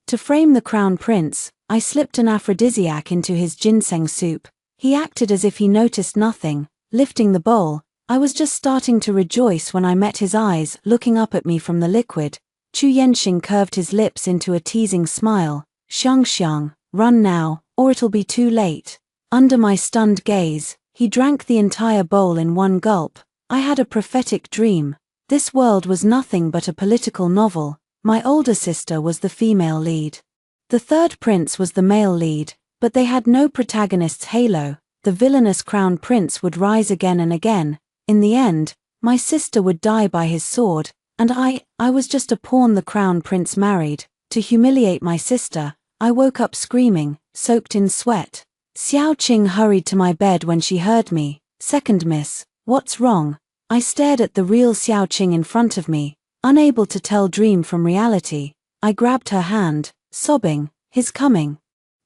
To frame the crown prince, I slipped an aphrodisiac into his ginseng soup. He acted as if he noticed nothing, lifting the bowl. I was just starting to rejoice when I met his eyes looking up at me from the liquid. Chu Yenxing curved his lips into a teasing smile. Xiang, run now, or it'll be too late. Under my stunned gaze, he drank the entire bowl in one gulp. I had a prophetic dream. This world was nothing but a political novel. My older sister was the female lead. The third prince was the male lead, but they had no protagonist's halo. The villainous crown prince would rise again and again. In the end, my sister would die by his sword, and I was just a pawn the crown prince married. To humiliate my sister, I woke up screaming, soaked in sweat. Xiao Qing hurried to my bed when she heard me. "Second miss, what's wrong?" I stared at the real Xiao Qing in front of me, unable to tell dream from reality. I grabbed her hand, sobbing, "He's coming.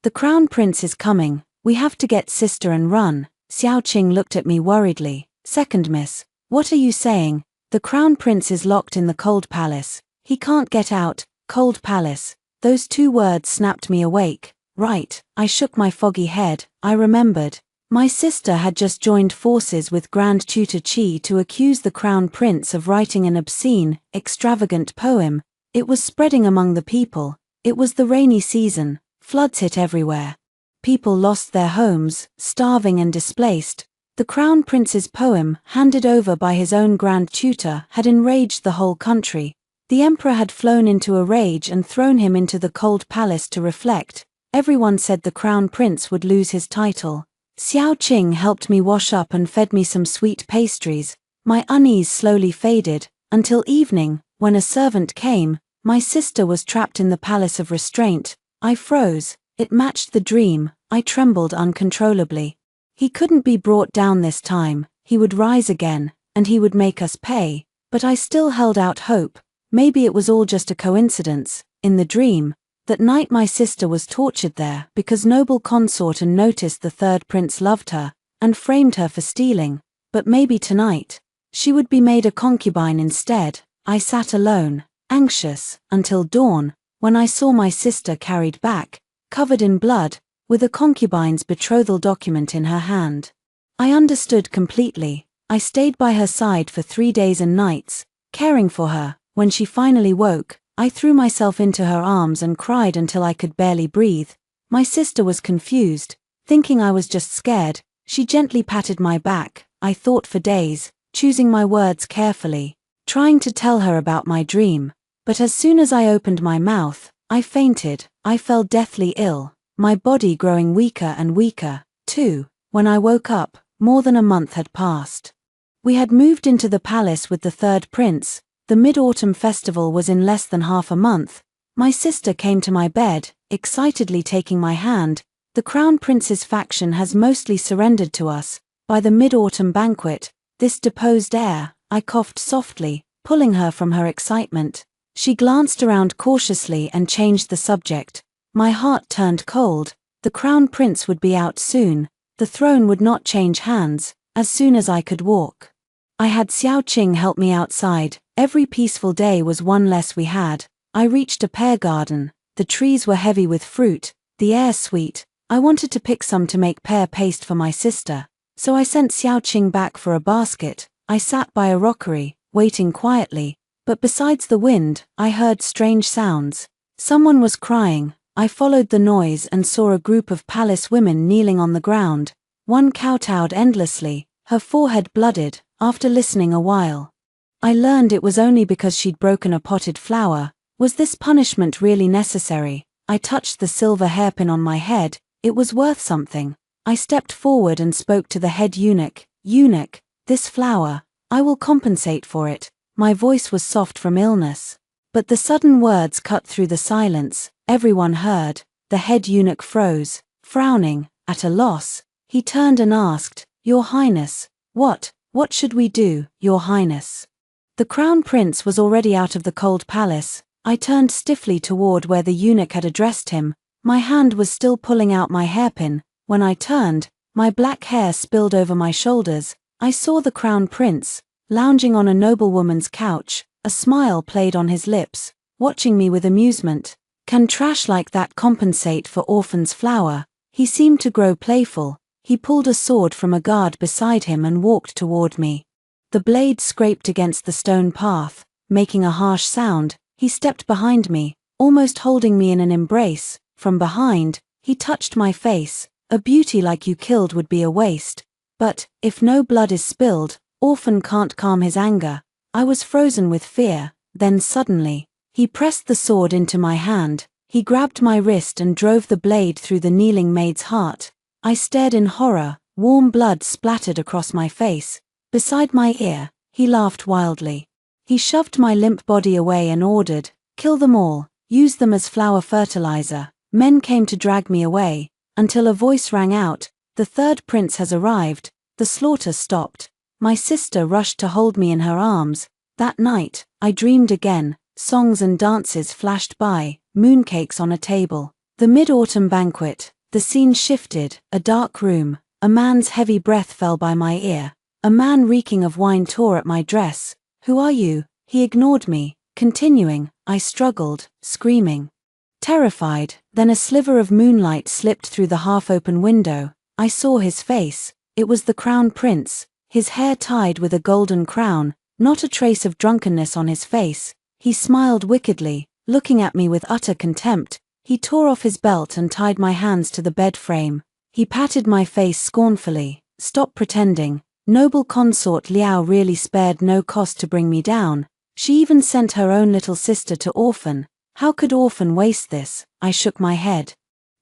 The crown prince is coming. We have to get sister and run." Xiao Qing looked at me worriedly. "Second miss, what are you saying? The crown prince is locked in the cold palace. He can't get out." Cold palace. Those two words snapped me awake. Right, I shook my foggy head. I remembered. My sister had just joined forces with Grand Tutor Qi to accuse the crown prince of writing an obscene, extravagant poem. It was spreading among the people. It was the rainy season. Floods hit everywhere. People lost their homes, starving and displaced. The crown prince's poem, handed over by his own grand tutor, had enraged the whole country. The emperor had flown into a rage and thrown him into the cold palace to reflect. Everyone said the crown prince would lose his title. Xiao Qing helped me wash up and fed me some sweet pastries. My unease slowly faded, until evening, when a servant came. My sister was trapped in the palace of restraint. I froze. It matched the dream. I trembled uncontrollably. He couldn't be brought down this time. He would rise again, and he would make us pay. But I still held out hope. Maybe it was all just a coincidence. In the dream, that night my sister was tortured there because noble consort and noticed the third prince loved her, and framed her for stealing. But maybe tonight, she would be made a concubine instead. I sat alone, anxious, until dawn, when I saw my sister carried back, covered in blood, with a concubine's betrothal document in her hand. I understood completely. I stayed by her side for 3 days and nights, caring for her. When she finally woke, I threw myself into her arms and cried until I could barely breathe. My sister was confused, thinking I was just scared. She gently patted my back. I thought for days, choosing my words carefully, trying to tell her about my dream. But as soon as I opened my mouth, I fainted. I fell deathly ill, my body growing weaker and weaker, too. When I woke up, more than a month had passed. We had moved into the palace with the third prince. The Mid-Autumn Festival was in less than half a month. My sister came to my bed, excitedly taking my hand. "The Crown Prince's faction has mostly surrendered to us. By the Mid-Autumn banquet, this deposed heir," I coughed softly, pulling her from her excitement. She glanced around cautiously and changed the subject. My heart turned cold. The Crown Prince would be out soon. The throne would not change hands, as soon as I could walk. I had Xiao Qing help me outside. Every peaceful day was one less we had. I reached a pear garden. The trees were heavy with fruit, the air sweet. I wanted to pick some to make pear paste for my sister, so I sent Xiao Qing back for a basket. I sat by a rockery, waiting quietly, but besides the wind, I heard strange sounds. Someone was crying. I followed the noise and saw a group of palace women kneeling on the ground. One kowtowed endlessly, her forehead blooded. After listening a while, I learned it was only because she'd broken a potted flower. Was this punishment really necessary? I touched the silver hairpin on my head. It was worth something. I stepped forward and spoke to the head eunuch. "Eunuch, this flower, I will compensate for it." My voice was soft from illness. But the sudden words cut through the silence. Everyone heard. The head eunuch froze, frowning, at a loss. He turned and asked, "Your Highness, what should we do, Your Highness?" The Crown Prince was already out of the cold palace. I turned stiffly toward where the eunuch had addressed him. My hand was still pulling out my hairpin. When I turned, my black hair spilled over my shoulders. I saw the Crown Prince, lounging on a noblewoman's couch. A smile played on his lips, watching me with amusement. Can trash like that compensate for orphan's flower? He seemed to grow playful. He pulled a sword from a guard beside him and walked toward me. The blade scraped against the stone path, making a harsh sound. He stepped behind me, almost holding me in an embrace. From behind, he touched my face. A beauty like you killed would be a waste. But, if no blood is spilled, orphan can't calm his anger. I was frozen with fear. Then suddenly, he pressed the sword into my hand. He grabbed my wrist and drove the blade through the kneeling maid's heart. I stared in horror. Warm blood splattered across my face. Beside my ear, he laughed wildly. He shoved my limp body away and ordered, "Kill them all, use them as flower fertilizer." Men came to drag me away, until a voice rang out, "The third prince has arrived." The slaughter stopped. My sister rushed to hold me in her arms. That night, I dreamed again. Songs and dances flashed by, mooncakes on a table. The mid-autumn banquet. The scene shifted. A dark room. A man's heavy breath fell by my ear. A man reeking of wine tore at my dress. "Who are you?" He ignored me. Continuing, I struggled, screaming. Terrified, then a sliver of moonlight slipped through the half-open window. I saw his face. It was the crown prince, his hair tied with a golden crown, not a trace of drunkenness on his face. He smiled wickedly, looking at me with utter contempt. He tore off his belt and tied my hands to the bed frame. He patted my face scornfully. "Stop pretending. Noble consort Liao really spared no cost to bring me down. She even sent her own little sister to orphan. How could orphan waste this?" I shook my head,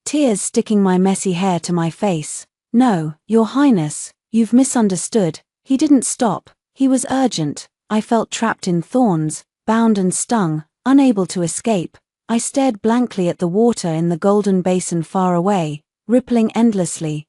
tears sticking my messy hair to my face. "No, Your Highness, you've misunderstood." He didn't stop. He was urgent. I felt trapped in thorns, bound and stung, unable to escape. I stared blankly at the water in the golden basin far away, rippling endlessly.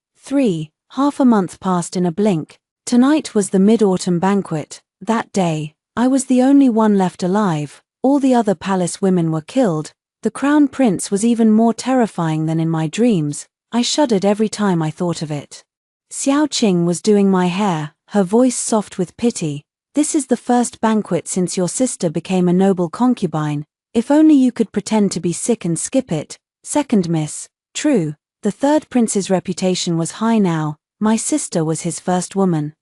Half a month passed in a blink. Tonight was the mid-autumn banquet. That day, I was the only one left alive. All the other palace women were killed. The crown prince was even more terrifying than in my dreams. I shuddered every time I thought of it. Xiao Qing was doing my hair, her voice soft with pity. "This is the first banquet since your sister became a noble concubine. If only you could pretend to be sick and skip it." Second miss. True, the third prince's reputation was high now. My sister was his first woman.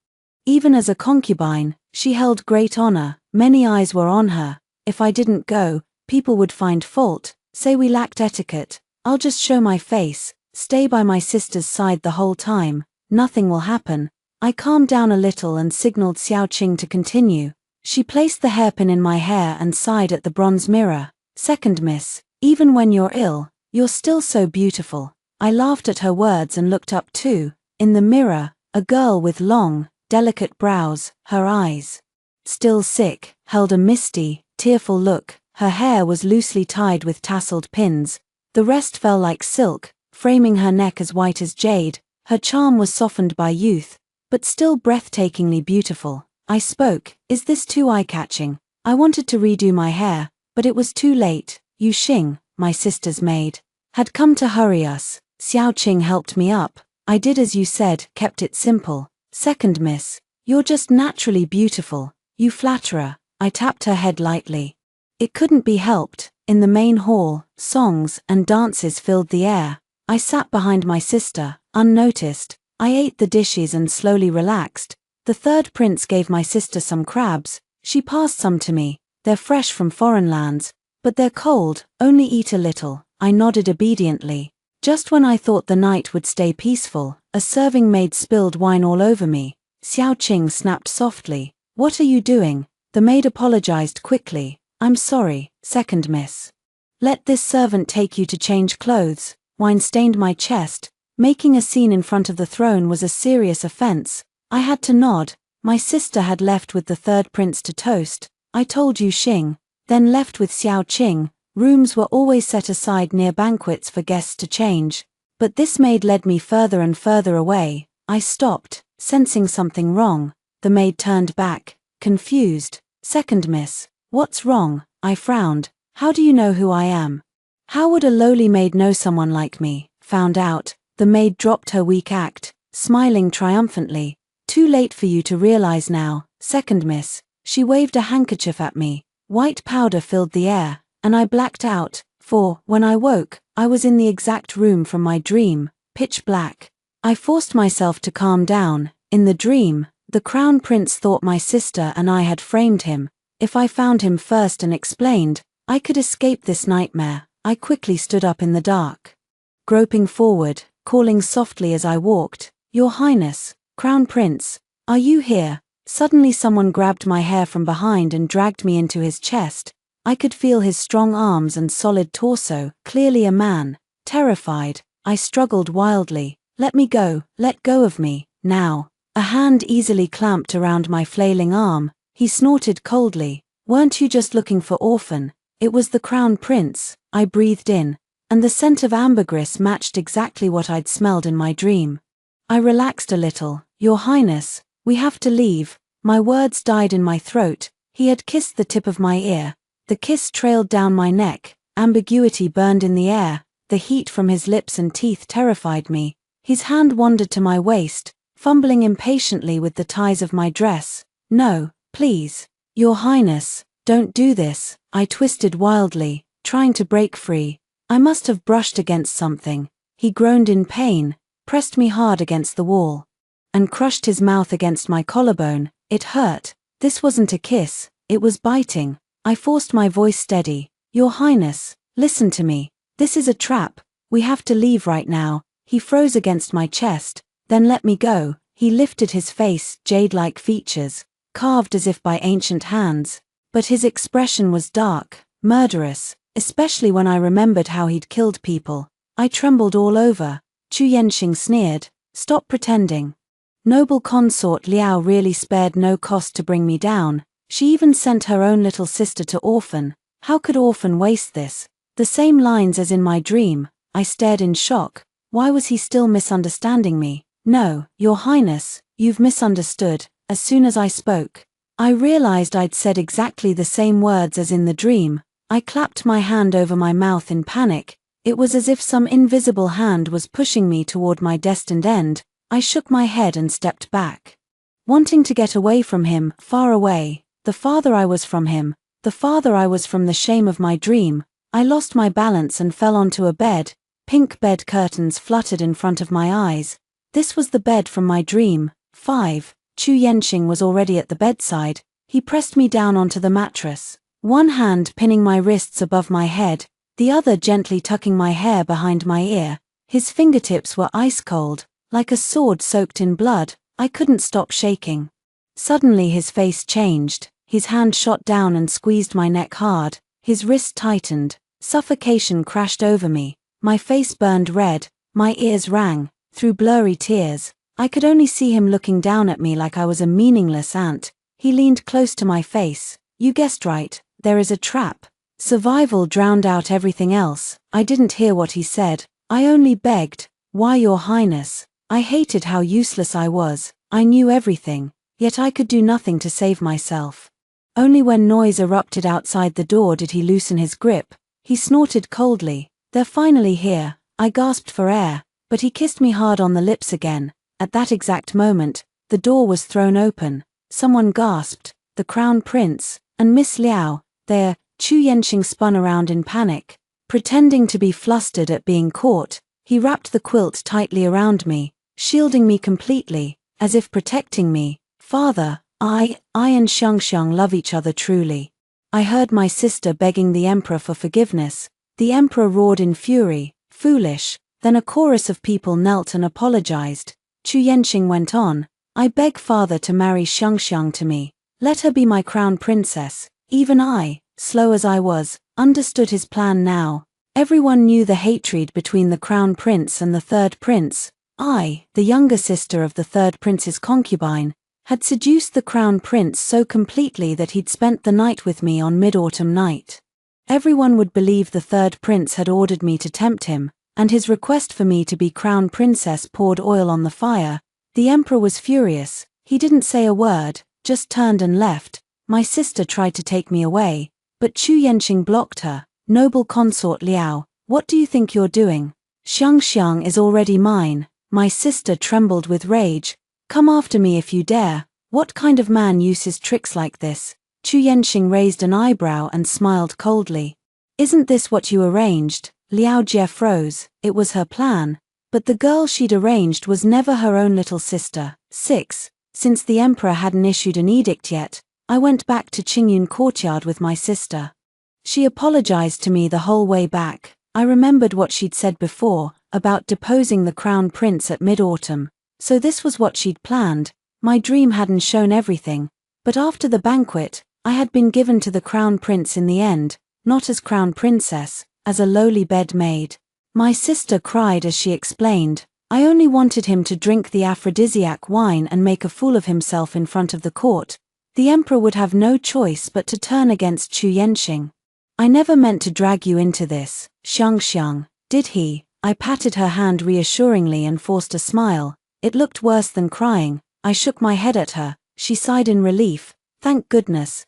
Even as a concubine, she held great honor. Many eyes were on her. If I didn't go, people would find fault, say we lacked etiquette. I'll just show my face, stay by my sister's side the whole time. Nothing will happen. I calmed down a little and signaled Xiao Qing to continue. She placed the hairpin in my hair and sighed at the bronze mirror. "Second miss, even when you're ill, you're still so beautiful." I laughed at her words and looked up too. In the mirror, a girl with long, delicate brows, her eyes, still sick, held a misty, tearful look. Her hair was loosely tied with tasseled pins. The rest fell like silk, framing her neck as white as jade. Her charm was softened by youth, but still breathtakingly beautiful. I spoke. "Is this too eye-catching?" I wanted to redo my hair, but it was too late. Yu Xing, my sister's maid, had come to hurry us. Xiao Qing helped me up. "I did as you said, kept it simple." Second miss, "You're just naturally beautiful. You flatterer." I tapped her head lightly. It couldn't be helped. In the main hall, songs and dances filled the air. I sat behind my sister, unnoticed. I ate the dishes and slowly relaxed. The third prince gave my sister some crabs. She passed some to me. "They're fresh from foreign lands, but they're cold, only eat a little." I nodded obediently. Just when I thought the night would stay peaceful, a serving maid spilled wine all over me. Xiao Qing snapped softly. "What are you doing?" The maid apologized quickly. "I'm sorry, second miss. Let this servant take you to change clothes." Wine stained my chest. Making a scene in front of the throne was a serious offense. I had to nod. My sister had left with the third prince to toast. I told Yu Xing, then left with Xiao Qing. Rooms were always set aside near banquets for guests to change. But this maid led me further and further away. I stopped, sensing something wrong. The maid turned back, confused. "Second miss, what's wrong?" I frowned. "How do you know who I am?" "How would a lowly maid know someone like me?" "Found out." The maid dropped her weak act, smiling triumphantly. "Too late for you to realize now, second miss." She waved a handkerchief at me. White powder filled the air, and I blacked out. For, when I woke, I was in the exact room from my dream, pitch black. I forced myself to calm down. In the dream, the Crown Prince thought my sister and I had framed him. If I found him first and explained, I could escape this nightmare. I quickly stood up in the dark, groping forward, calling softly as I walked, "Your Highness, Crown Prince, are you here?" Suddenly someone grabbed my hair from behind and dragged me into his chest. I could feel his strong arms and solid torso, clearly a man. Terrified, I struggled wildly. "Let me go, let go of me, now." A hand easily clamped around my flailing arm. He snorted coldly. "Weren't you just looking for orphan?" It was the Crown Prince. I breathed in, and the scent of ambergris matched exactly what I'd smelled in my dream. I relaxed a little. "Your Highness, we have to leave." My words died in my throat. He had kissed the tip of my ear. The kiss trailed down my neck. Ambiguity burned in the air. The heat from his lips and teeth terrified me. His hand wandered to my waist, fumbling impatiently with the ties of my dress. "No, please. Your Highness, don't do this." I twisted wildly, trying to break free. I must have brushed against something. He groaned in pain, pressed me hard against the wall, and crushed his mouth against my collarbone. It hurt. This wasn't a kiss, it was biting. I forced my voice steady. "Your Highness, listen to me. This is a trap. We have to leave right now." He froze against my chest, then let me go. He lifted his face, jade-like features, carved as if by ancient hands. But his expression was dark, murderous, especially when I remembered how he'd killed people. I trembled all over. Chu Yenxing sneered, "Stop pretending." Noble consort Liao really spared no cost to bring me down. She even sent her own little sister to orphan. How could orphan waste this? The same lines as in my dream. I stared in shock. Why was he still misunderstanding me? "No, Your Highness, you've misunderstood." As soon as I spoke, I realized I'd said exactly the same words as in the dream. I clapped my hand over my mouth in panic. It was as if some invisible hand was pushing me toward my destined end. I shook my head and stepped back, wanting to get away from him, far away. The farther I was from him, the farther I was from the shame of my dream. I lost my balance and fell onto a bed. Pink bed curtains fluttered in front of my eyes. This was the bed from my dream. 5. Chu Yenxing was already at the bedside. He pressed me down onto the mattress, one hand pinning my wrists above my head, the other gently tucking my hair behind my ear. His fingertips were ice cold, like a sword soaked in blood. I couldn't stop shaking. Suddenly his face changed. His hand shot down and squeezed my neck hard. His wrist tightened. Suffocation crashed over me. My face burned red. My ears rang. Through blurry tears, I could only see him looking down at me like I was a meaningless ant. He leaned close to my face. "You guessed right, there is a trap." Survival drowned out everything else. I didn't hear what he said. I only begged, "Why, Your Highness?" I hated how useless I was. I knew everything, yet I could do nothing to save myself. Only when noise erupted outside the door did he loosen his grip. He snorted coldly. "They're finally here." I gasped for air, but he kissed me hard on the lips again. At that exact moment, the door was thrown open. Someone gasped, "The Crown Prince, and Miss Liao, they're..." Chu Yenxing spun around in panic. Pretending to be flustered at being caught, he wrapped the quilt tightly around me, shielding me completely, as if protecting me. "Father, I and Xiangxiang love each other truly." I heard my sister begging the emperor for forgiveness. The emperor roared in fury, "Foolish." Then a chorus of people knelt and apologized. Chu Yenxing went on, "I beg father to marry Xiangxiang to me. Let her be my crown princess." Even I, slow as I was, understood his plan now. Everyone knew the hatred between the crown prince and the third prince. I, the younger sister of the third prince's concubine, had seduced the crown prince so completely that he'd spent the night with me on Mid-Autumn night. Everyone would believe the third prince had ordered me to tempt him, and his request for me to be crown princess poured oil on the fire. The emperor was furious. He didn't say a word, just turned and left. My sister tried to take me away, but Chu Yenxing blocked her. "Noble consort Liao, what do you think you're doing? Xiangxiang is already mine." My sister trembled with rage. "Come after me if you dare. What kind of man uses tricks like this?" Chu Yenxing raised an eyebrow and smiled coldly. Isn't this what you arranged? Liao Jie froze. It was her plan. But the girl she'd arranged was never her own little sister. 6. Since the emperor hadn't issued an edict yet, I went back to Qingyun courtyard with my sister. She apologized to me the whole way back. I remembered what she'd said before, about deposing the crown prince at mid-autumn. So this was what she'd planned. My dream hadn't shown everything. But after the banquet, I had been given to the crown prince in the end, not as crown princess, as a lowly bed maid. My sister cried as she explained, I only wanted him to drink the aphrodisiac wine and make a fool of himself in front of the court. The emperor would have no choice but to turn against Chu Yenxing. I never meant to drag you into this, Xiang, did he? I patted her hand reassuringly and forced a smile. It looked worse than crying. I shook my head at her. She sighed in relief. Thank goodness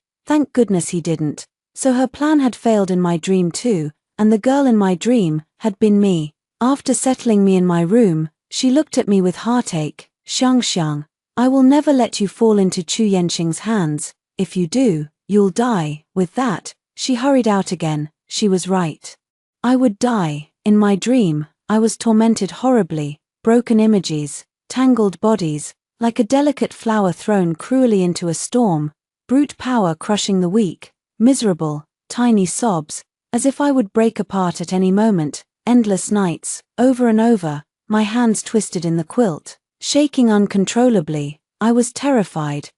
he didn't. So her plan had failed in my dream too, and the girl in my dream had been me. After settling me in my room, she looked at me with heartache. Xiang, I will never let you fall into Chu Yenxing's hands. If you do, you'll die. With that, she hurried out again. She was right. I would die. In my dream, I was tormented horribly. Broken images, tangled bodies, like a delicate flower thrown cruelly into a storm, brute power crushing the weak, miserable, tiny sobs, as if I would break apart at any moment, endless nights, over and over, my hands twisted in the quilt, shaking uncontrollably. I was terrified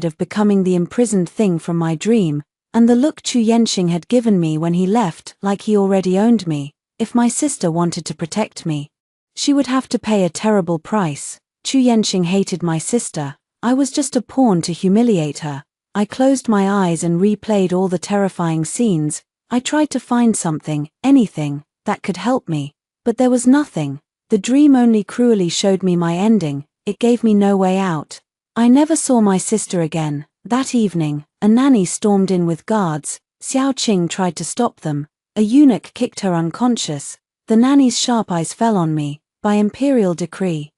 of becoming the imprisoned thing from my dream, and the look Chu Yenxing had given me when he left, like he already owned me. If my sister wanted to protect me, she would have to pay a terrible price. Chu Yenxing hated my sister. I was just a pawn to humiliate her. I closed my eyes and replayed all the terrifying scenes. I tried to find something, anything, that could help me. But there was nothing. The dream only cruelly showed me my ending. It gave me no way out. I never saw my sister again. That evening, a nanny stormed in with guards. Xiao Qing tried to stop them. A eunuch kicked her unconscious. The nanny's sharp eyes fell on me, by imperial decree.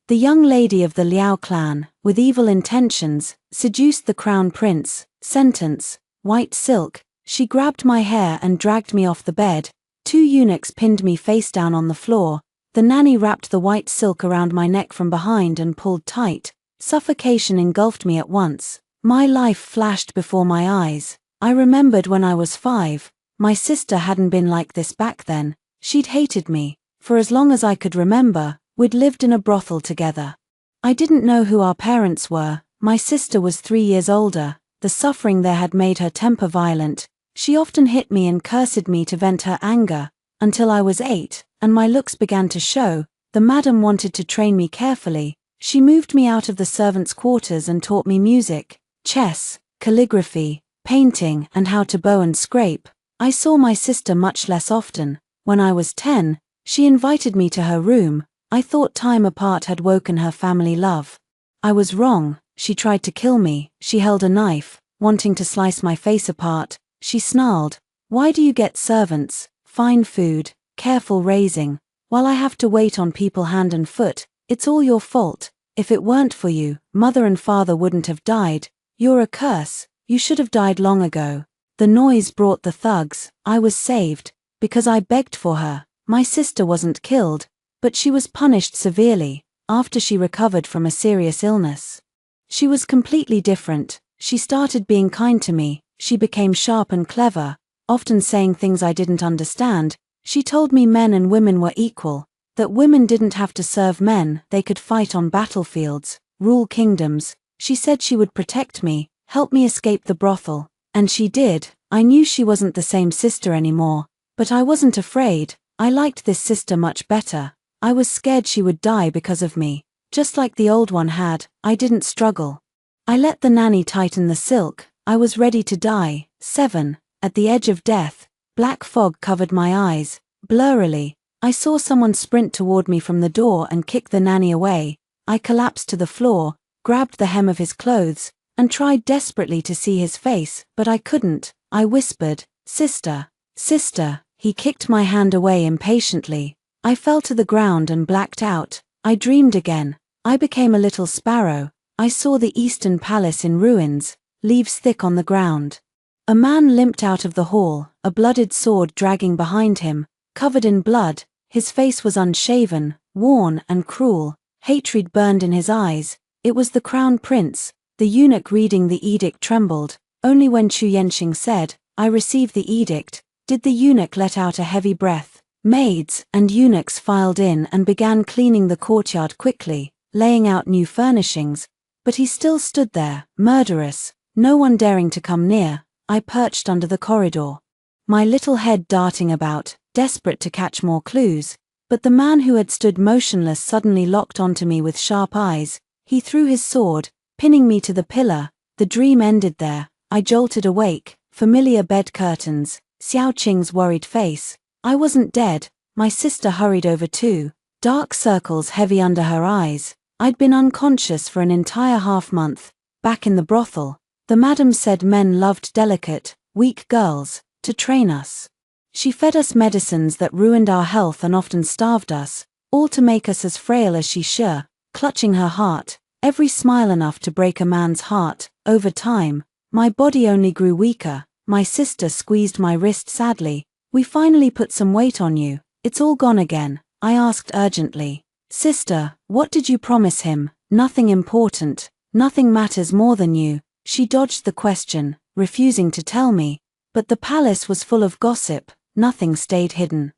The young lady of the Liao clan, with evil intentions, seduced the crown prince. Sentence: white silk. She grabbed my hair and dragged me off the bed. 2 eunuchs pinned me face down on the floor. The nanny wrapped the white silk around my neck from behind and pulled tight. Suffocation engulfed me at once. My life flashed before my eyes. I remembered when I was 5. My sister hadn't been like this back then. She'd hated me. For as long as I could remember, we'd lived in a brothel together. I didn't know who our parents were. My sister was 3 years older. The suffering there had made her temper violent. She often hit me and cursed me to vent her anger. Until I was 8, and my looks began to show. The madam wanted to train me carefully. She moved me out of the servants' quarters and taught me music, chess, calligraphy, painting, and how to bow and scrape. I saw my sister much less often. When I was 10, she invited me to her room. I thought time apart had woken her family love. I was wrong. She tried to kill me. She held a knife, wanting to slice my face apart. She snarled, "Why do you get servants, fine food, careful raising, while I have to wait on people hand and foot? It's all your fault. If it weren't for you, mother and father wouldn't have died. You're a curse. You should have died long ago." The noise brought the thugs. I was saved, because I begged for her. My sister wasn't killed, but she was punished severely, after she recovered from a serious illness. She was completely different. She started being kind to me. She became sharp and clever, often saying things I didn't understand. She told me men and women were equal, that women didn't have to serve men, they could fight on battlefields, rule kingdoms. She said she would protect me, help me escape the brothel. And she did. I knew she wasn't the same sister anymore, but I wasn't afraid. I liked this sister much better. I was scared she would die because of me. Just like the old one had, I didn't struggle. I let the nanny tighten the silk. I was ready to die. 7. At the edge of death, black fog covered my eyes. Blurrily, I saw someone sprint toward me from the door and kick the nanny away. I collapsed to the floor, grabbed the hem of his clothes, and tried desperately to see his face, but I couldn't. I whispered, "Sister, sister." He kicked my hand away impatiently. I fell to the ground and blacked out. I dreamed again. I became a little sparrow. I saw the Eastern Palace in ruins, leaves thick on the ground. A man limped out of the hall, a blooded sword dragging behind him, covered in blood. His face was unshaven, worn and cruel. Hatred burned in his eyes. It was the crown prince. The eunuch reading the edict trembled. Only when Chu Yenxing said, "I receive the edict," did the eunuch let out a heavy breath. Maids and eunuchs filed in and began cleaning the courtyard quickly, laying out new furnishings. But he still stood there, murderous, no one daring to come near. I perched under the corridor, my little head darting about, desperate to catch more clues. But the man who had stood motionless suddenly locked onto me with sharp eyes. He threw his sword, pinning me to the pillar. The dream ended there. I jolted awake, familiar bed curtains, Xiao Qing's worried face. I wasn't dead. My sister hurried over too, dark circles heavy under her eyes. I'd been unconscious for an entire half-month. Back in the brothel, the madam said men loved delicate, weak girls, to train us. She fed us medicines that ruined our health and often starved us, all to make us as frail as she sure, clutching her heart, every smile enough to break a man's heart. Over time, my body only grew weaker. My sister squeezed my wrist sadly. "We finally put some weight on you. It's all gone again," I asked urgently. "Sister, what did you promise him?" "Nothing important. Nothing matters more than you." She dodged the question, refusing to tell me. But the palace was full of gossip. Nothing stayed hidden.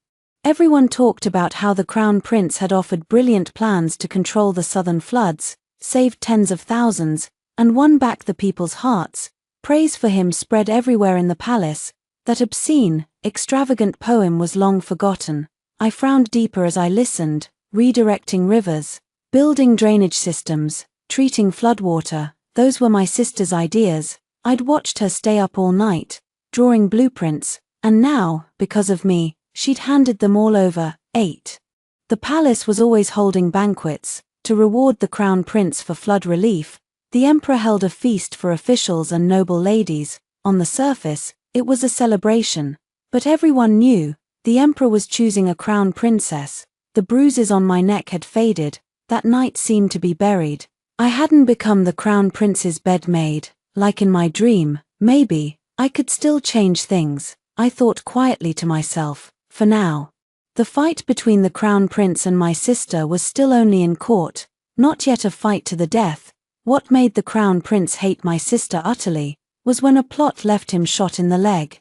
Everyone talked about how the crown prince had offered brilliant plans to control the southern floods, saved tens of thousands, and won back the people's hearts. Praise for him spread everywhere in the palace. That obscene, extravagant poem was long forgotten. I frowned deeper as I listened. Redirecting rivers, building drainage systems, treating floodwater, those were my sister's ideas. I'd watched her stay up all night, drawing blueprints, and now, because of me, she'd handed them all over. 8. The palace was always holding banquets, to reward the crown prince for flood relief. The emperor held a feast for officials and noble ladies. On the surface, it was a celebration. But everyone knew, the emperor was choosing a crown princess. The bruises on my neck had faded. That night seemed to be buried. I hadn't become the crown prince's bedmaid, like in my dream. Maybe I could still change things, I thought quietly to myself, for now. The fight between the crown prince and my sister was still only in court, not yet a fight to the death. What made the crown prince hate my sister utterly was when a plot left him shot in the leg.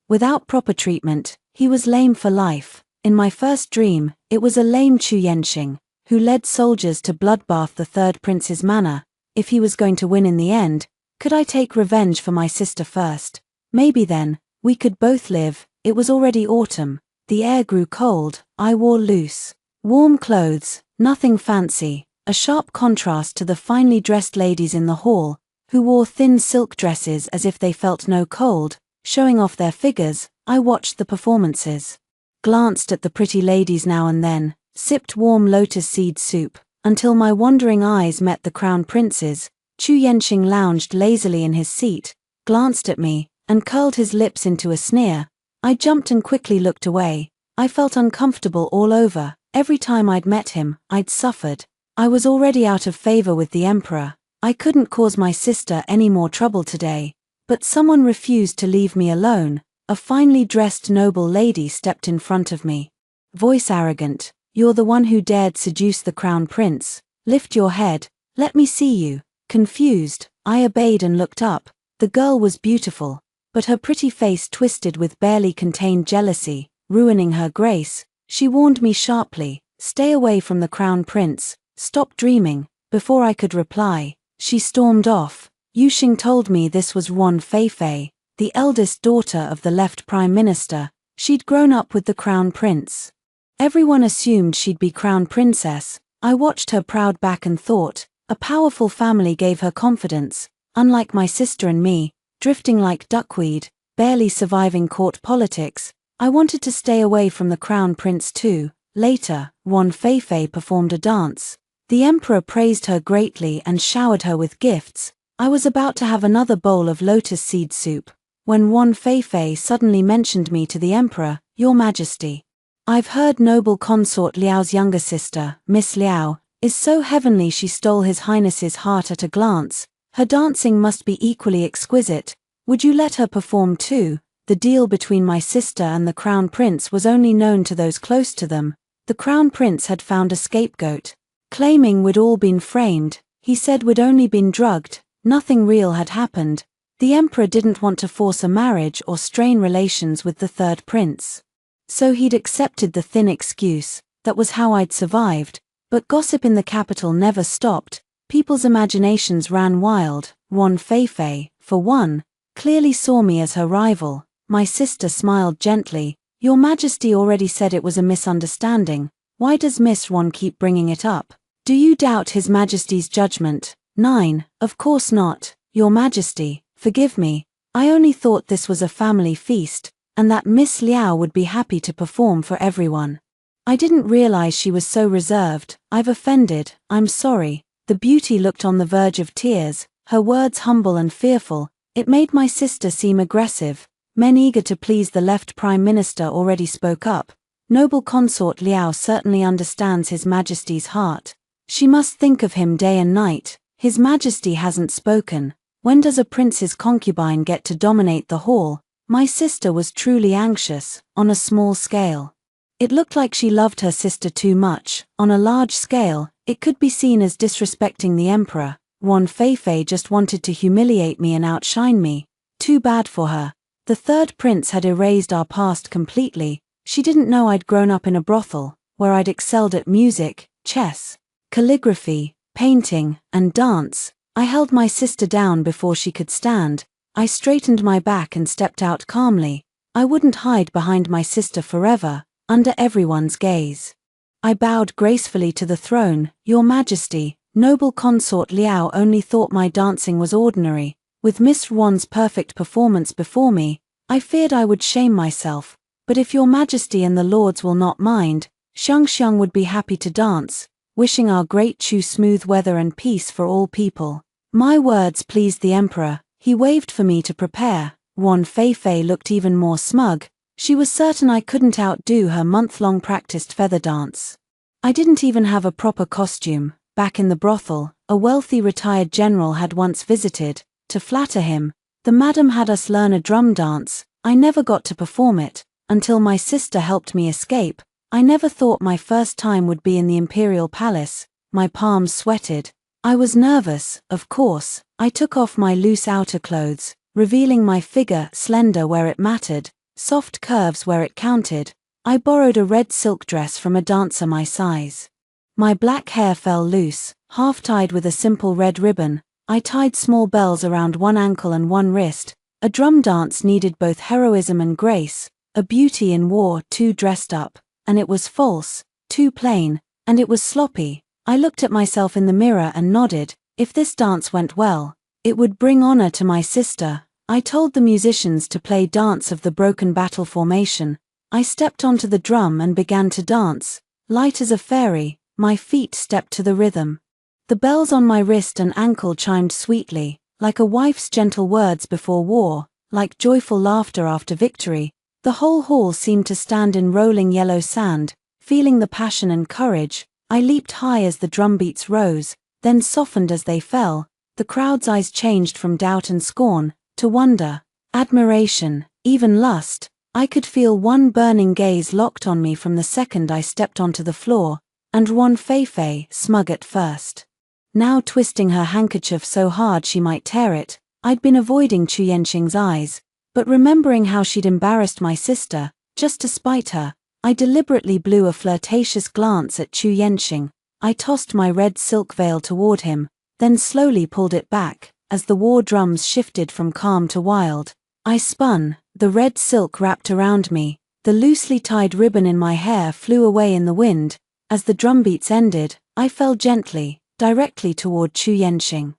Without proper treatment, he was lame for life. In my first dream, it was a lame Chu Yenxing, who led soldiers to bloodbath the third prince's manor. If he was going to win in the end, could I take revenge for my sister first? Maybe then, we could both live. It was already autumn. The air grew cold. I wore loose, warm clothes, nothing fancy, a sharp contrast to the finely dressed ladies in the hall, who wore thin silk dresses as if they felt no cold, showing off their figures. I watched the performances, glanced at the pretty ladies now and then, sipped warm lotus seed soup, until my wandering eyes met the crown prince's. Chu Yenxing lounged lazily in his seat, glanced at me, and curled his lips into a sneer. I jumped and quickly looked away. I felt uncomfortable all over. Every time I'd met him, I'd suffered. I was already out of favor with the emperor. I couldn't cause my sister any more trouble today. But someone refused to leave me alone. A finely dressed noble lady stepped in front of me. Voice arrogant. "You're the one who dared seduce the crown prince. Lift your head. Let me see you." Confused, I obeyed and looked up. The girl was beautiful, but her pretty face twisted with barely contained jealousy, ruining her grace. She warned me sharply, "Stay away from the crown prince. Stop dreaming." Before I could reply, she stormed off. Yuxing told me this was Yuan Feifei, the eldest daughter of the left prime minister. She'd grown up with the crown prince. Everyone assumed she'd be crown princess. I watched her proud back and thought, a powerful family gave her confidence. Unlike my sister and me, drifting like duckweed, barely surviving court politics, I wanted to stay away from the crown prince too. Later, Yuan Feifei performed a dance. The emperor praised her greatly and showered her with gifts. I was about to have another bowl of lotus seed soup, when Yuan Feifei suddenly mentioned me to the emperor. "Your Majesty, I've heard noble consort Liao's younger sister, Miss Liao, is so heavenly she stole His Highness's heart at a glance. Her dancing must be equally exquisite. Would you let her perform too? The deal between my sister and the Crown Prince was only known to those close to them. The Crown Prince had found a scapegoat, claiming we'd all been framed. He said we'd only been drugged, nothing real had happened. The Emperor didn't want to force a marriage or strain relations with the third prince. So he'd accepted the thin excuse, that was how I'd survived. But gossip in the capital never stopped. People's imaginations ran wild. Yuan Feifei, for one, clearly saw me as her rival. My sister smiled gently. Your Majesty already said it was a misunderstanding. Why does Miss Yuan keep bringing it up? Do you doubt His Majesty's judgment? 9. Of course not, Your Majesty. Forgive me. I only thought this was a family feast, and that Miss Liao would be happy to perform for everyone. I didn't realize she was so reserved. I've offended, I'm sorry. The beauty looked on the verge of tears, her words humble and fearful. It made my sister seem aggressive. Men eager to please the left Prime Minister already spoke up. Noble consort Liao certainly understands His Majesty's heart. She must think of him day and night. His Majesty hasn't spoken. When does a prince's concubine get to dominate the hall? My sister was truly anxious, on a small scale. It looked like she loved her sister too much. On a large scale, it could be seen as disrespecting the Emperor. Yuan Feifei just wanted to humiliate me and outshine me. Too bad for her. The third prince had erased our past completely. She didn't know I'd grown up in a brothel, where I'd excelled at music, chess, calligraphy, painting, and dance. I held my sister down before she could stand. I straightened my back and stepped out calmly. I wouldn't hide behind my sister forever, under everyone's gaze. I bowed gracefully to the throne. Your Majesty, noble consort Liao only thought my dancing was ordinary. With Miss Yuan's perfect performance before me, I feared I would shame myself. But if Your Majesty and the lords will not mind, Xiang would be happy to dance, wishing our great Chu smooth weather and peace for all people. My words pleased the Emperor. He waved for me to prepare. Yuan Feifei looked even more smug. She was certain I couldn't outdo her month-long practiced feather dance. I didn't even have a proper costume. Back in the brothel, a wealthy retired general had once visited. To flatter him, the madam had us learn a drum dance. I never got to perform it, until my sister helped me escape. I never thought my first time would be in the imperial palace. My palms sweated. I was nervous, of course. I took off my loose outer clothes, revealing my figure, slender where it mattered, soft curves where it counted. I borrowed a red silk dress from a dancer my size. My black hair fell loose, half-tied with a simple red ribbon. I tied small bells around one ankle and one wrist. A drum dance needed both heroism and grace. A beauty in war, too dressed up, and it was false, too plain, and it was sloppy. I looked at myself in the mirror and nodded. If this dance went well, it would bring honor to my sister. I told the musicians to play Dance of the Broken Battle formation. I stepped onto the drum and began to dance. Light as a fairy, my feet stepped to the rhythm. The bells on my wrist and ankle chimed sweetly, like a wife's gentle words before war, like joyful laughter after victory. The whole hall seemed to stand in rolling yellow sand, feeling the passion and courage. I leaped high as the drumbeats rose, then softened as they fell. The crowd's eyes changed from doubt and scorn, to wonder, admiration, even lust. I could feel one burning gaze locked on me from the second I stepped onto the floor, and Yuan Feifei, smug at first, now twisting her handkerchief so hard she might tear it. I'd been avoiding Chu Yanqing's eyes, but remembering how she'd embarrassed my sister, just to spite her, I deliberately blew a flirtatious glance at Chu Yanqing. I tossed my red silk veil toward him, then slowly pulled it back, as the war drums shifted from calm to wild. I spun, the red silk wrapped around me, the loosely tied ribbon in my hair flew away in the wind. As the drumbeats ended, I fell gently, directly toward Chu Yanqing.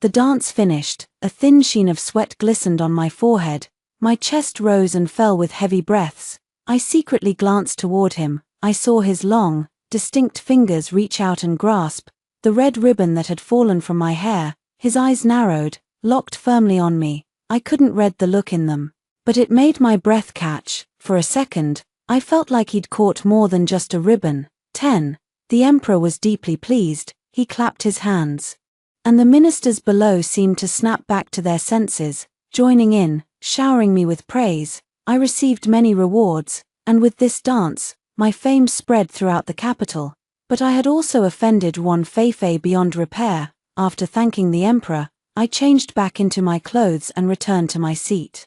The dance finished, a thin sheen of sweat glistened on my forehead, my chest rose and fell with heavy breaths. I secretly glanced toward him. I saw his long, distinct fingers reach out and grasp the red ribbon that had fallen from my hair. His eyes narrowed, locked firmly on me. I couldn't read the look in them, but it made my breath catch. For a second, I felt like he'd caught more than just a ribbon. 10. The Emperor was deeply pleased. He clapped his hands, and the ministers below seemed to snap back to their senses. joining in, showering me with praise. I received many rewards, and with this dance, my fame spread throughout the capital. But I had also offended one Feifei beyond repair. After thanking the emperor, I changed back into my clothes and returned to my seat.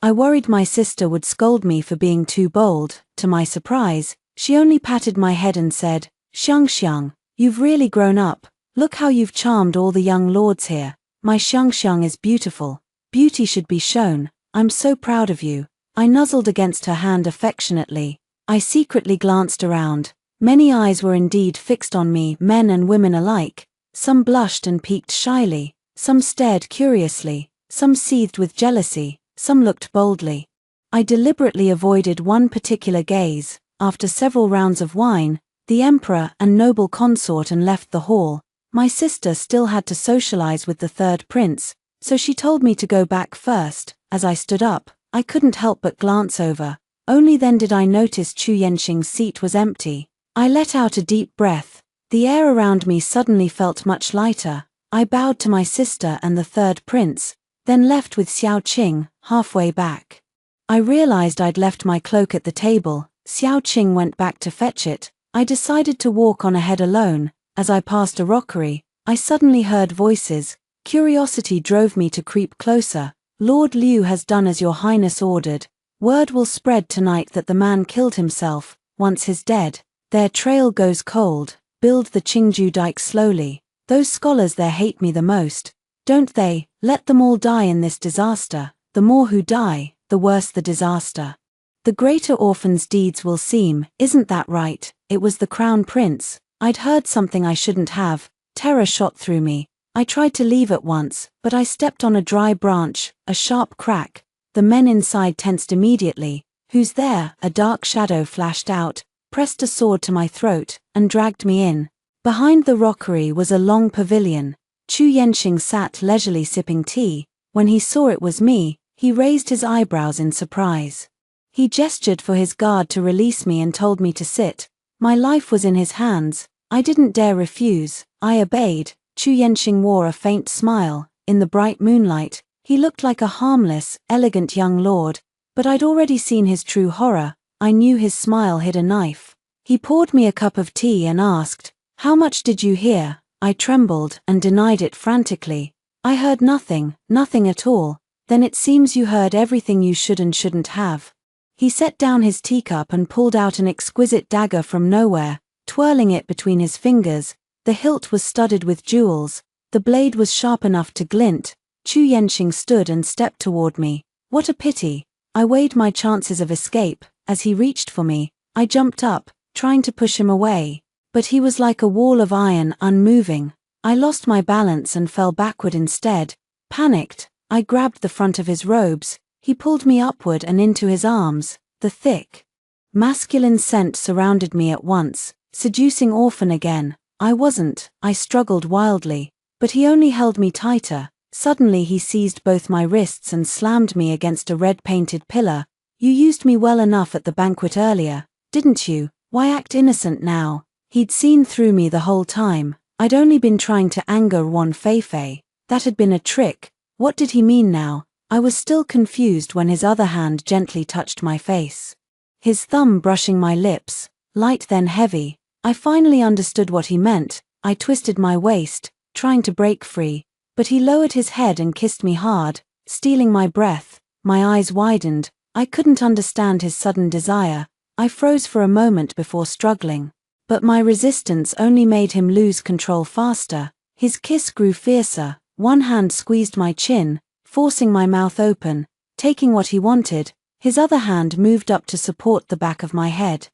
I worried my sister would scold me for being too bold. To my surprise, she only patted my head and said, "Xiang, you've really grown up. Look how you've charmed all the young lords here. My Xiang is beautiful. Beauty should be shown. I'm so proud of you." I nuzzled against her hand affectionately. I secretly glanced around. Many eyes were indeed fixed on me, men and women alike. Some blushed and peeked shyly, some stared curiously, some seethed with jealousy, some looked boldly. I deliberately avoided one particular gaze. After several rounds of wine, the emperor and noble consort and left the hall. My sister still had to socialize with the third prince, so she told me to go back first. As I stood up, I couldn't help but glance over. Only then did I notice Chu Yenxing's seat was empty. I let out a deep breath. The air around me suddenly felt much lighter. I bowed to my sister and the third prince, then left with Xiao Qing, halfway back. I realized I'd left my cloak at the table. Xiao Qing went back to fetch it. I decided to walk on ahead alone. As I passed a rockery, I suddenly heard voices. Curiosity drove me to creep closer. "Lord Liu has done as your highness ordered. Word will spread tonight that the man killed himself. Once he's dead, their trail goes cold. Build the Qingju dike slowly. Those scholars there hate me the most, don't they? Let them all die in this disaster. The more who die, the worse the disaster. The greater orphans' deeds will seem, isn't that right?" It was the crown prince. I'd heard something I shouldn't have. Terror shot through me. I tried to leave at once, but I stepped on a dry branch, a sharp crack. The men inside tensed immediately. "Who's there?" A dark shadow flashed out, pressed a sword to my throat, and dragged me in. Behind the rockery was a long pavilion. Chu Yenxing sat leisurely sipping tea. When he saw it was me, he raised his eyebrows in surprise. He gestured for his guard to release me and told me to sit. My life was in his hands. I didn't dare refuse. I obeyed. Chu Yenxing wore a faint smile. In the bright moonlight, he looked like a harmless, elegant young lord, but I'd already seen his true horror. I knew his smile hid a knife. He poured me a cup of tea and asked, "How much did you hear?" I trembled and denied it frantically. "I heard nothing, nothing at all." "Then it seems you heard everything you should and shouldn't have." He set down his teacup and pulled out an exquisite dagger from nowhere, twirling it between his fingers. The hilt was studded with jewels. The blade was sharp enough to glint. Chu Yenxing stood and stepped toward me. What a pity. I weighed my chances of escape. As he reached for me, I jumped up, trying to push him away. But he was like a wall of iron, unmoving. I lost my balance and fell backward instead. Panicked, I grabbed the front of his robes. He pulled me upward and into his arms. The thick, masculine scent surrounded me at once. Seducing orphan again. I wasn't. I struggled wildly, but he only held me tighter. Suddenly he seized both my wrists and slammed me against a red-painted pillar. "You used me well enough at the banquet earlier, didn't you? Why act innocent now?" He'd seen through me the whole time. I'd only been trying to anger Wan Feifei. That had been a trick. What did he mean now? I was still confused when his other hand gently touched my face. His thumb brushing my lips, light then heavy. I finally understood what he meant. I twisted my waist, trying to break free, but he lowered his head and kissed me hard, stealing my breath. My eyes widened. I couldn't understand his sudden desire. I froze for a moment before struggling. But my resistance only made him lose control faster. His kiss grew fiercer. One hand squeezed my chin, forcing my mouth open, taking what he wanted. His other hand moved up to support the back of my head.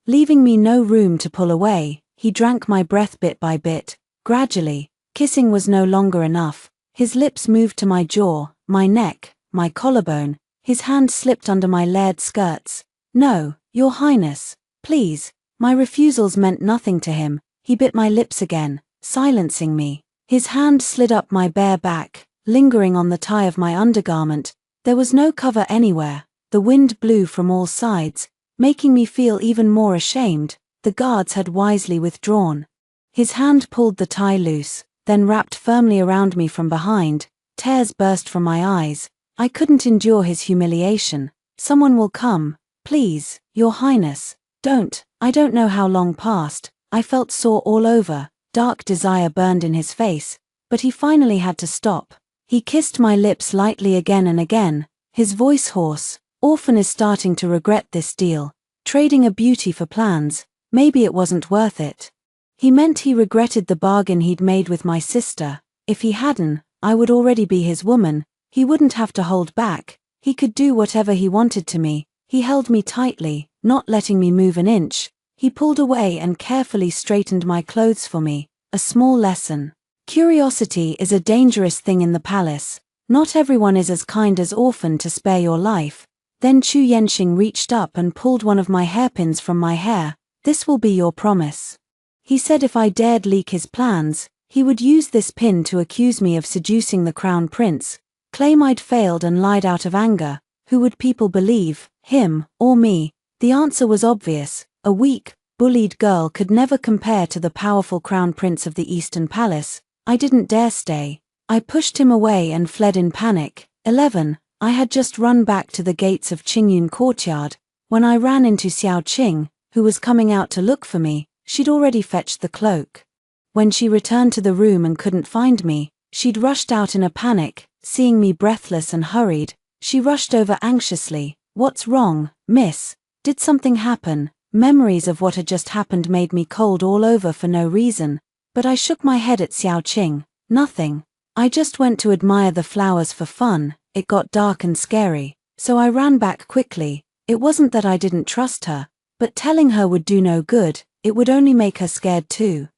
Leaving me no room to pull away, he drank my breath bit by bit. Gradually, kissing was no longer enough. His lips moved to my jaw, my neck, my collarbone. His hand slipped under my layered skirts. "No, Your Highness, please." My refusals meant nothing to him. He bit my lips again, silencing me. His hand slid up my bare back, lingering on the tie of my undergarment. There was no cover anywhere. The wind blew from all sides, making me feel even more ashamed. The guards had wisely withdrawn. His hand pulled the tie loose, then wrapped firmly around me from behind. Tears burst from my eyes. I couldn't endure his humiliation. Someone will come, please, Your Highness. Don't. I don't know how long passed. I felt sore all over, dark desire burned in his face, but he finally had to stop. He kissed my lips lightly again and again, his voice hoarse. Orphan is starting to regret this deal. Trading a beauty for plans, maybe it wasn't worth it. He meant he regretted the bargain he'd made with my sister. If he hadn't, I would already be his woman. He wouldn't have to hold back. He could do whatever he wanted to me. He held me tightly, not letting me move an inch. He pulled away and carefully straightened my clothes for me. A small lesson. Curiosity is a dangerous thing in the palace. Not everyone is as kind as Orphan to spare your life. Then Chu Yenxing reached up and pulled one of my hairpins from my hair. This will be your promise. He said if I dared leak his plans, he would use this pin to accuse me of seducing the crown prince, claim I'd failed and lied out of anger. Who would people believe, him or me? The answer was obvious. A weak, bullied girl could never compare to the powerful crown prince of the Eastern Palace. I didn't dare stay. I pushed him away and fled in panic. 11. I had just run back to the gates of Qingyun courtyard. When I ran into Xiao Qing, who was coming out to look for me, she'd already fetched the cloak. When she returned to the room and couldn't find me, she'd rushed out in a panic. Seeing me breathless and hurried, she rushed over anxiously. What's wrong, miss? Did something happen? Memories of what had just happened made me cold all over for no reason, but I shook my head at Xiao Qing. Nothing. I just went to admire the flowers for fun. It got dark and scary, so I ran back quickly. It wasn't that I didn't trust her, but telling her would do no good, it would only make her scared too.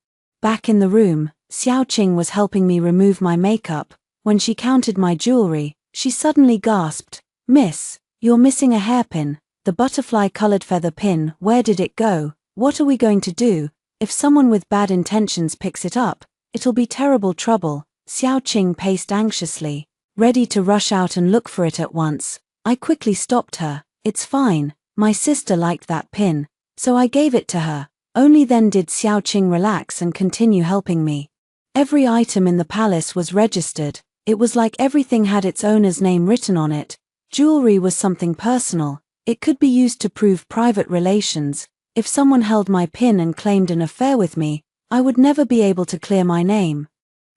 Back in the room, Xiao Qing was helping me remove my makeup. When she counted my jewelry, she suddenly gasped, "Miss, you're missing a hairpin. The butterfly-colored feather pin, where did it go? What are we going to do? If someone with bad intentions picks it up, it'll be terrible trouble." Xiao Qing paced anxiously, ready to rush out and look for it at once. I quickly stopped her. "It's fine. My sister liked that pin, so I gave it to her." Only then did Xiao Qing relax and continue helping me. Every item in the palace was registered. It was like everything had its owner's name written on it. Jewelry was something personal. It could be used to prove private relations. If someone held my pin and claimed an affair with me, I would never be able to clear my name.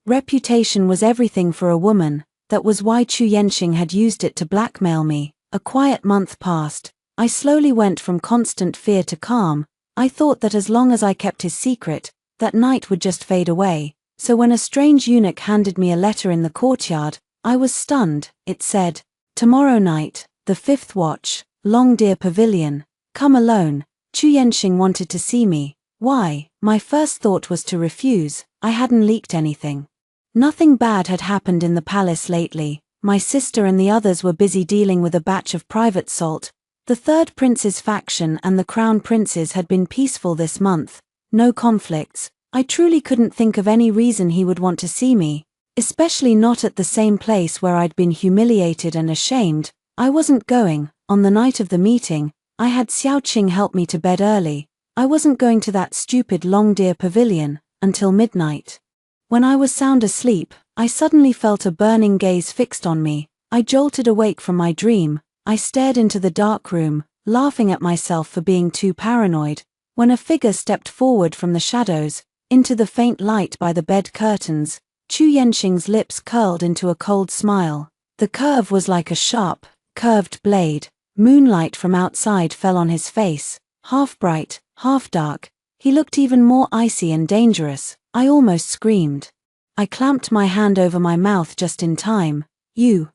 Reputation was everything for a woman. That was why Chu Yenxing had used it to blackmail me. A quiet month passed. I slowly went from constant fear to calm. I thought that as long as I kept his secret, that night would just fade away. So when a strange eunuch handed me a letter in the courtyard, I was stunned. It said, "Tomorrow night, the 5th watch, Long Deer Pavilion. Come alone." Chu Yenxing wanted to see me. Why? My first thought was to refuse. I hadn't leaked anything. Nothing bad had happened in the palace lately. My sister and the others were busy dealing with a batch of private salt. The third prince's faction and the crown princes had been peaceful this month. No conflicts. I truly couldn't think of any reason he would want to see me, especially not at the same place where I'd been humiliated and ashamed. I wasn't going. On the night of the meeting, I had Xiao Qing help me to bed early. I wasn't going to that stupid Long Deer Pavilion until midnight. When I was sound asleep, I suddenly felt a burning gaze fixed on me. I jolted awake from my dream. I stared into the dark room, laughing at myself for being too paranoid, when a figure stepped forward from the shadows, into the faint light by the bed curtains. Chu Yenxing's lips curled into a cold smile. The curve was like a sharp, curved blade. Moonlight from outside fell on his face, half bright, half dark. He looked even more icy and dangerous. I almost screamed. I clamped my hand over my mouth just in time.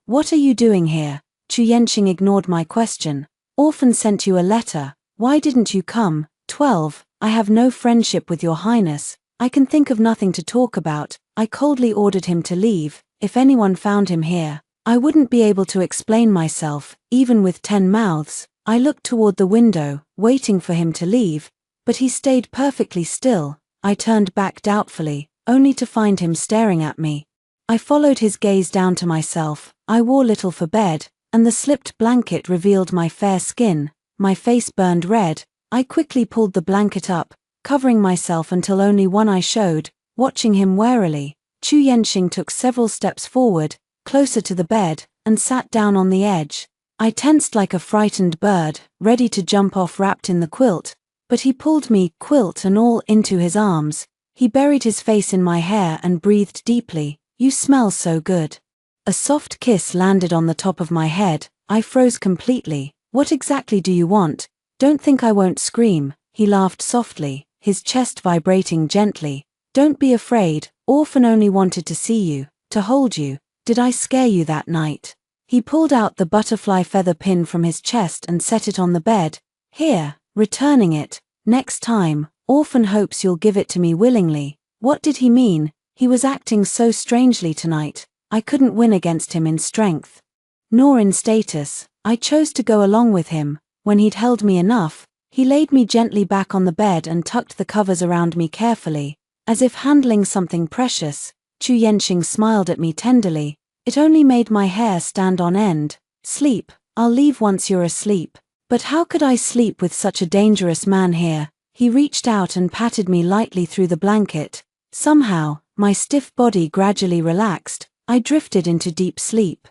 What are you doing here?" Chu Yenxing ignored my question. "Orphan sent you a letter. Why didn't you come?" 12. "I have no friendship with your highness. I can think of nothing to talk about." I coldly ordered him to leave. If anyone found him here, I wouldn't be able to explain myself, even with 10 mouths. I looked toward the window, waiting for him to leave, but he stayed perfectly still. I turned back doubtfully, only to find him staring at me. I followed his gaze down to myself. I wore little for bed, and the slipped blanket revealed my fair skin. My face burned red. I quickly pulled the blanket up, covering myself until only one eye showed, watching him warily. Chu Yenxing took several steps forward, closer to the bed, and sat down on the edge. I tensed like a frightened bird, ready to jump off wrapped in the quilt, but he pulled me, quilt and all, into his arms. He buried his face in my hair and breathed deeply. "You smell so good." A soft kiss landed on the top of my head. I froze completely. "What exactly do you want? Don't think I won't scream." He laughed softly, his chest vibrating gently. "Don't be afraid, Orphan only wanted to see you, to hold you. Did I scare you that night?" He pulled out the butterfly feather pin from his chest and set it on the bed. "Here," returning it. "Next time, Orphan hopes you'll give it to me willingly." What did he mean? He was acting so strangely tonight. I couldn't win against him in strength, nor in status. I chose to go along with him. When he'd held me enough, he laid me gently back on the bed and tucked the covers around me carefully, as if handling something precious. Chu Yenqing smiled at me tenderly. It only made my hair stand on end. "Sleep, I'll leave once you're asleep." But how could I sleep with such a dangerous man here? He reached out and patted me lightly through the blanket. Somehow, my stiff body gradually relaxed. I drifted into deep sleep.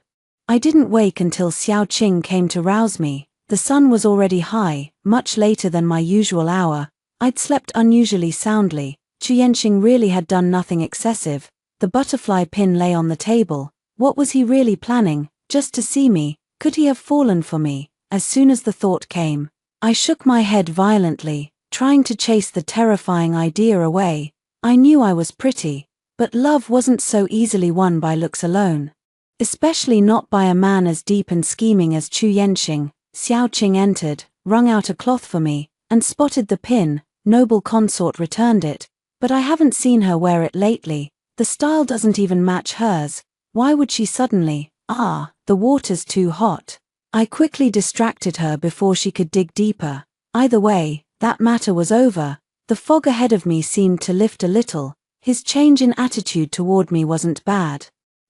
I didn't wake until Xiao Qing came to rouse me. The sun was already high, much later than my usual hour. I'd slept unusually soundly. Chu Yenqing really had done nothing excessive. The butterfly pin lay on the table. What was he really planning? Just to see me? Could he have fallen for me? As soon as the thought came, I shook my head violently, trying to chase the terrifying idea away. I knew I was pretty, but love wasn't so easily won by looks alone. Especially not by a man as deep and scheming as Chu Yenqing. Xiao Qing entered, wrung out a cloth for me, and spotted the pin. "Noble consort returned it, but I haven't seen her wear it lately. The style doesn't even match hers. Why would she suddenly? Ah, the water's too hot." I quickly distracted her before she could dig deeper. Either way, that matter was over. The fog ahead of me seemed to lift a little. His change in attitude toward me wasn't bad.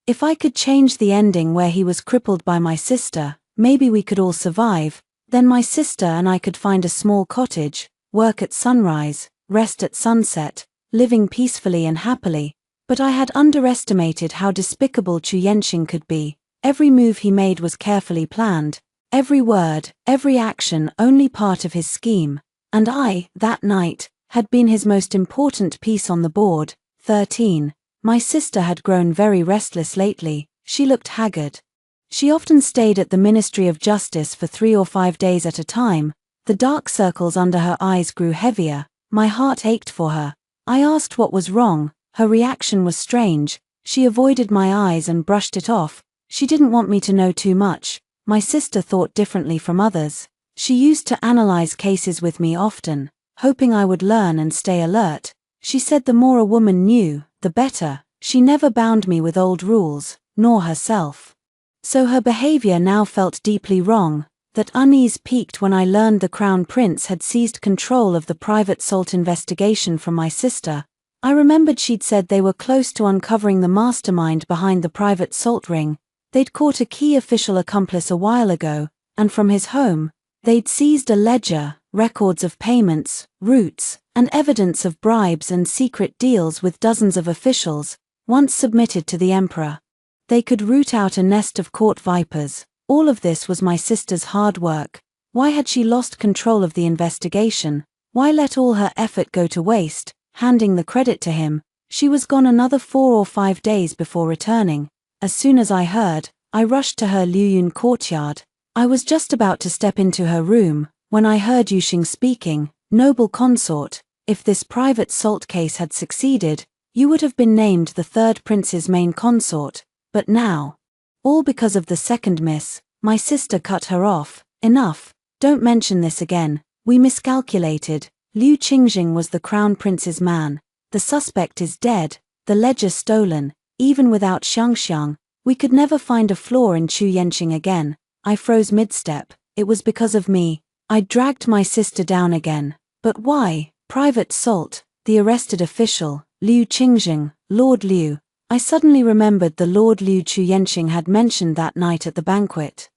If I could change the ending where he was crippled by my sister, maybe we could all survive. Then my sister and I could find a small cottage, work at sunrise, rest at sunset, living peacefully and happily. But I had underestimated how despicable Chu Yenqing could be. Every move he made was carefully planned. Every word, every action only part of his scheme. And I, that night, had been his most important piece on the board. 13. My sister had grown very restless lately. She looked haggard. She often stayed at the Ministry of Justice for 3 or 5 days at a time. The dark circles under her eyes grew heavier. My heart ached for her. I asked what was wrong. Her reaction was strange. She avoided my eyes and brushed it off. She didn't want me to know too much. My sister thought differently from others. She used to analyze cases with me often, hoping I would learn and stay alert. She said the more a woman knew, the better. She never bound me with old rules, nor herself. So her behavior now felt deeply wrong. That unease peaked when I learned the Crown Prince had seized control of the private salt investigation from my sister. I remembered she'd said they were close to uncovering the mastermind behind the private salt ring. They'd caught a key official accomplice a while ago, and from his home, they'd seized a ledger, records of payments, routes, and evidence of bribes and secret deals with dozens of officials, once submitted to the emperor. They could root out a nest of court vipers. All of this was my sister's hard work. Why had she lost control of the investigation? Why let all her effort go to waste? Handing the credit to him, she was gone another 4 or 5 days before returning. As soon as I heard, I rushed to her Luyun courtyard. I was just about to step into her room, when I heard Yuxing speaking. "Noble consort, if this private salt case had succeeded, you would have been named the third prince's main consort. But now, all because of the second miss." My sister cut her off. "Enough, don't mention this again. We miscalculated. Liu Qingjing was the crown prince's man. The suspect is dead, the ledger stolen. Even without Xiangxiang, we could never find a flaw in Chu Yenqing again." I froze mid-step. It was because of me. I dragged my sister down again. But why? Private Salt, the arrested official, Liu Qingjing, Lord Liu. I suddenly remembered the Lord Liu Chu Yenqing had mentioned that night at the banquet.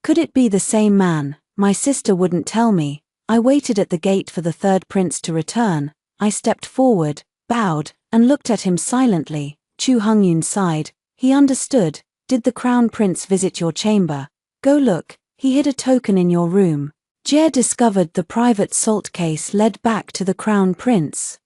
Could it be the same man? My sister wouldn't tell me. I waited at the gate for the third prince to return. I stepped forward, bowed, and looked at him silently. Chu Hongyun sighed. He understood. Did the Crown Prince visit your chamber? Go look, he hid a token in your room. Jie discovered the private salt case led back to the Crown Prince.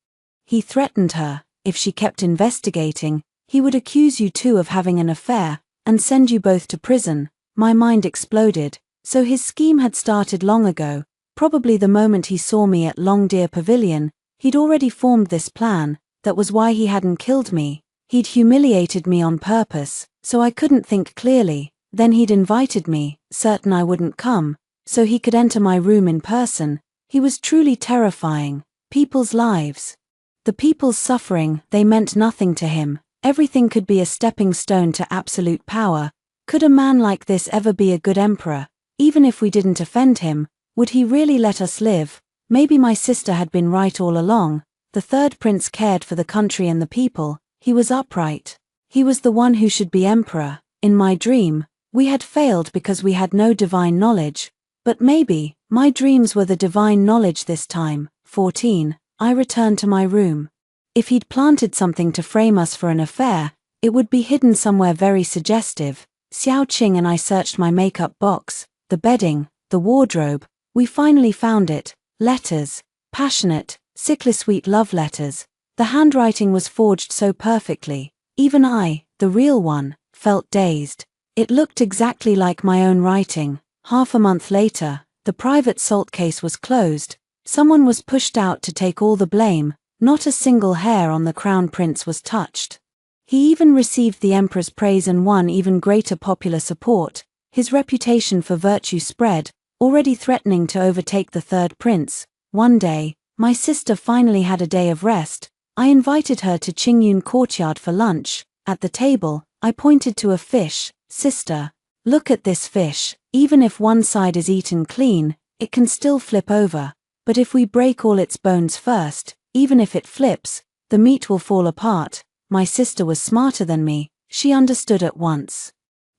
He threatened her, if she kept investigating, he would accuse you two of having an affair, and send you both to prison. My mind exploded. So his scheme had started long ago, probably the moment he saw me at Long Deer Pavilion. He'd already formed this plan. That was why he hadn't killed me. He'd humiliated me on purpose, so I couldn't think clearly. Then he'd invited me, certain I wouldn't come, so he could enter my room in person. He was truly terrifying. People's lives. The people's suffering, they meant nothing to him. Everything could be a stepping stone to absolute power. Could a man like this ever be a good emperor? Even if we didn't offend him, would he really let us live? Maybe my sister had been right all along. The third prince cared for the country and the people. He was upright. He was the one who should be emperor. In my dream, we had failed because we had no divine knowledge. But maybe, my dreams were the divine knowledge this time. 14. I returned to my room. If he'd planted something to frame us for an affair, it would be hidden somewhere very suggestive. Xiao Qing and I searched my makeup box, the bedding, the wardrobe. We finally found it. Letters. Passionate, sickly sweet love letters. The handwriting was forged so perfectly. Even I, the real one, felt dazed. It looked exactly like my own writing. Half a month later, the private salt case was closed. Someone was pushed out to take all the blame. Not a single hair on the Crown Prince was touched. He even received the Emperor's praise and won even greater popular support. His reputation for virtue spread, already threatening to overtake the third prince. One day, my sister finally had a day of rest. I invited her to Qingyun courtyard for lunch. At the table, I pointed to a fish. Sister, look at this fish. Even if one side is eaten clean, it can still flip over. But if we break all its bones first, even if it flips, the meat will fall apart. My sister was smarter than me. She understood at once.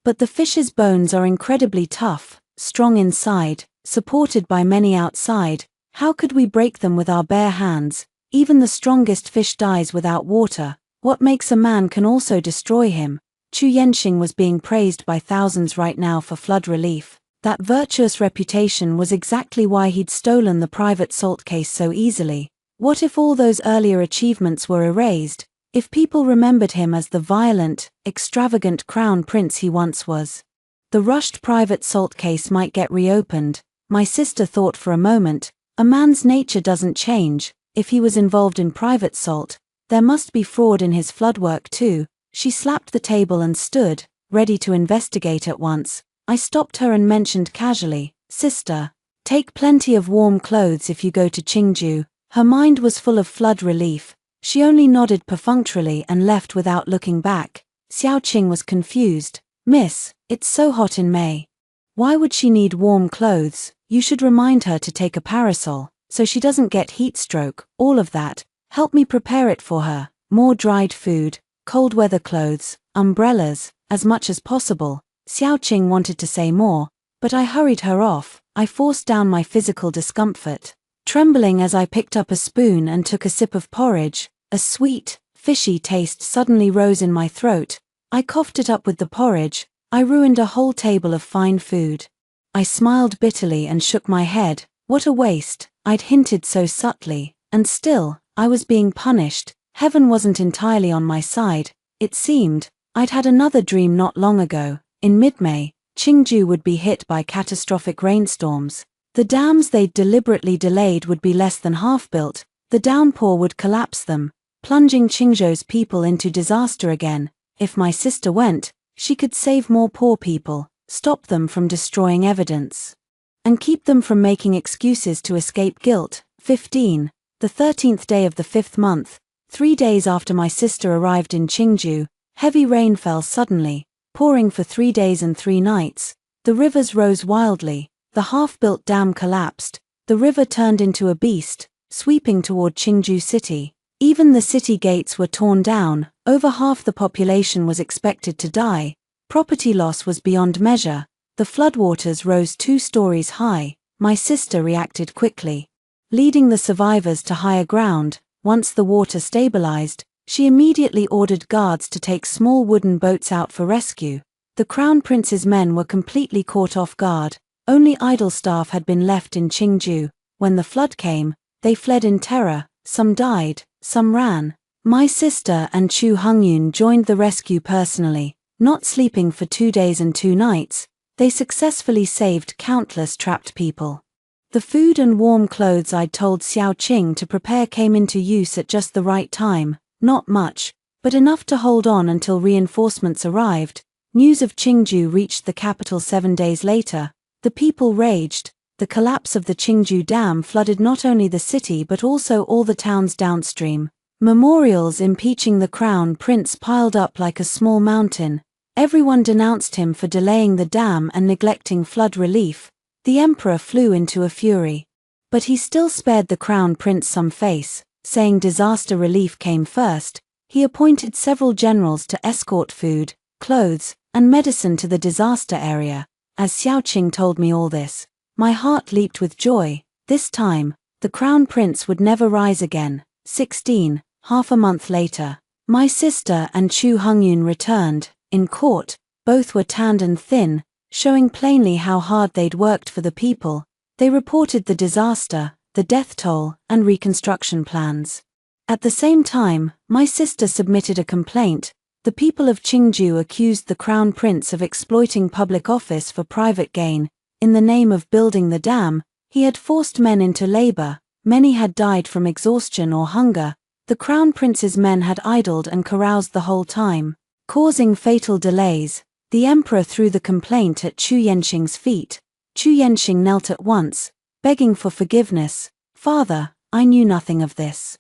But the fish's bones are incredibly tough, strong inside, supported by many outside. How could we break them with our bare hands? Even the strongest fish dies without water. What makes a man can also destroy him. Chu Yenxing was being praised by thousands right now for flood relief. That virtuous reputation was exactly why he'd stolen the private salt case so easily. What if all those earlier achievements were erased? If people remembered him as the violent, extravagant crown prince he once was? The rushed private salt case might get reopened. My sister thought for a moment. A man's nature doesn't change. If he was involved in private salt, there must be fraud in his flood work too. She slapped the table and stood, ready to investigate at once. I stopped her and mentioned casually, "Sister, take plenty of warm clothes if you go to Qingju." Her mind was full of flood relief. She only nodded perfunctorily and left without looking back. Xiao Qing was confused. "Miss, it's so hot in May. Why would she need warm clothes? You should remind her to take a parasol, so she doesn't get heat stroke, all of that. Help me prepare it for her. More dried food, cold weather clothes, umbrellas, as much as possible." Xiao Qing wanted to say more, but I hurried her off. I forced down my physical discomfort, trembling as I picked up a spoon and took a sip of porridge. A sweet, fishy taste suddenly rose in my throat. I coughed it up with the porridge. I ruined a whole table of fine food. I smiled bitterly and shook my head. What a waste. I'd hinted so subtly, and still, I was being punished. Heaven wasn't entirely on my side, it seemed. I'd had another dream not long ago. In mid-May, Qingju would be hit by catastrophic rainstorms. The dams they'd deliberately delayed would be less than half built. The downpour would collapse them, plunging Qingzhou's people into disaster again. If my sister went, she could save more poor people, stop them from destroying evidence, and keep them from making excuses to escape guilt. 15. The 13th day of the 5th month, 3 days after my sister arrived in Qingju, heavy rain fell suddenly, pouring for 3 days and 3 nights. The rivers rose wildly, the half-built dam collapsed, the river turned into a beast, sweeping toward Qingju city. Even the city gates were torn down. Over half the population was expected to die. Property loss was beyond measure. The floodwaters rose 2 stories high. My sister reacted quickly, leading the survivors to higher ground. Once the water stabilized, she immediately ordered guards to take small wooden boats out for rescue. The crown prince's men were completely caught off guard. Only idle staff had been left in Qingju. When the flood came, they fled in terror. Some died, some ran. My sister and Chu Hongyun joined the rescue personally. Not sleeping for 2 days and 2 nights, they successfully saved countless trapped people. The food and warm clothes I'd told Xiao Qing to prepare came into use at just the right time. Not much, but enough to hold on until reinforcements arrived. News of Qingju reached the capital 7 days later. The people raged. The collapse of the Qingju Dam flooded not only the city but also all the towns downstream. Memorials impeaching the crown prince piled up like a small mountain. Everyone denounced him for delaying the dam and neglecting flood relief. The emperor flew into a fury. But he still spared the crown prince some face, saying disaster relief came first. He appointed several generals to escort food, clothes, and medicine to the disaster area. As Xiao Qing told me all this, my heart leaped with joy. This time, the crown prince would never rise again. 16. Half a month later, my sister and Chu Hongyun returned. In court, both were tanned and thin, showing plainly how hard they'd worked for the people. They reported the disaster, the death toll, and reconstruction plans. At the same time, my sister submitted a complaint. The people of Qingju accused the crown prince of exploiting public office for private gain. In the name of building the dam, he had forced men into labor. Many had died from exhaustion or hunger. The crown prince's men had idled and caroused the whole time, causing fatal delays. The emperor threw the complaint at Chu Yanqing's feet. Chu Yanqing knelt at once, begging for forgiveness. Father, I knew nothing of this.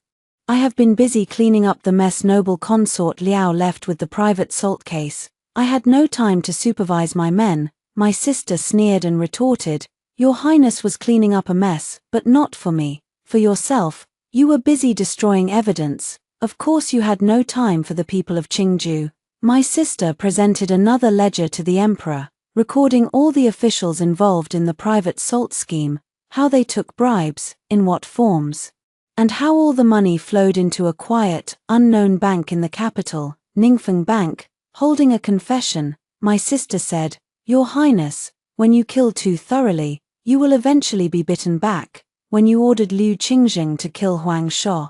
I have been busy cleaning up the mess noble consort Liao left with the private salt case. I had no time to supervise my men. My sister sneered and retorted, Your Highness was cleaning up a mess, but not for me. For yourself, you were busy destroying evidence. Of course you had no time for the people of Qingju. My sister presented another ledger to the emperor, recording all the officials involved in the private salt scheme, how they took bribes, in what forms, and how all the money flowed into a quiet, unknown bank in the capital, Ningfeng Bank. Holding a confession, my sister said, Your Highness, when you kill too thoroughly, you will eventually be bitten back. When you ordered Liu Qingzheng to kill Huang Shou,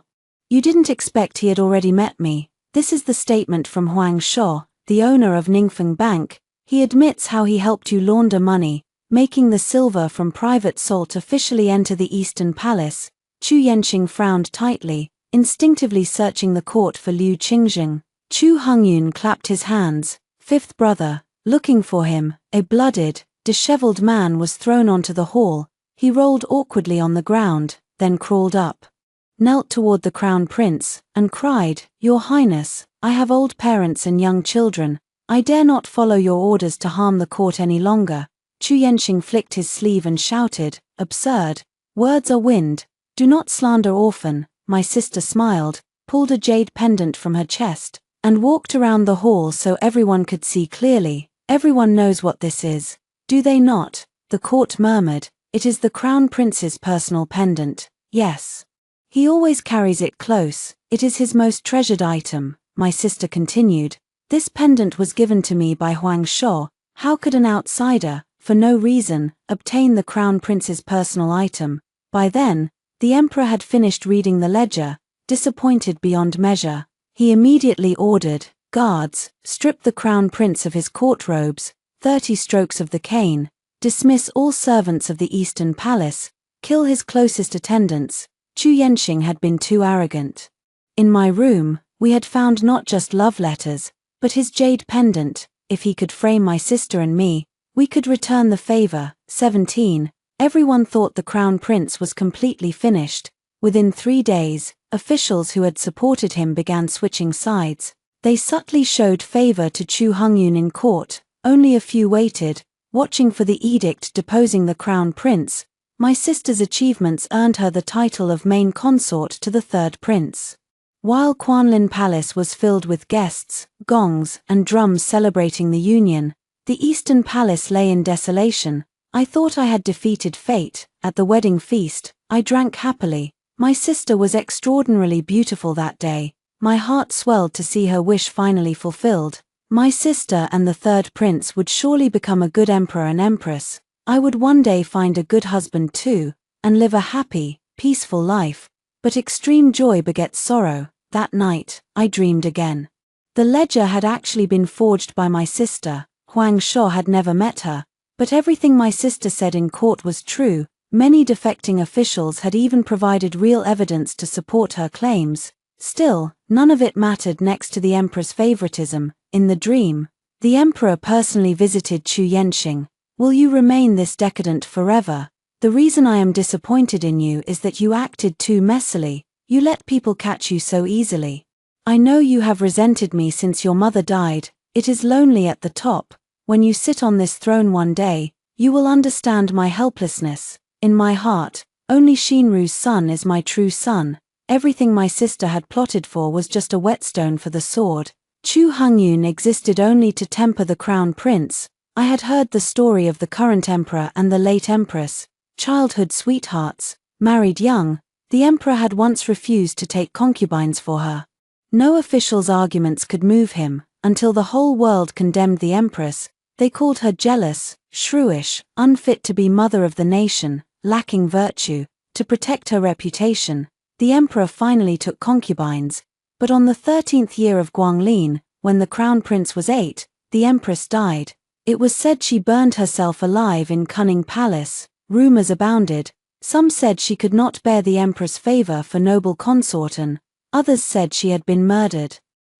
you didn't expect he had already met me. This is the statement from Huang Shou, the owner of Ningfeng Bank. He admits how he helped you launder money, making the silver from private salt officially enter the Eastern Palace. Chu Yanqing frowned tightly, instinctively searching the court for Liu Qingzheng. Chu Hongyun clapped his hands. Fifth brother, looking for him, a blooded, disheveled man was thrown onto the hall. He rolled awkwardly on the ground, then crawled up, knelt toward the crown prince, and cried, Your Highness, I have old parents and young children. I dare not follow your orders to harm the court any longer. Chu Yanqing flicked his sleeve and shouted, Absurd. Words are wind. Do not slander orphan. My sister smiled, pulled a jade pendant from her chest, and walked around the hall so everyone could see clearly. Everyone knows what this is, do they not? The court murmured. It is the crown prince's personal pendant. Yes. He always carries it close. It is his most treasured item. My sister continued. This pendant was given to me by Huang Shou. How could an outsider, for no reason, obtain the crown prince's personal item? By then, the emperor had finished reading the ledger, disappointed beyond measure. He immediately ordered, Guards, strip the crown prince of his court robes, 30 strokes of the cane, dismiss all servants of the Eastern Palace, kill his closest attendants. Chu Yanqing had been too arrogant. In my room, we had found not just love letters, but his jade pendant. If he could frame my sister and me, we could return the favor. 17. Everyone thought the crown prince was completely finished. Within 3 days, officials who had supported him began switching sides. They subtly showed favor to Chu Hongyun in court. Only a few waited, watching for the edict deposing the crown prince. My sister's achievements earned her the title of main consort to the third prince. While Quanlin Palace was filled with guests, gongs, and drums celebrating the union, the Eastern Palace lay in desolation. I thought I had defeated fate. At the wedding feast, I drank happily. My sister was extraordinarily beautiful that day. My heart swelled to see her wish finally fulfilled. My sister and the third prince would surely become a good emperor and empress. I would one day find a good husband too, and live a happy, peaceful life. But extreme joy begets sorrow. That night, I dreamed again. The ledger had actually been forged by my sister. Huang Shou had never met her, but everything my sister said in court was true. Many defecting officials had even provided real evidence to support her claims. Still, none of it mattered next to the emperor's favoritism. In the dream, the emperor personally visited Chu Yenxing. "Will you remain this decadent forever? The reason I am disappointed in you is that you acted too messily. You let people catch you so easily. I know you have resented me since your mother died. It is lonely at the top. When you sit on this throne one day, you will understand my helplessness. In my heart, only Xinru's son is my true son. Everything my sister had plotted for was just a whetstone for the sword. Chu Hongyun existed only to temper the crown prince. I had heard the story of the current emperor and the late empress, childhood sweethearts, married young. The emperor had once refused to take concubines for her. No official's arguments could move him, until the whole world condemned the empress. They called her jealous, shrewish, unfit to be mother of the nation, lacking virtue. To protect her reputation, the emperor finally took concubines. But on the 13th year of Guanglin, when the crown prince was 8, the empress died. It was said she burned herself alive in Cunning Palace. Rumors abounded. Some said she could not bear the emperor's favor for noble consorten. Others said she had been murdered.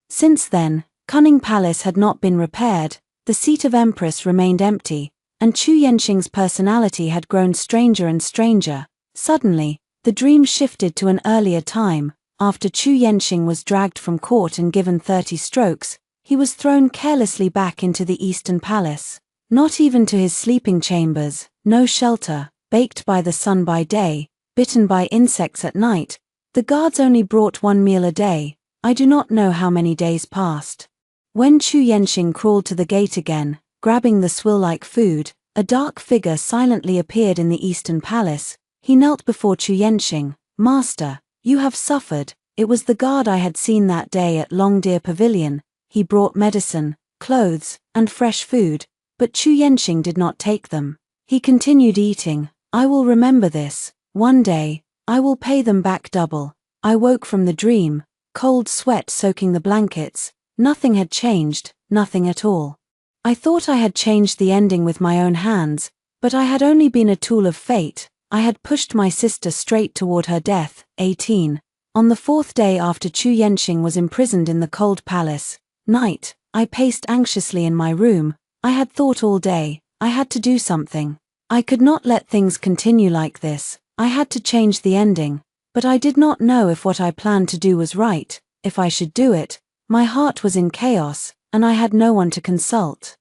Since then, Cunning Palace had not been repaired. The seat of empress remained empty, and Chu Yenxing's personality had grown stranger and stranger. Suddenly, the dream shifted to an earlier time. After Chu Yenxing was dragged from court and given 30 strokes, he was thrown carelessly back into the Eastern Palace. Not even to his sleeping chambers, no shelter, baked by the sun by day, bitten by insects at night. The guards only brought one meal a day. I do not know how many days passed. When Chu Yenxing crawled to the gate again, grabbing the swill-like food, a dark figure silently appeared in the Eastern Palace. He knelt before Chu Yenxing. "Master, you have suffered." It was the guard I had seen that day at Longdeer Pavilion. He brought medicine, clothes, and fresh food, but Chu Yenxing did not take them. He continued eating. "I will remember this. One day, I will pay them back double." I woke from the dream, cold sweat soaking the blankets. Nothing had changed, nothing at all. I thought I had changed the ending with my own hands, but I had only been a tool of fate. I had pushed my sister straight toward her death. 18. On the 4th day after Chu Yenxing was imprisoned in the cold palace, night, I paced anxiously in my room. I had thought all day. I had to do something. I could not let things continue like this. I had to change the ending, but I did not know if what I planned to do was right, if I should do it. My heart was in chaos, and I had no one to consult.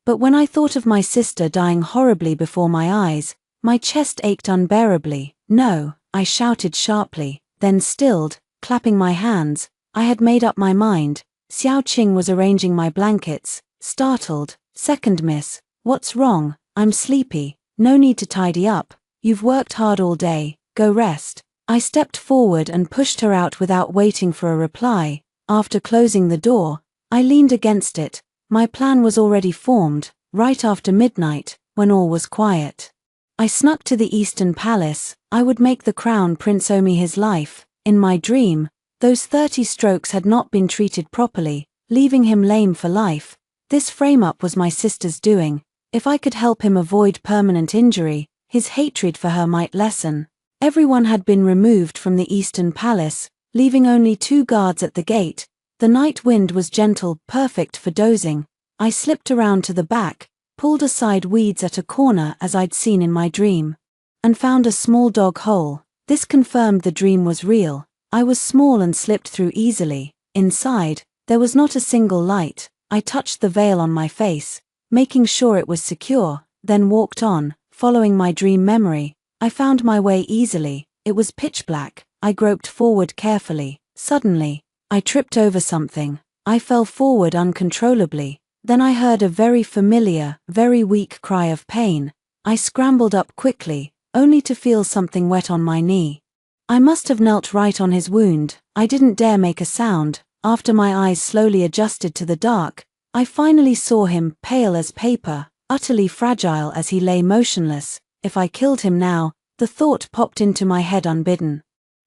But when I thought of my sister dying horribly before my eyes, my chest ached unbearably. "No," I shouted sharply, then stilled, clapping my hands. I had made up my mind. Xiao Qing was arranging my blankets. Startled. "Second miss, what's wrong?" "I'm sleepy." "No need to tidy up. You've worked hard all day. Go rest." I stepped forward and pushed her out without waiting for a reply. After closing the door, I leaned against it. My plan was already formed. Right after midnight, when all was quiet, I snuck to the Eastern Palace. I would make the crown prince owe me his life. In my dream, those 30 strokes had not been treated properly, leaving him lame for life. This frame-up was my sister's doing. If I could help him avoid permanent injury, his hatred for her might lessen. Everyone had been removed from the Eastern Palace, leaving only 2 guards at the gate. The night wind was gentle, perfect for dozing. I slipped around to the back, pulled aside weeds at a corner as I'd seen in my dream, and found a small dog hole. This confirmed the dream was real. I was small and slipped through easily. Inside, there was not a single light. I touched the veil on my face, making sure it was secure, then walked on, following my dream memory. I found my way easily. It was pitch black. I groped forward carefully. Suddenly, I tripped over something. I fell forward uncontrollably. Then I heard a very familiar, very weak cry of pain. I scrambled up quickly, only to feel something wet on my knee. I must have knelt right on his wound. I didn't dare make a sound. After my eyes slowly adjusted to the dark, I finally saw him, pale as paper, utterly fragile as he lay motionless. If I killed him now, the thought popped into my head unbidden.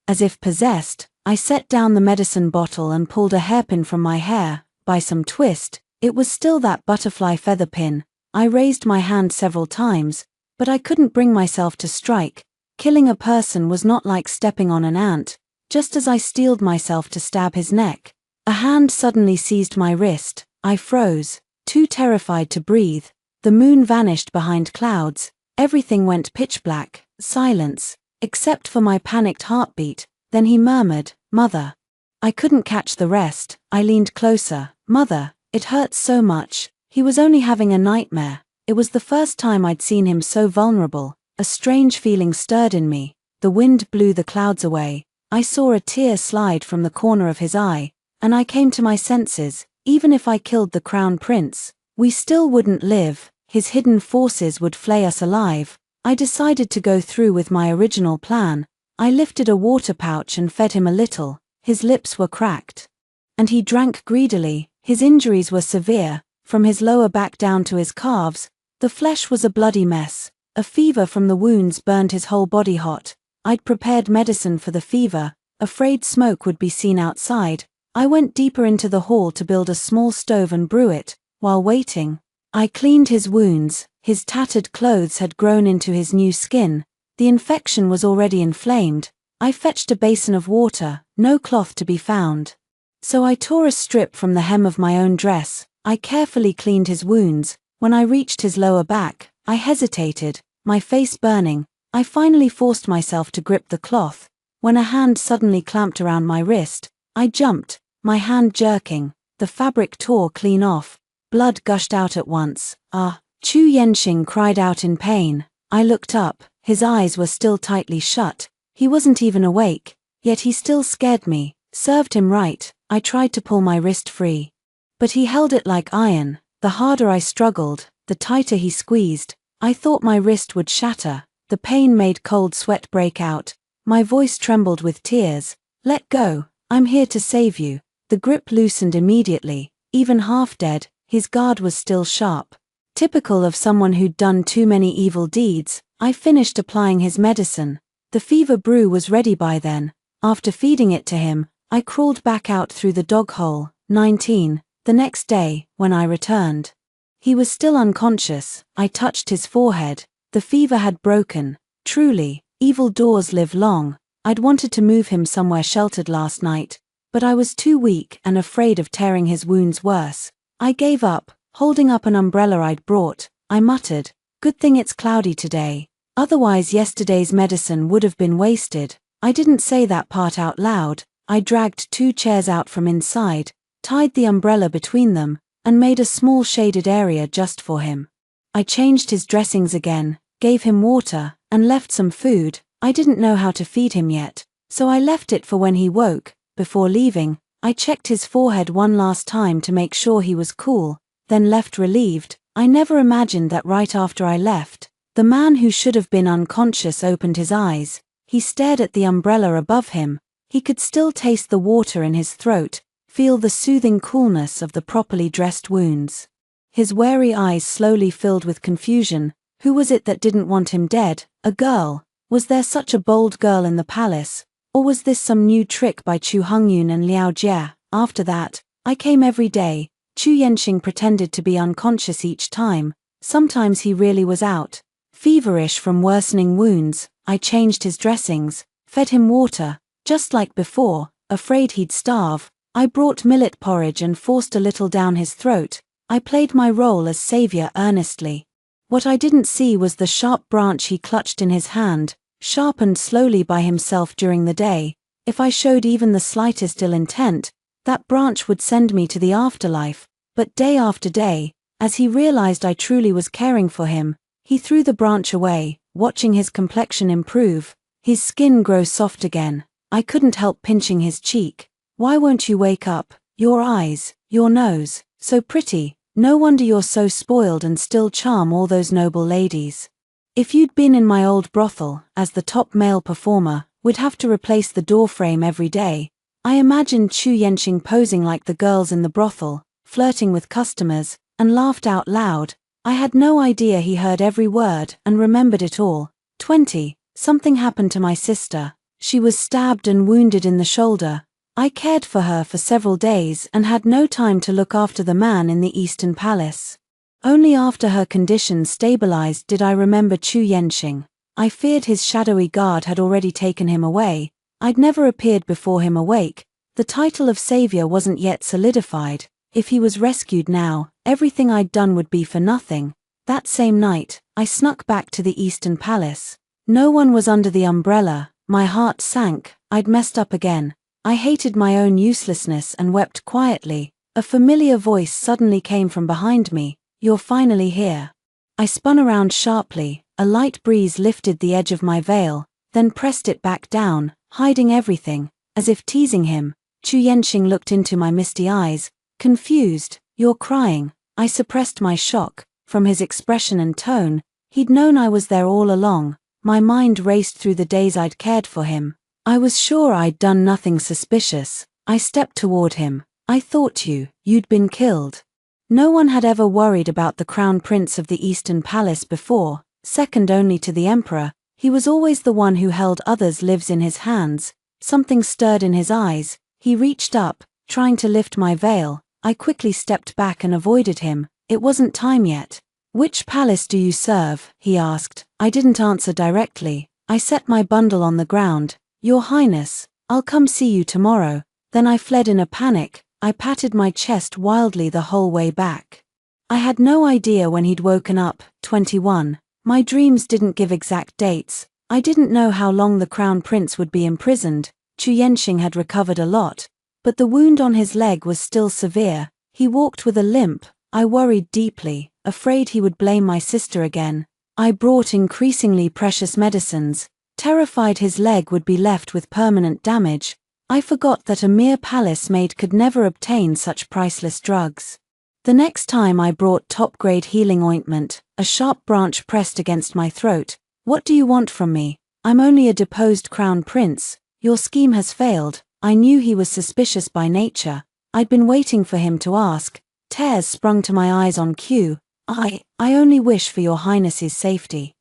As if possessed, I set down the medicine bottle and pulled a hairpin from my hair. By some twist, it was still that butterfly feather pin. I raised my hand several times, but I couldn't bring myself to strike. Killing a person was not like stepping on an ant. Just as I steeled myself to stab his neck, a hand suddenly seized my wrist. I froze, too terrified to breathe. The moon vanished behind clouds. Everything went pitch black, silence, except for my panicked heartbeat. Then he murmured, "Mother." I couldn't catch the rest. I leaned closer. "Mother, it hurts so much." He was only having a nightmare. It was the first time I'd seen him so vulnerable. A strange feeling stirred in me. The wind blew the clouds away. I saw a tear slide from the corner of his eye, and I came to my senses. Even if I killed the crown prince, we still wouldn't live. His hidden forces would flay us alive. I decided to go through with my original plan. I lifted a water pouch and fed him a little. His lips were cracked, and he drank greedily. His injuries were severe. From his lower back down to his calves, the flesh was a bloody mess. A fever from the wounds burned his whole body hot. I'd prepared medicine for the fever, afraid smoke would be seen outside. I went deeper into the hall to build a small stove and brew it. While waiting, I cleaned his wounds. His tattered clothes had grown into his new skin. The infection was already inflamed. I fetched a basin of water, no cloth to be found. So I tore a strip from the hem of my own dress. I carefully cleaned his wounds. When I reached his lower back, I hesitated, my face burning. I finally forced myself to grip the cloth. When a hand suddenly clamped around my wrist, I jumped, my hand jerking. The fabric tore clean off. Blood gushed out at once. "Ah!" Chu Yenxing cried out in pain. I looked up. His eyes were still tightly shut. He wasn't even awake, yet he still scared me. Served him right. I tried to pull my wrist free, but he held it like iron. The harder I struggled, the tighter he squeezed. I thought my wrist would shatter. The pain made cold sweat break out. My voice trembled with tears. "Let go. I'm here to save you." The grip loosened immediately. Even half dead, his guard was still sharp. Typical of someone who'd done too many evil deeds, I finished applying his medicine. The fever brew was ready by then. After feeding it to him, I crawled back out through the dog hole. 19. The next day, when I returned, he was still unconscious. I touched his forehead. The fever had broken. Truly, evil doors live long. I'd wanted to move him somewhere sheltered last night, but I was too weak and afraid of tearing his wounds worse. I gave up, holding up an umbrella I'd brought. I muttered, "Good thing it's cloudy today. Otherwise yesterday's medicine would have been wasted." I didn't say that part out loud. I dragged 2 chairs out from inside, tied the umbrella between them, and made a small shaded area just for him. I changed his dressings again, gave him water, and left some food. I didn't know how to feed him yet, so I left it for when he woke. Before leaving, I checked his forehead one last time to make sure he was cool, then left relieved. I never imagined that right after I left, the man who should have been unconscious opened his eyes. He stared at the umbrella above him. He could still taste the water in his throat, feel the soothing coolness of the properly dressed wounds. His wary eyes slowly filled with confusion. Who was it that didn't want him dead? A girl? Was there such a bold girl in the palace? Or was this some new trick by Chu Hongyun and Liao Jie? After that, I came every day. Chu Yenxing pretended to be unconscious each time. Sometimes he really was out, feverish from worsening wounds. I changed his dressings, fed him water, just like before, afraid he'd starve. I brought millet porridge and forced a little down his throat. I played my role as savior earnestly. What I didn't see was the sharp branch he clutched in his hand, sharpened slowly by himself during the day. If I showed even the slightest ill intent, that branch would send me to the afterlife. But day after day, as he realized I truly was caring for him, he threw the branch away, watching his complexion improve, his skin grow soft again. I couldn't help pinching his cheek. "Why won't you wake up? Your eyes, your nose, so pretty. No wonder you're so spoiled and still charm all those noble ladies." If you'd been in my old brothel, as the top male performer, we'd have to replace the door frame every day. I imagined Chu Yenxing posing like the girls in the brothel, flirting with customers, and laughed out loud. I had no idea he heard every word and remembered it all. 20. Something happened to my sister. She was stabbed and wounded in the shoulder. I cared for her for several days and had no time to look after the man in the Eastern Palace. Only after her condition stabilized did I remember Chu Yenxing. I feared his shadowy guard had already taken him away. I'd never appeared before him awake. The title of savior wasn't yet solidified. If he was rescued now, everything I'd done would be for nothing. That same night, I snuck back to the Eastern Palace. No one was under the umbrella. My heart sank. I'd messed up again. I hated my own uselessness and wept quietly. A familiar voice suddenly came from behind me. "You're finally here." I spun around sharply. A light breeze lifted the edge of my veil, then pressed it back down, hiding everything, as if teasing him. Chu Yenxing looked into my misty eyes, confused. "You're crying." I suppressed my shock. From his expression and tone, he'd known I was there all along. My mind raced through the days I'd cared for him. I was sure I'd done nothing suspicious. I stepped toward him. "I thought you'd been killed." No one had ever worried about the crown prince of the Eastern Palace before. Second only to the emperor, he was always the one who held others' lives in his hands. Something stirred in his eyes. He reached up, trying to lift my veil. I quickly stepped back and avoided him. It wasn't time yet. "Which palace do you serve?" he asked. I didn't answer directly. I set my bundle on the ground. "Your Highness, I'll come see you tomorrow." Then I fled in a panic. I patted my chest wildly the whole way back. I had no idea when he'd woken up. 21. My dreams didn't give exact dates. I didn't know how long the crown prince would be imprisoned. Chu Yenxing had recovered a lot, but the wound on his leg was still severe. He walked with a limp. I worried deeply, afraid he would blame my sister again. I brought increasingly precious medicines, terrified his leg would be left with permanent damage. I forgot that a mere palace maid could never obtain such priceless drugs. The next time I brought top-grade healing ointment, a sharp branch pressed against my throat. "What do you want from me? I'm only a deposed crown prince. Your scheme has failed." I knew he was suspicious by nature. I'd been waiting for him to ask. Tears sprung to my eyes on cue. I only wish for your highness's safety."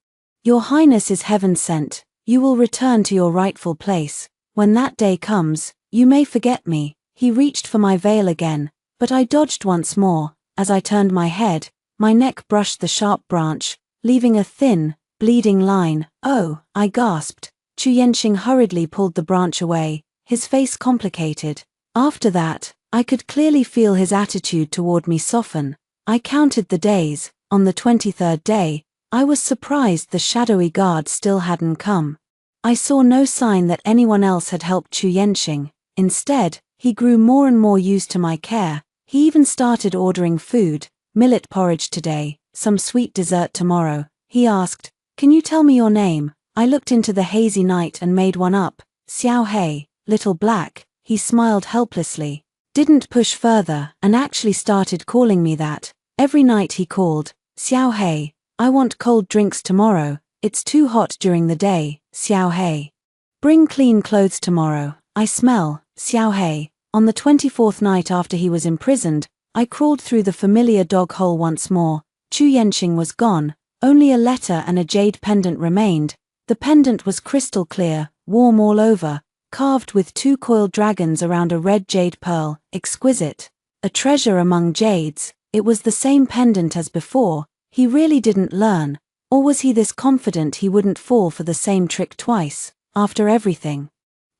"Your highness is heaven sent. You will return to your rightful place. When that day comes, you may forget me." He reached for my veil again, but I dodged once more. As I turned my head, my neck brushed the sharp branch, leaving a thin, bleeding line. "Oh," I gasped. Chu Yenxing hurriedly pulled the branch away, his face complicated. After that, I could clearly feel his attitude toward me soften. I counted the days. On the 23rd day, I was surprised the shadowy guard still hadn't come. I saw no sign that anyone else had helped Chu Yenxing. Instead, he grew more and more used to my care. He even started ordering food. "Millet porridge today, some sweet dessert tomorrow." He asked, "Can you tell me your name?" I looked into the hazy night and made one up. "Xiao Hei, Little Black." He smiled helplessly, didn't push further, and actually started calling me that. Every night he called, "Xiao Hei, I want cold drinks tomorrow. It's too hot during the day, Xiao Hei. Bring clean clothes tomorrow. I smell, Xiao Hei." On the 24th night after he was imprisoned, I crawled through the familiar dog hole once more. Chu Yenxing was gone. Only a letter and a jade pendant remained. The pendant was crystal clear, warm all over, carved with 2 coiled dragons around a red jade pearl, exquisite. A treasure among jades. It was the same pendant as before. He really didn't learn. Or was he this confident he wouldn't fall for the same trick twice, after everything?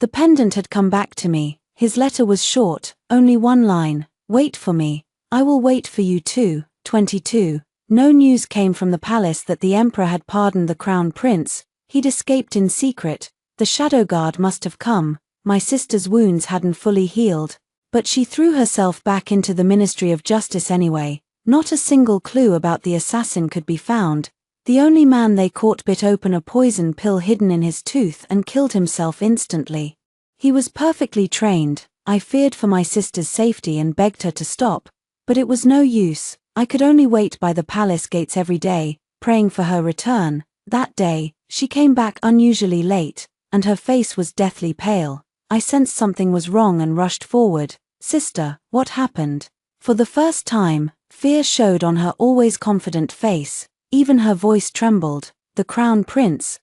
The pendant had come back to me. His letter was short, only one line. "Wait for me. I will wait for you too." 22. No news came from the palace that the emperor had pardoned the crown prince. He'd escaped in secret. The shadow guard must have come. My sister's wounds hadn't fully healed. But she threw herself back into the Ministry of Justice anyway. Not a single clue about the assassin could be found. The only man they caught bit open a poison pill hidden in his tooth and killed himself instantly. He was perfectly trained. I feared for my sister's safety and begged her to stop. But it was no use. I could only wait by the palace gates every day, praying for her return. That day, she came back unusually late, and her face was deathly pale. I sensed something was wrong and rushed forward. "Sister, what happened?" For the first time, fear showed on her always confident face, even her voice trembled. The Crown Prince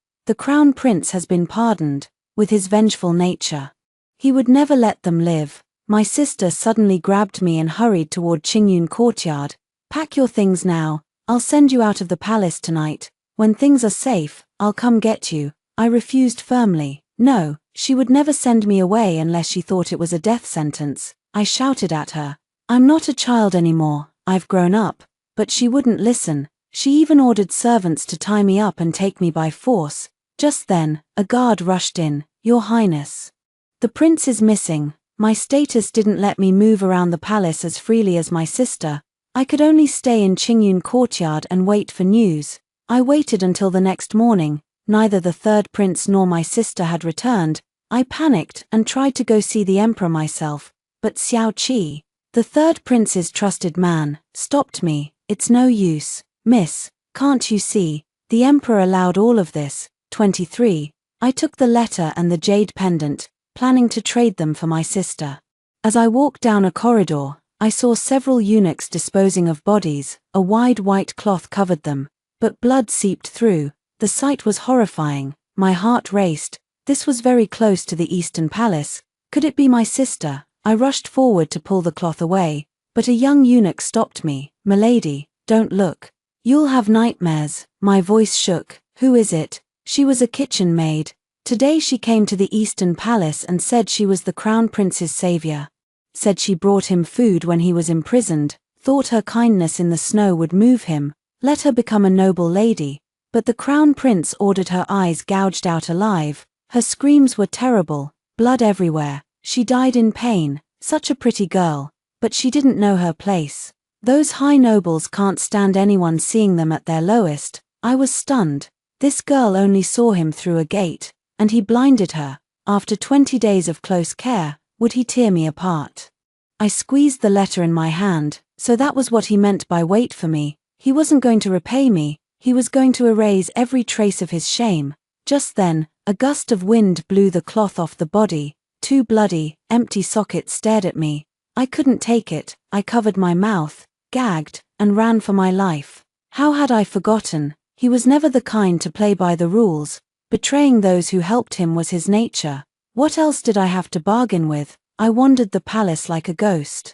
has been pardoned, with his vengeful nature. He would never let them live. My sister suddenly grabbed me and hurried toward Qingyun courtyard. Pack your things now, I'll send you out of the palace tonight. When things are safe, I'll come get you. I refused firmly. No, she would never send me away unless she thought it was a death sentence. I shouted at her. I'm not a child anymore, I've grown up. But she wouldn't listen. She even ordered servants to tie me up and take me by force. Just then, a guard rushed in. Your Highness, the prince is missing. My status didn't let me move around the palace as freely as my sister. I could only stay in Qingyun courtyard and wait for news. I waited until the next morning. Neither the third prince nor my sister had returned. I panicked and tried to go see the emperor myself. But Xiao Qi, the third prince's trusted man, stopped me. It's no use. Miss, can't you see? The emperor allowed all of this. 23. I took the letter and the jade pendant, planning to trade them for my sister. As I walked down a corridor, I saw several eunuchs disposing of bodies. A wide white cloth covered them, but blood seeped through. The sight was horrifying. My heart raced. This was very close to the Eastern Palace. Could it be my sister? I rushed forward to pull the cloth away, but a young eunuch stopped me. Milady, don't look. You'll have nightmares. My voice shook. Who is it? She was a kitchen maid. Today she came to the Eastern Palace and said she was the Crown Prince's savior. Said she brought him food when he was imprisoned, thought her kindness in the snow would move him, let her become a noble lady. But the Crown Prince ordered her eyes gouged out alive. Her screams were terrible, blood everywhere. She died in pain. Such a pretty girl, but she didn't know her place. Those high nobles can't stand anyone seeing them at their lowest. I was stunned. This girl only saw him through a gate, and he blinded her. After 20 days of close care, would he tear me apart? I squeezed the letter in my hand. So that was what he meant by wait for me. He wasn't going to repay me. He was going to erase every trace of his shame. Just then, a gust of wind blew the cloth off the body. 2 bloody, empty sockets stared at me. I couldn't take it. I covered my mouth, gagged, and ran for my life. How had I forgotten? He was never the kind to play by the rules. Betraying those who helped him was his nature. What else did I have to bargain with? I wandered the palace like a ghost,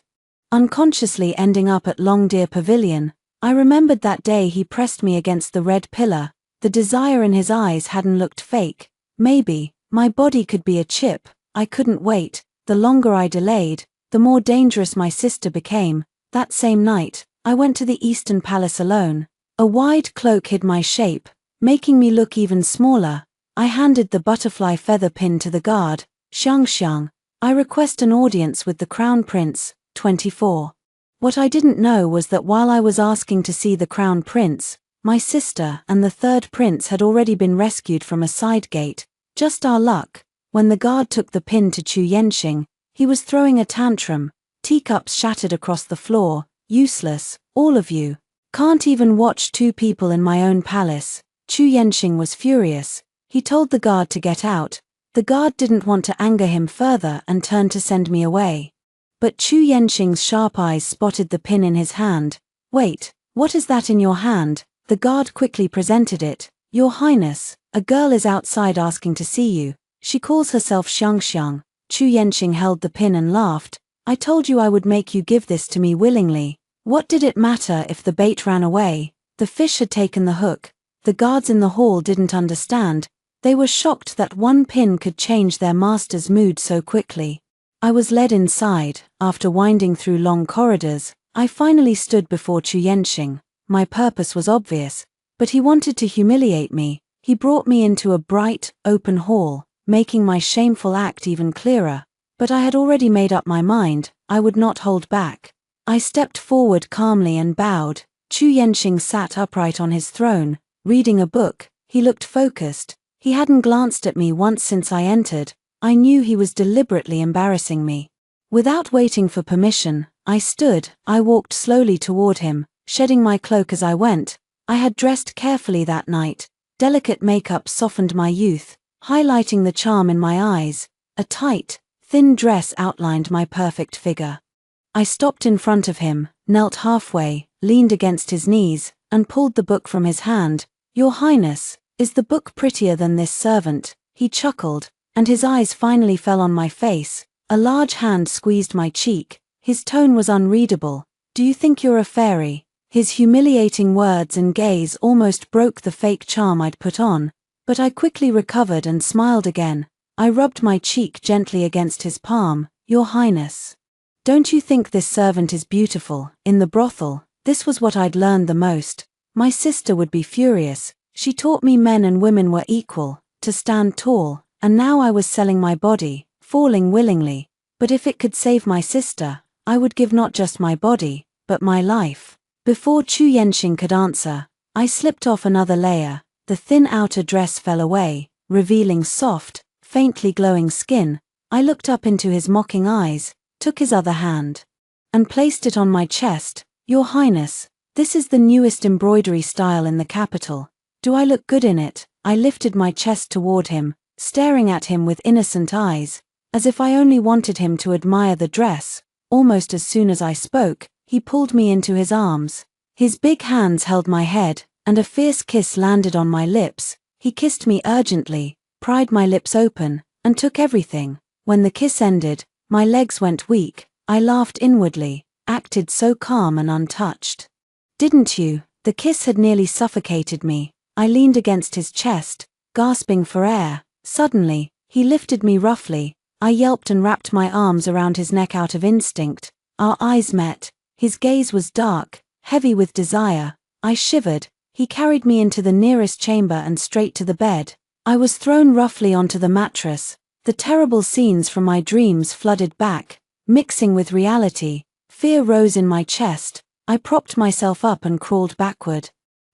unconsciously ending up at Longdeer Pavilion. I remembered that day he pressed me against the red pillar. The desire in his eyes hadn't looked fake. Maybe my body could be a chip. I couldn't wait. The longer I delayed, the more dangerous my sister became. That same night, I went to the Eastern Palace alone. A wide cloak hid my shape, making me look even smaller. I handed the butterfly feather pin to the guard. Xiang, I request an audience with the Crown Prince. 24. What I didn't know was that while I was asking to see the Crown Prince, my sister and the third prince had already been rescued from a side gate. Just our luck. When the guard took the pin to Chu Yenxing, he was throwing a tantrum. Teacups shattered across the floor. Useless, all of you. Can't even watch 2 people in my own palace. Chu Yenxing was furious. He told the guard to get out. The guard didn't want to anger him further and turned to send me away. But Chu Yenxing's sharp eyes spotted the pin in his hand. Wait, what is that in your hand? The guard quickly presented it. Your Highness, a girl is outside asking to see you. She calls herself Xiang. Chu Yenxing held the pin and laughed. I told you I would make you give this to me willingly. What did it matter if the bait ran away? The fish had taken the hook. The guards in the hall didn't understand. They were shocked that one pin could change their master's mood so quickly. I was led inside. After winding through long corridors, I finally stood before Chu Yenxing. My purpose was obvious, but he wanted to humiliate me. He brought me into a bright, open hall, making my shameful act even clearer. But I had already made up my mind. I would not hold back. I stepped forward calmly and bowed. Chu Yenxing sat upright on his throne, reading a book. He looked focused. He hadn't glanced at me once since I entered. I knew he was deliberately embarrassing me. Without waiting for permission, I stood. I walked slowly toward him, shedding my cloak as I went. I had dressed carefully that night. Delicate makeup softened my youth, highlighting the charm in my eyes. A tight, thin dress outlined my perfect figure. I stopped in front of him, knelt halfway, leaned against his knees, and pulled the book from his hand. "Your Highness, is the book prettier than this servant?" He chuckled, and his eyes finally fell on my face. A large hand squeezed my cheek. His tone was unreadable. "Do you think you're a fairy?" His humiliating words and gaze almost broke the fake charm I'd put on, but I quickly recovered and smiled again. I rubbed my cheek gently against his palm. "Your Highness, don't you think this servant is beautiful?" In the brothel, this was what I'd learned the most. My sister would be furious. She taught me men and women were equal, to stand tall, and now I was selling my body, falling willingly. But if it could save my sister, I would give not just my body, but my life. Before Chu Yenxing could answer, I slipped off another layer. The thin outer dress fell away, revealing soft, faintly glowing skin. I looked up into his mocking eyes, took his other hand, and placed it on my chest. "Your Highness, this is the newest embroidery style in the capital. Do I look good in it?" I lifted my chest toward him, staring at him with innocent eyes, as if I only wanted him to admire the dress. Almost as soon as I spoke, he pulled me into his arms. His big hands held my head, and a fierce kiss landed on my lips. He kissed me urgently, pried my lips open, and took everything. When the kiss ended, my legs went weak. I laughed inwardly, acted so calm and untouched. "Didn't you?" The kiss had nearly suffocated me. I leaned against his chest, gasping for air. Suddenly, he lifted me roughly. I yelped and wrapped my arms around his neck out of instinct. Our eyes met. His gaze was dark, heavy with desire. I shivered. He carried me into the nearest chamber and straight to the bed. I was thrown roughly onto the mattress. The terrible scenes from my dreams flooded back, mixing with reality. Fear rose in my chest. I propped myself up and crawled backward.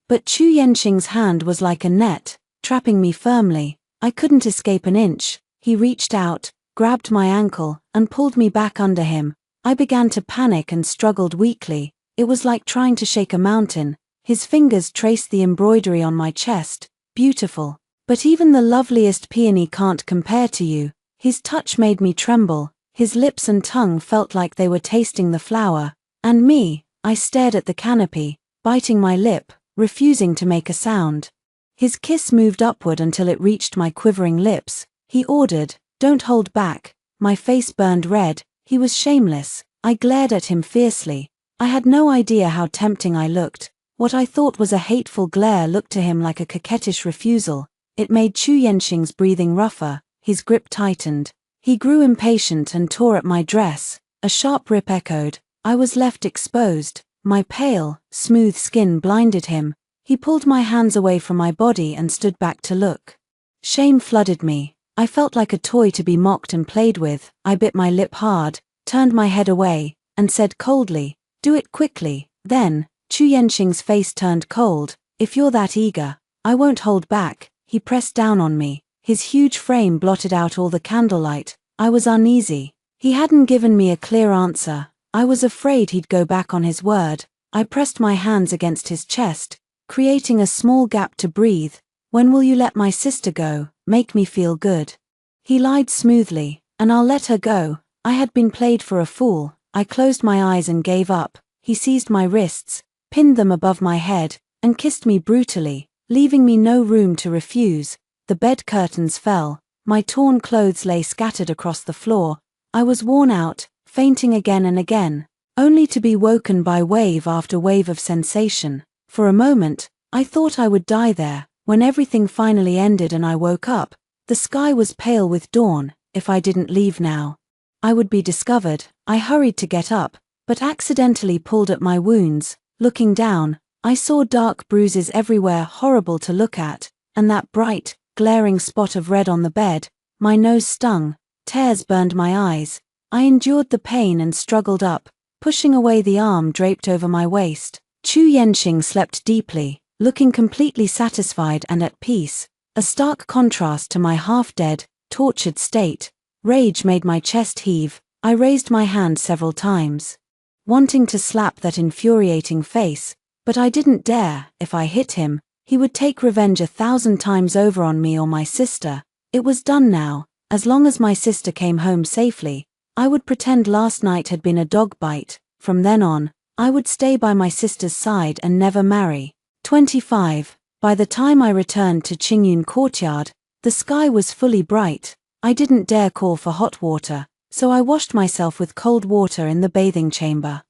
But Chu Yenxing's hand was like a net, trapping me firmly. I couldn't escape an inch. He reached out, grabbed my ankle, and pulled me back under him. I began to panic and struggled weakly. It was like trying to shake a mountain. His fingers traced the embroidery on my chest. "Beautiful. But even the loveliest peony can't compare to you." His touch made me tremble. His lips and tongue felt like they were tasting the flower. And me, I stared at the canopy, biting my lip, refusing to make a sound. His kiss moved upward until it reached my quivering lips. He ordered, "Don't hold back." My face burned red. He was shameless. I glared at him fiercely. I had no idea how tempting I looked. What I thought was a hateful glare looked to him like a coquettish refusal. It made Chu Yenxing's breathing rougher. His grip tightened. He grew impatient and tore at my dress. A sharp rip echoed. I was left exposed. My pale, smooth skin blinded him. He pulled my hands away from my body and stood back to look. Shame flooded me. I felt like a toy to be mocked and played with. I bit my lip hard, turned my head away, and said coldly, "Do it quickly." Then, Chu Yenxing's face turned cold. "If you're that eager, I won't hold back." He pressed down on me. His huge frame blotted out all the candlelight. I was uneasy. He hadn't given me a clear answer. I was afraid he'd go back on his word. I pressed my hands against his chest, creating a small gap to breathe. "When will you let my sister go? Make me feel good." He lied smoothly, "And I'll let her go." I had been played for a fool. I closed my eyes and gave up. He seized my wrists, pinned them above my head, and kissed me brutally, leaving me no room to refuse. The bed curtains fell. My torn clothes lay scattered across the floor. I was worn out, fainting again and again, only to be woken by wave after wave of sensation. For a moment, I thought I would die there. When everything finally ended and I woke up, the sky was pale with dawn. If I didn't leave now, I would be discovered. I hurried to get up, but accidentally pulled at my wounds. Looking down, I saw dark bruises everywhere, horrible to look at, and that bright, glaring spot of red on the bed. My nose stung, tears burned my eyes. I endured the pain and struggled up, pushing away the arm draped over my waist. Chu Yenxing slept deeply, looking completely satisfied and at peace, a stark contrast to my half-dead, tortured state. Rage made my chest heave. I raised my hand several times, wanting to slap that infuriating face, but I didn't dare. If I hit him, he would take revenge 1,000 times over on me or my sister. It was done now. As long as my sister came home safely, I would pretend last night had been a dog bite. From then on, I would stay by my sister's side and never marry. 25. By the time I returned to Qingyun Courtyard, the sky was fully bright. I didn't dare call for hot water, so I washed myself with cold water in the bathing chamber.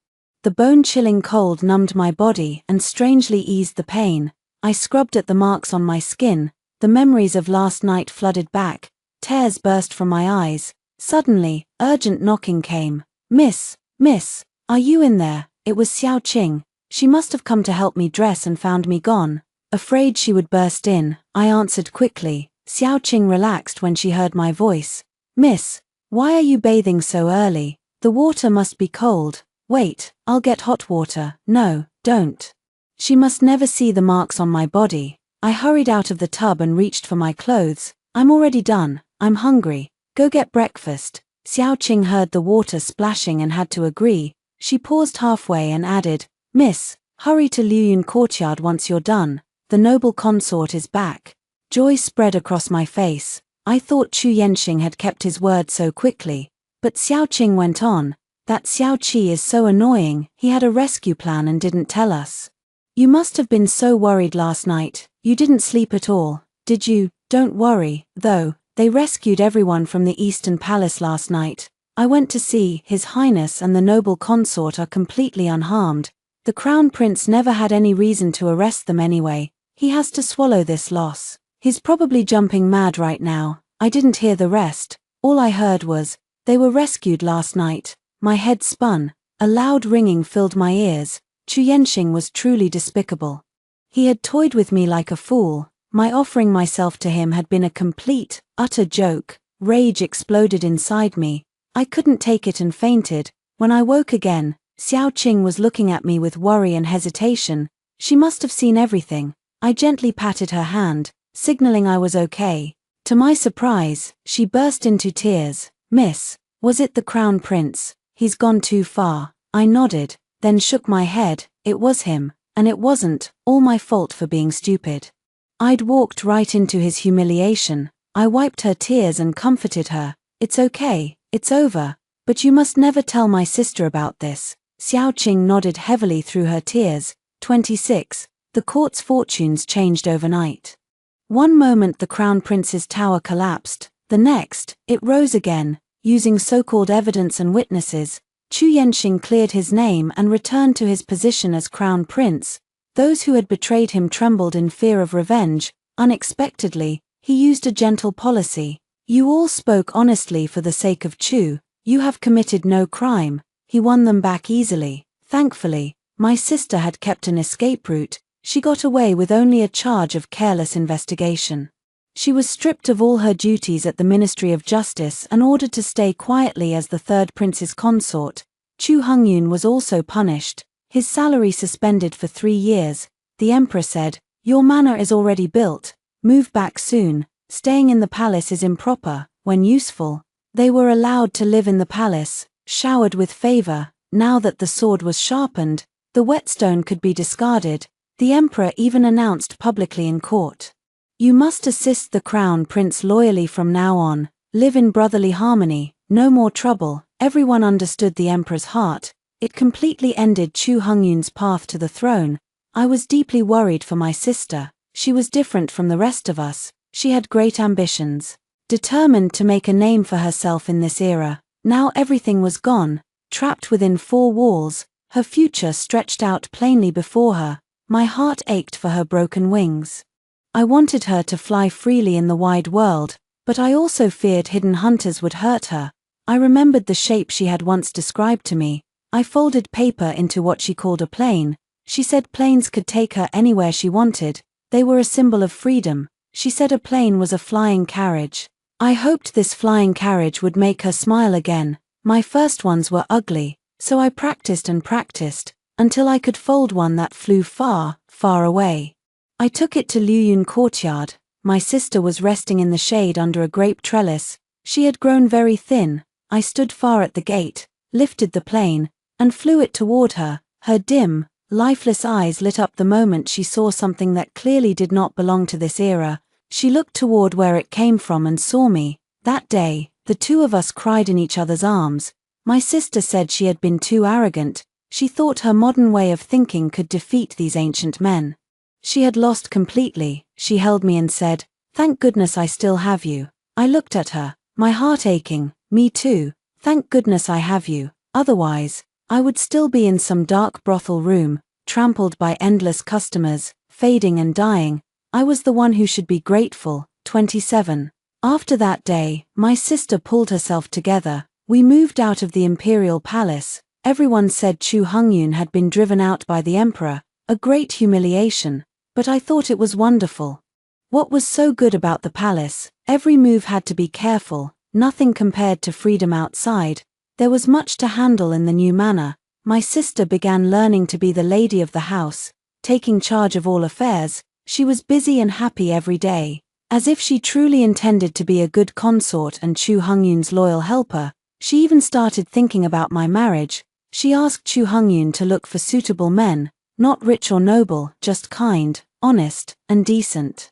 The bone-chilling cold numbed my body and strangely eased the pain. I scrubbed at the marks on my skin. The memories of last night flooded back. Tears burst from my eyes. Suddenly, urgent knocking came. Miss, are you in there? It was Xiao Qing. She must have come to help me dress and found me gone. Afraid she would burst in, I answered quickly. Xiao Qing relaxed when she heard my voice. Miss, why are you bathing so early? The water must be cold. Wait, I'll get hot water. No, don't. She must never see the marks on my body. I hurried out of the tub and reached for my clothes. I'm already done. I'm hungry. Go get breakfast. Xiao Qing heard the water splashing and had to agree. She paused halfway and added, Miss, hurry to Liyun Courtyard once you're done. The noble consort is back. Joy spread across my face. I thought Chu Yenxing had kept his word so quickly. But Xiao Qing went on. That Xiao Qi is so annoying. He had a rescue plan and didn't tell us. You must have been so worried last night. You didn't sleep at all, did you? Don't worry, though. They rescued everyone from the Eastern Palace last night. I went to see. His Highness and the noble consort are completely unharmed. The Crown Prince never had any reason to arrest them anyway. He has to swallow this loss. He's probably jumping mad right now. I didn't hear the rest. All I heard was, they were rescued last night. My head spun. A loud ringing filled my ears. Chu Yenxing was truly despicable. He had toyed with me like a fool. My offering myself to him had been a complete, utter joke. Rage exploded inside me. I couldn't take it and fainted. When I woke again, Xiao Qing was looking at me with worry and hesitation. She must have seen everything. I gently patted her hand, signaling I was okay. To my surprise, she burst into tears. Miss, was it the Crown Prince? He's gone too far. I nodded, then shook my head. It was him, and it wasn't all my fault for being stupid. I'd walked right into his humiliation. I wiped her tears and comforted her. It's okay, it's over. But you must never tell my sister about this. Xiao Qing nodded heavily through her tears. 26. The court's fortunes changed overnight. One moment the Crown Prince's tower collapsed. The next, it rose again. Using so-called evidence and witnesses, Chu Yenxing cleared his name and returned to his position as Crown Prince. Those who had betrayed him trembled in fear of revenge. Unexpectedly, he used a gentle policy. You all spoke honestly for the sake of Chu. You have committed no crime. He won them back easily. Thankfully, my sister had kept an escape route. She got away with only a charge of careless investigation. She was stripped of all her duties at the Ministry of Justice and ordered to stay quietly as the third prince's consort. Chu Hongyun was also punished. His salary suspended for 3 years. The emperor said, "Your manor is already built. Move back soon. Staying in the palace is improper, when useful." They were allowed to live in the palace, showered with favor. Now that the sword was sharpened, the whetstone could be discarded. The emperor even announced publicly in court, "You must assist the crown prince loyally from now on. Live in brotherly harmony, no more trouble." Everyone understood the emperor's heart. It completely ended Chu Hongyun's path to the throne. I was deeply worried for my sister. She was different from the rest of us. She had great ambitions, determined to make a name for herself in this era. Now everything was gone, trapped within 4 walls. Her future stretched out plainly before her. My heart ached for her broken wings. I wanted her to fly freely in the wide world, but I also feared hidden hunters would hurt her. I remembered the shape she had once described to me. I folded paper into what she called a plane. She said planes could take her anywhere she wanted. They were a symbol of freedom. She said a plane was a flying carriage. I hoped this flying carriage would make her smile again. My first ones were ugly, so I practiced and practiced, until I could fold one that flew far, far away. I took it to Liyun Courtyard. My sister was resting in the shade under a grape trellis. She had grown very thin. I stood far at the gate, lifted the plane, and flew it toward her. Her dim, lifeless eyes lit up the moment she saw something that clearly did not belong to this era. She looked toward where it came from and saw me. That day, the 2 of us cried in each other's arms. My sister said she had been too arrogant. She thought her modern way of thinking could defeat these ancient men. She had lost completely. She held me and said, "Thank goodness I still have you." I looked at her, my heart aching. Me too. Thank goodness I have you. Otherwise, I would still be in some dark brothel room, trampled by endless customers, fading and dying. I was the one who should be grateful. 27. After that day, my sister pulled herself together. We moved out of the imperial palace. Everyone said Chu Hongyun had been driven out by the emperor, a great humiliation, but I thought it was wonderful. What was so good about the palace? Every move had to be careful, nothing compared to freedom outside. There was much to handle in the new manor. My sister began learning to be the lady of the house, taking charge of all affairs. She was busy and happy every day, as if she truly intended to be a good consort and Chu Hongyun's loyal helper. She even started thinking about my marriage. She asked Chu Hongyun to look for suitable men, not rich or noble, just kind, honest, and decent.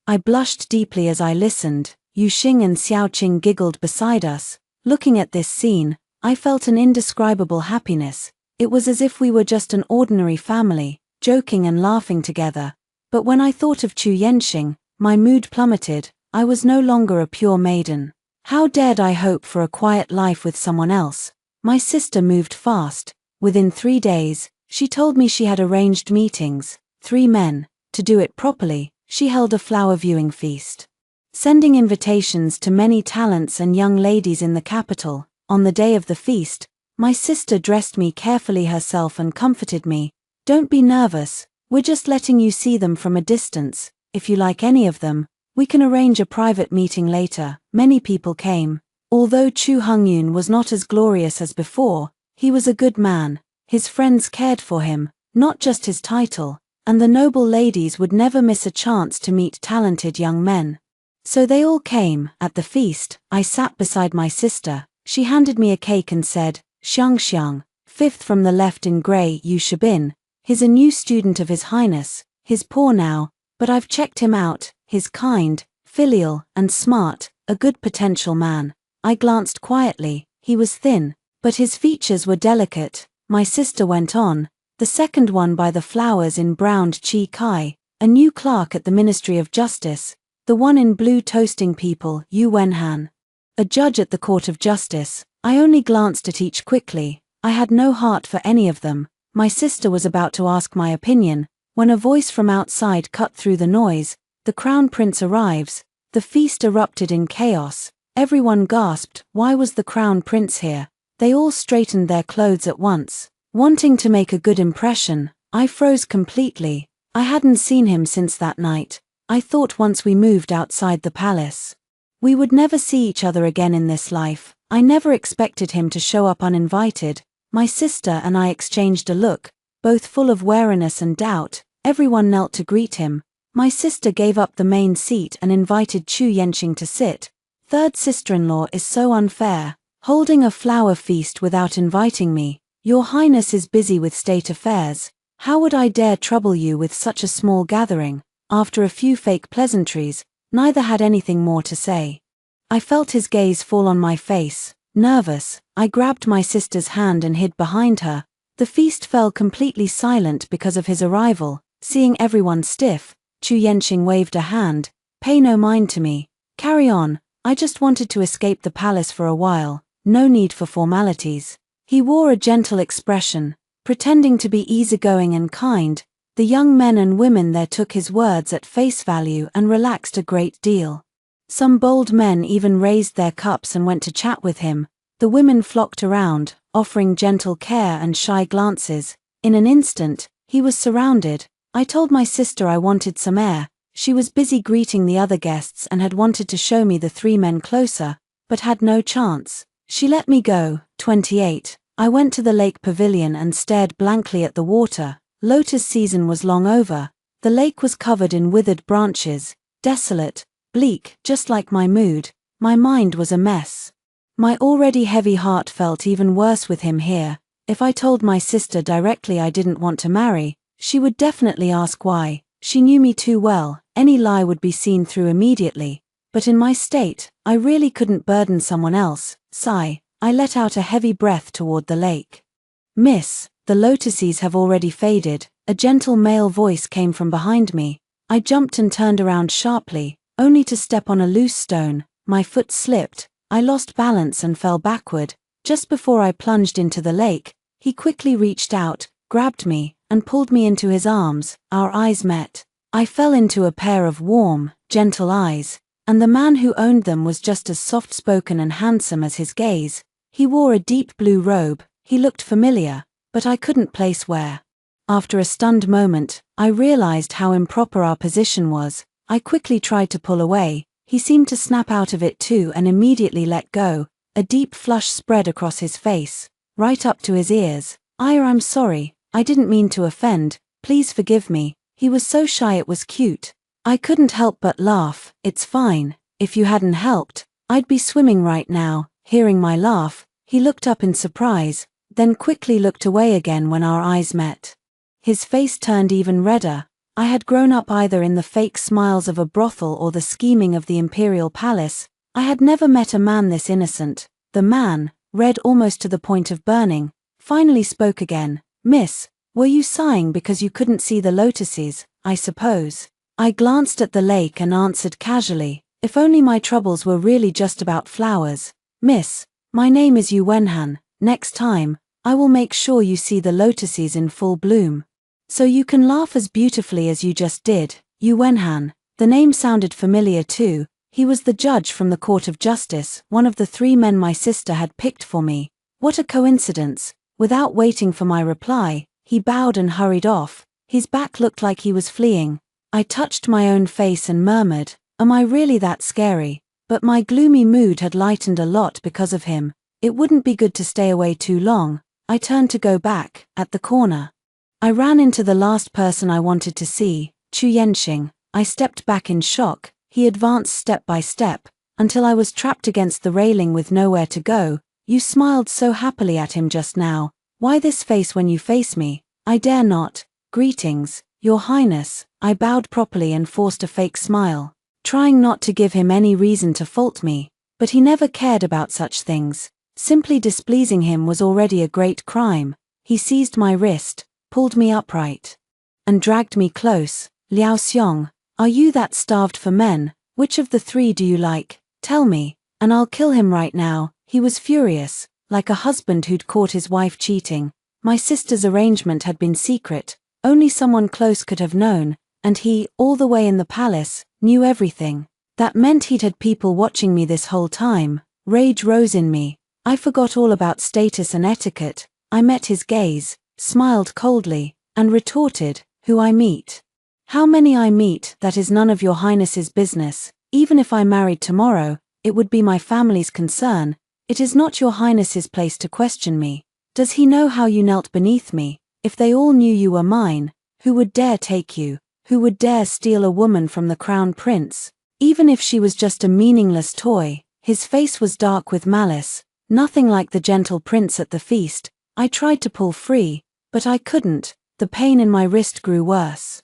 I blushed deeply as I listened. Yu Xing and Xiao Qing giggled beside us. Looking at this scene, I felt an indescribable happiness. It was as if we were just an ordinary family, joking and laughing together. But when I thought of Chu Yenxing, my mood plummeted. I was no longer a pure maiden. How dared I hope for a quiet life with someone else? My sister moved fast. Within 3 days, she told me she had arranged meetings, 3 men. To do it properly, she held a flower viewing feast, sending invitations to many talents and young ladies in the capital. On the day of the feast, my sister dressed me carefully herself and comforted me. "Don't be nervous, we're just letting you see them from a distance. If you like any of them, we can arrange a private meeting later." Many people came. Although Chu Hongyun was not as glorious as before, he was a good man. His friends cared for him, not just his title, and the noble ladies would never miss a chance to meet talented young men. So they all came. At the feast, I sat beside my sister. She handed me a cake and said, "Xiang Xiang, 5th from the left in grey, Yu Shabin. He's a new student of His Highness. He's poor now, but I've checked him out. He's kind, filial, and smart, a good potential man." I glanced quietly. He was thin, but his features were delicate. My sister went on. "The second one by the flowers in browned Chi Kai, a new clerk at the Ministry of Justice. The one in blue toasting people, Yu Wenhan, a judge at the Court of Justice." I only glanced at each quickly. I had no heart for any of them. My sister was about to ask my opinion, when a voice from outside cut through the noise. "The Crown Prince arrives." The feast erupted in chaos. Everyone gasped. Why was the Crown Prince here? They all straightened their clothes at once, wanting to make a good impression. I froze completely. I hadn't seen him since that night. I thought once we moved outside the palace, we would never see each other again in this life. I never expected him to show up uninvited. My sister and I exchanged a look, both full of wariness and doubt. Everyone knelt to greet him. My sister gave up the main seat and invited Chu Yenxing to sit. "Third sister-in-law is so unfair, holding a flower feast without inviting me. Your Highness is busy with state affairs. How would I dare trouble you with such a small gathering?" After a few fake pleasantries, neither had anything more to say. I felt his gaze fall on my face. Nervous, I grabbed my sister's hand and hid behind her. The feast fell completely silent because of his arrival. Seeing everyone stiff, Chu Yenxing waved a hand. "Pay no mind to me. Carry on. I just wanted to escape the palace for a while. No need for formalities." He wore a gentle expression, pretending to be easygoing and kind. The young men and women there took his words at face value and relaxed a great deal. Some bold men even raised their cups and went to chat with him. The women flocked around, offering gentle care and shy glances. In an instant, he was surrounded. I told my sister I wanted some air. She was busy greeting the other guests and had wanted to show me the 3 men closer, but had no chance. She let me go. 28. I went to the lake pavilion and stared blankly at the water. Lotus season was long over. The lake was covered in withered branches, desolate, bleak, just like my mood. My mind was a mess. My already heavy heart felt even worse with him here. If I told my sister directly I didn't want to marry, she would definitely ask why. She knew me too well. Any lie would be seen through immediately. But in my state, I really couldn't burden someone else. Sigh. I let out a heavy breath toward the lake. "Miss, the lotuses have already faded," a gentle male voice came from behind me. I jumped and turned around sharply, only to step on a loose stone. My foot slipped, I lost balance and fell backward. Just before I plunged into the lake, he quickly reached out, grabbed me, and pulled me into his arms. Our eyes met. I fell into a pair of warm, gentle eyes, and the man who owned them was just as soft-spoken and handsome as his gaze. He wore a deep blue robe. He looked familiar, but I couldn't place where. After a stunned moment, I realized how improper our position was. I quickly tried to pull away. He seemed to snap out of it too and immediately let go. A deep flush spread across his face, right up to his ears. "I'm sorry, I didn't mean to offend, please forgive me." He was so shy it was cute. I couldn't help but laugh. "It's fine, if you hadn't helped, I'd be swimming right now." Hearing my laugh, he looked up in surprise, then quickly looked away again when our eyes met. His face turned even redder. I had grown up either in the fake smiles of a brothel or the scheming of the imperial palace. I had never met a man this innocent. The man, red almost to the point of burning, finally spoke again. "Miss, were you sighing because you couldn't see the lotuses, I suppose?" I glanced at the lake and answered casually, "If only my troubles were really just about flowers. Miss, my name is Yu Wenhan. Next time, I will make sure you see the lotuses in full bloom. So you can laugh as beautifully as you just did." Yu Wenhan. The name sounded familiar too. He was the judge from the Court of Justice, one of the 3 men my sister had picked for me. What a coincidence. Without waiting for my reply, he bowed and hurried off. His back looked like he was fleeing. I touched my own face and murmured, "Am I really that scary?" But my gloomy mood had lightened a lot because of him. It wouldn't be good to stay away too long. I turned to go back. At the corner, I ran into the last person I wanted to see, Chu Yenxing. I stepped back in shock. He advanced step by step, until I was trapped against the railing with nowhere to go. "You smiled so happily at him just now. Why this face when you face me?" "I dare not." "Greetings, Your Highness." I bowed properly and forced a fake smile, trying not to give him any reason to fault me. But he never cared about such things. Simply displeasing him was already a great crime. He seized my wrist, pulled me upright, and dragged me close. "Liao Xiong, are you that starved for men? Which of the 3 do you like? Tell me, and I'll kill him right now." He was furious, like a husband who'd caught his wife cheating. My sister's arrangement had been secret. Only someone close could have known, and he, all the way in the palace, knew everything. That meant he'd had people watching me this whole time. Rage rose in me. I forgot all about status and etiquette. I met his gaze, smiled coldly, and retorted, "Who I meet? How many I meet, that is none of your Highness's business. Even if I married tomorrow, it would be my family's concern. It is not your Highness's place to question me. Does he know how you knelt beneath me? If they all knew you were mine, who would dare take you? Who would dare steal a woman from the crown prince? Even if she was just a meaningless toy." His face was dark with malice, nothing like the gentle prince at the feast. I tried to pull free, but I couldn't. The pain in my wrist grew worse.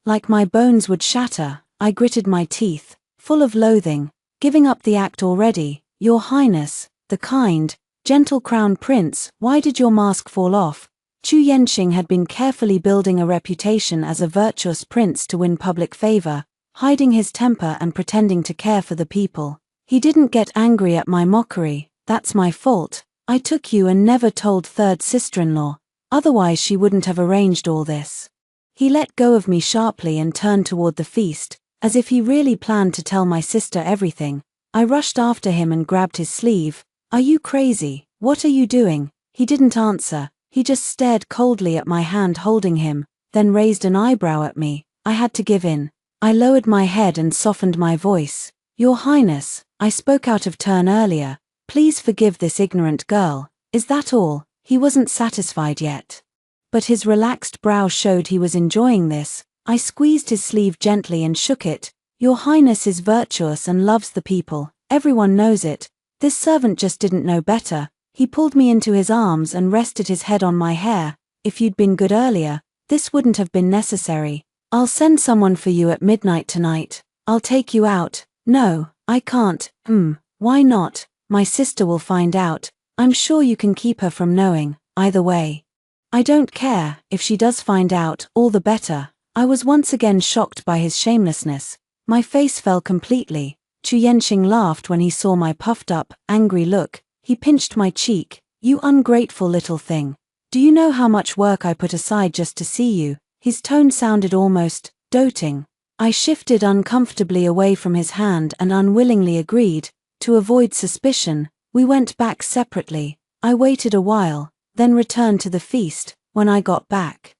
Like my bones would shatter. I gritted my teeth, full of loathing. "Giving up the act already, Your Highness, the kind, gentle crown prince. Why did your mask fall off?" Chu Yenxing had been carefully building a reputation as a virtuous prince to win public favor, hiding his temper and pretending to care for the people. He didn't get angry at my mockery. "That's my fault. I took you and never told 3rd sister-in-law. Otherwise she wouldn't have arranged all this." He let go of me sharply and turned toward the feast, as if he really planned to tell my sister everything. I rushed after him and grabbed his sleeve. "Are you crazy? What are you doing?" He didn't answer. He just stared coldly at my hand holding him, then raised an eyebrow at me. I had to give in. I lowered my head and softened my voice. "Your Highness, I spoke out of turn earlier. Please forgive this ignorant girl. Is that all?" He wasn't satisfied yet, but his relaxed brow showed he was enjoying this. I squeezed his sleeve gently and shook it. "Your Highness is virtuous and loves the people. Everyone knows it. This servant just didn't know better." He pulled me into his arms and rested his head on my hair. "If you'd been good earlier, this wouldn't have been necessary. I'll send someone for you at midnight tonight. I'll take you out." "No, I can't." Why not? My sister will find out. I'm sure you can keep her from knowing, either way. I don't care, if she does find out, all the better. I was once again shocked by his shamelessness. My face fell completely. Chu Yenqing laughed when he saw my puffed up, angry look. He pinched my cheek. You ungrateful little thing. Do you know how much work I put aside just to see you? His tone sounded almost doting. I shifted uncomfortably away from his hand and unwillingly agreed. To avoid suspicion, we went back separately. I waited a while, then returned to the feast. When I got back,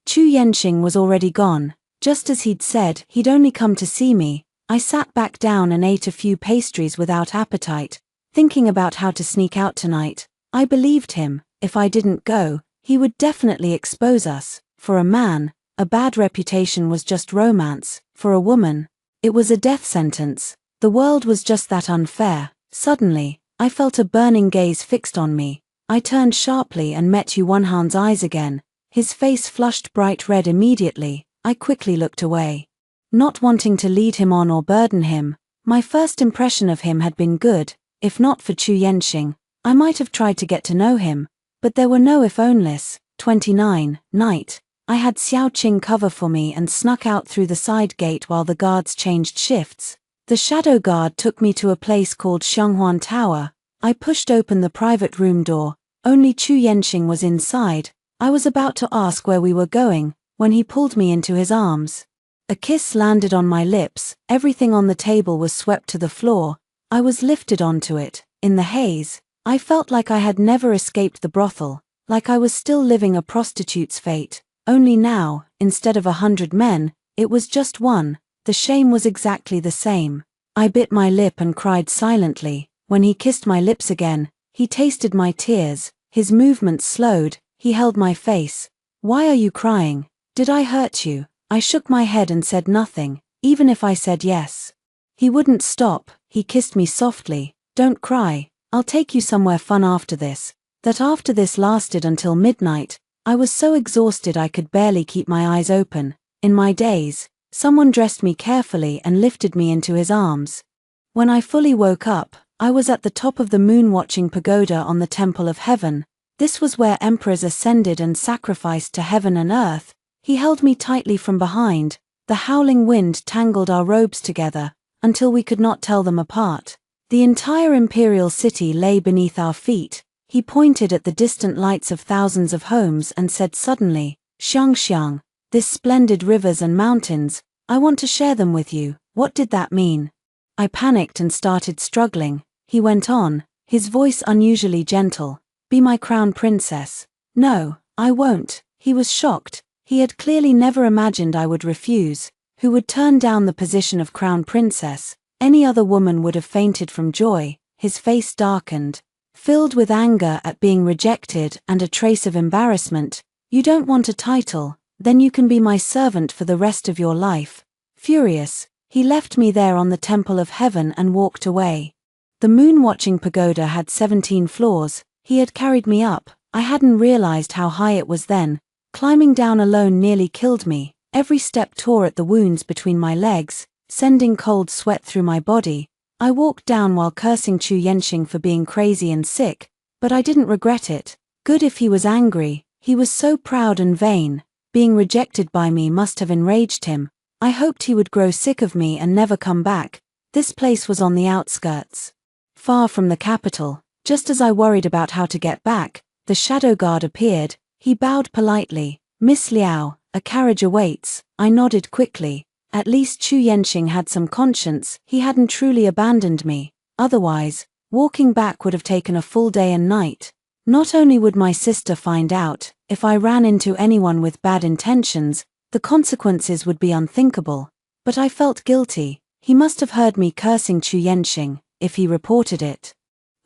Chu Yenqing was already gone. Just as he'd said he'd only come to see me, I sat back down and ate a few pastries without appetite, thinking about how to sneak out tonight. I believed him. If I didn't go, he would definitely expose us. For a man, a bad reputation was just romance. For a woman, it was a death sentence. The world was just that unfair. Suddenly, I felt a burning gaze fixed on me. I turned sharply and met Yu Wenhan's eyes again. His face flushed bright red immediately. I quickly looked away. Not wanting to lead him on or burden him, my first impression of him had been good. If not for Chu Yenqing, I might have tried to get to know him, but there were no if-onlys. 29. Night. I had Xiao Qing cover for me and snuck out through the side gate while the guards changed shifts. The shadow guard took me to a place called Xianghuan Tower. I pushed open the private room door. Only Chu Yenqing was inside. I was about to ask where we were going, when he pulled me into his arms. A kiss landed on my lips. Everything on the table was swept to the floor. I was lifted onto it. In the haze, I felt like I had never escaped the brothel, like I was still living a prostitute's fate. Only now, instead of 100 men, it was just one. The shame was exactly the same. I bit my lip and cried silently. When he kissed my lips again, he tasted my tears. His movements slowed. He held my face. Why are you crying? Did I hurt you? I shook my head and said nothing, even if I said yes. He wouldn't stop. He kissed me softly. Don't cry. I'll take you somewhere fun after this. That after this lasted until midnight. I was so exhausted I could barely keep my eyes open. In my daze, someone dressed me carefully and lifted me into his arms. When I fully woke up, I was at the top of the moon-watching pagoda on the Temple of Heaven. This was where emperors ascended and sacrificed to heaven and earth. He held me tightly from behind. The howling wind tangled our robes together, until we could not tell them apart. The entire imperial city lay beneath our feet. He pointed at the distant lights of thousands of homes and said suddenly, Xiangxiang, this splendid rivers and mountains, I want to share them with you. What did that mean? I panicked and started struggling. He went on, his voice unusually gentle. Be my crown princess. No, I won't. He was shocked. He had clearly never imagined I would refuse. Who would turn down the position of crown princess? Any other woman would have fainted from joy. His face darkened, filled with anger at being rejected and a trace of embarrassment. You don't want a title, then you can be my servant for the rest of your life. Furious, he left me there on the Temple of Heaven and walked away. The moon-watching pagoda had 17 floors. He had carried me up. I hadn't realized how high it was then. Climbing down alone nearly killed me. Every step tore at the wounds between my legs, sending cold sweat through my body. I walked down while cursing Chu Yenqing for being crazy and sick, but I didn't regret it. Good if he was angry. He was so proud and vain. Being rejected by me must have enraged him. I hoped he would grow sick of me and never come back. This place was on the outskirts, far from the capital. Just as I worried about how to get back, the shadow guard appeared. He bowed politely. Miss Liao, a carriage awaits. I nodded quickly. At least Chu Yenqing had some conscience. He hadn't truly abandoned me. Otherwise, walking back would have taken a full day and night. Not only would my sister find out, if I ran into anyone with bad intentions, the consequences would be unthinkable. But I felt guilty. He must have heard me cursing Chu Yenqing, if he reported it.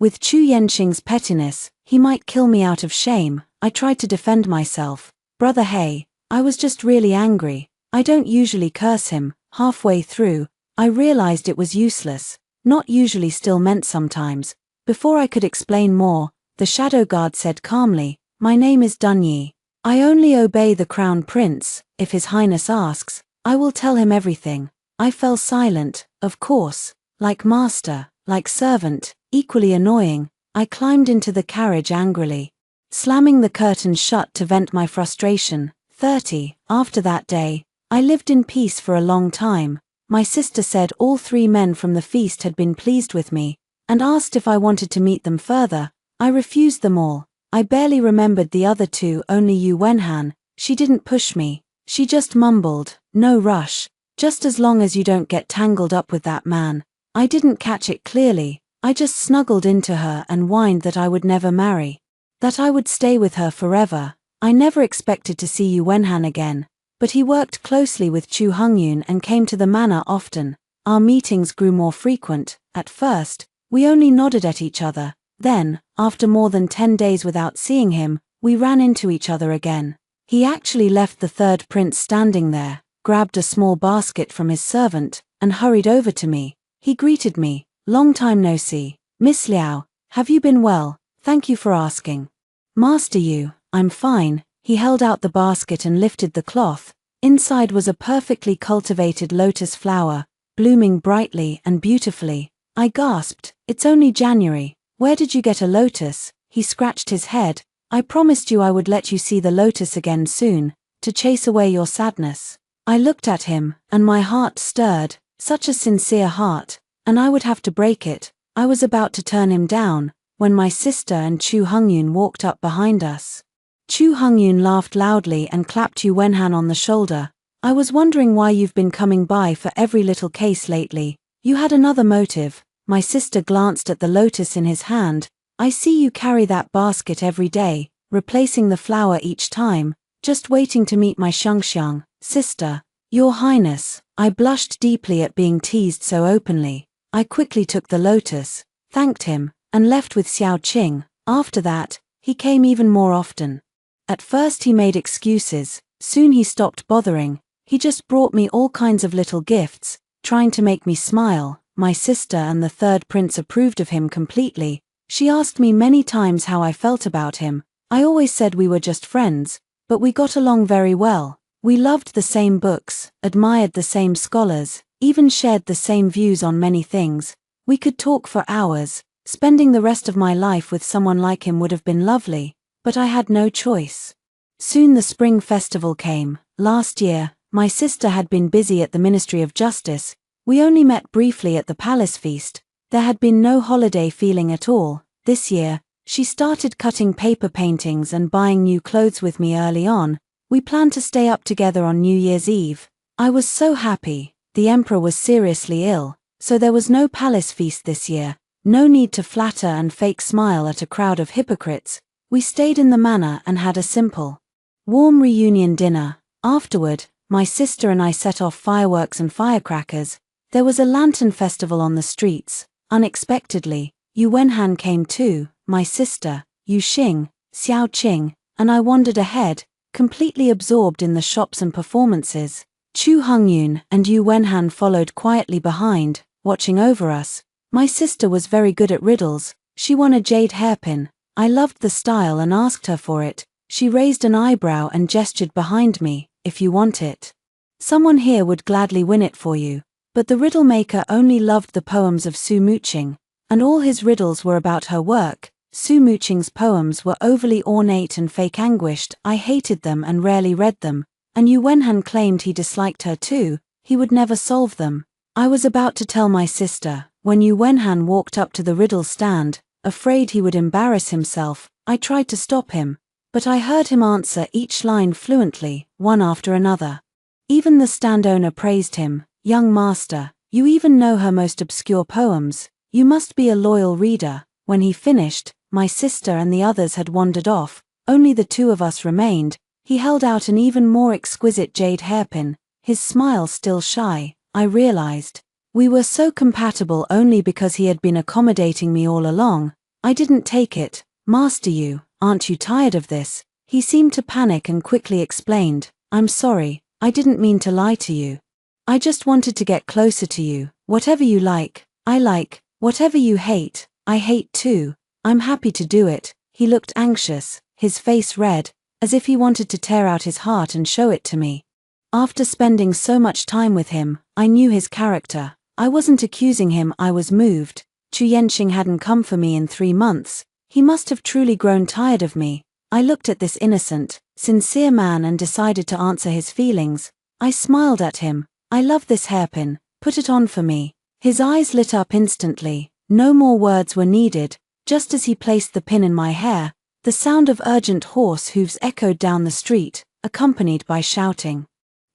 With Chu Yenqing's pettiness, he might kill me out of shame. I tried to defend myself. Brother Hey, I was just really angry. I don't usually curse him. Halfway through, I realized it was useless. Not usually still meant sometimes. Before I could explain more, the shadow guard said calmly, my name is Dunyi. I only obey the crown prince. If his highness asks, I will tell him everything. I fell silent, of course. Like master, like servant, equally annoying. I climbed into the carriage angrily, slamming the curtains shut to vent my frustration. 30. After that day, I lived in peace for a long time. My sister said all 3 men from the feast had been pleased with me, and asked if I wanted to meet them further. I refused them all. I barely remembered the other 2, only Yu Wenhan. She didn't push me. She just mumbled, "No rush. Just as long as you don't get tangled up with that man." I didn't catch it clearly. I just snuggled into her and whined that I would never marry, that I would stay with her forever. I never expected to see Yu Wenhan again, but he worked closely with Chu Hongyun and came to the manor often. Our meetings grew more frequent. At first, we only nodded at each other. Then, after more than 10 days without seeing him, we ran into each other again. He actually left the 3rd prince standing there, grabbed a small basket from his servant, and hurried over to me. He greeted me. "Long time no see. Miss Liao, have you been well? Thank you for asking." "Master Yu, I'm fine." He held out the basket and lifted the cloth. Inside was a perfectly cultivated lotus flower, blooming brightly and beautifully. I gasped, "It's only January. Where did you get a lotus?" He scratched his head. "I promised you I would let you see the lotus again soon, to chase away your sadness." I looked at him, and my heart stirred, such a sincere heart, and I would have to break it. I was about to turn him down, when my sister and Chu Hongyun walked up behind us. Chu Hongyun laughed loudly and clapped Yu Wenhan on the shoulder. "I was wondering why you've been coming by for every little case lately. You had another motive." My sister glanced at the lotus in his hand. "I see you carry that basket every day, replacing the flower each time, just waiting to meet my Xiangxiang." "Sister, Your Highness." I blushed deeply at being teased so openly. I quickly took the lotus, thanked him, and left with Xiao Qing. After that, he came even more often. At first he made excuses, soon he stopped bothering. He just brought me all kinds of little gifts, trying to make me smile. My sister and the 3rd prince approved of him completely. She asked me many times how I felt about him. I always said we were just friends, but we got along very well. We loved the same books, admired the same scholars, even shared the same views on many things. We could talk for hours. Spending the rest of my life with someone like him would have been lovely, but I had no choice. Soon the spring festival came. Last year, my sister had been busy at the Ministry of Justice. We only met briefly at the palace feast. There had been no holiday feeling at all. This year, she started cutting paper paintings and buying new clothes with me early on. We planned to stay up together on New Year's Eve. I was so happy. The emperor was seriously ill, so there was no palace feast this year. No need to flatter and fake smile at a crowd of hypocrites. We stayed in the manor and had a simple, warm reunion dinner. Afterward, my sister and I set off fireworks and firecrackers. There was a lantern festival on the streets. Unexpectedly, Yu Wenhan came too, my sister, Yu Xing, Xiao Qing, and I wandered ahead, completely absorbed in the shops and performances. Chu Hongyun and Yu Wenhan followed quietly behind, watching over us. My sister was very good at riddles. She won a jade hairpin. I loved the style and asked her for it. She raised an eyebrow and gestured behind me, "If you want it. Someone here would gladly win it for you." But the riddle maker only loved the poems of Su Muqing, and all his riddles were about her work. Su Muqing's poems were overly ornate and fake anguished. I hated them and rarely read them, and Yu Wenhan claimed he disliked her too. He would never solve them. I was about to tell my sister, when Yu Wenhan walked up to the riddle stand, afraid he would embarrass himself. I tried to stop him, but I heard him answer each line fluently, one after another. Even the stand owner praised him. "Young master, you even know her most obscure poems. You must be a loyal reader." When he finished, my sister and the others had wandered off. Only the 2 of us remained. He held out an even more exquisite jade hairpin, his smile still shy. I realized we were so compatible only because he had been accommodating me all along. I didn't take it. "Master Yu, aren't you tired of this?" He seemed to panic and quickly explained, "I'm sorry, I didn't mean to lie to you. I just wanted to get closer to you. Whatever you like, I like. Whatever you hate, I hate too. I'm happy to do it." He looked anxious, his face red, as if he wanted to tear out his heart and show it to me. After spending so much time with him, I knew his character. I wasn't accusing him, I was moved. Chu Yenxing hadn't come for me in 3 months. He must have truly grown tired of me. I looked at this innocent, sincere man and decided to answer his feelings. I smiled at him. I love this hairpin, put it on for me. His eyes lit up instantly. No more words were needed. Just as he placed the pin in my hair, the sound of urgent horse hooves echoed down the street, accompanied by shouting.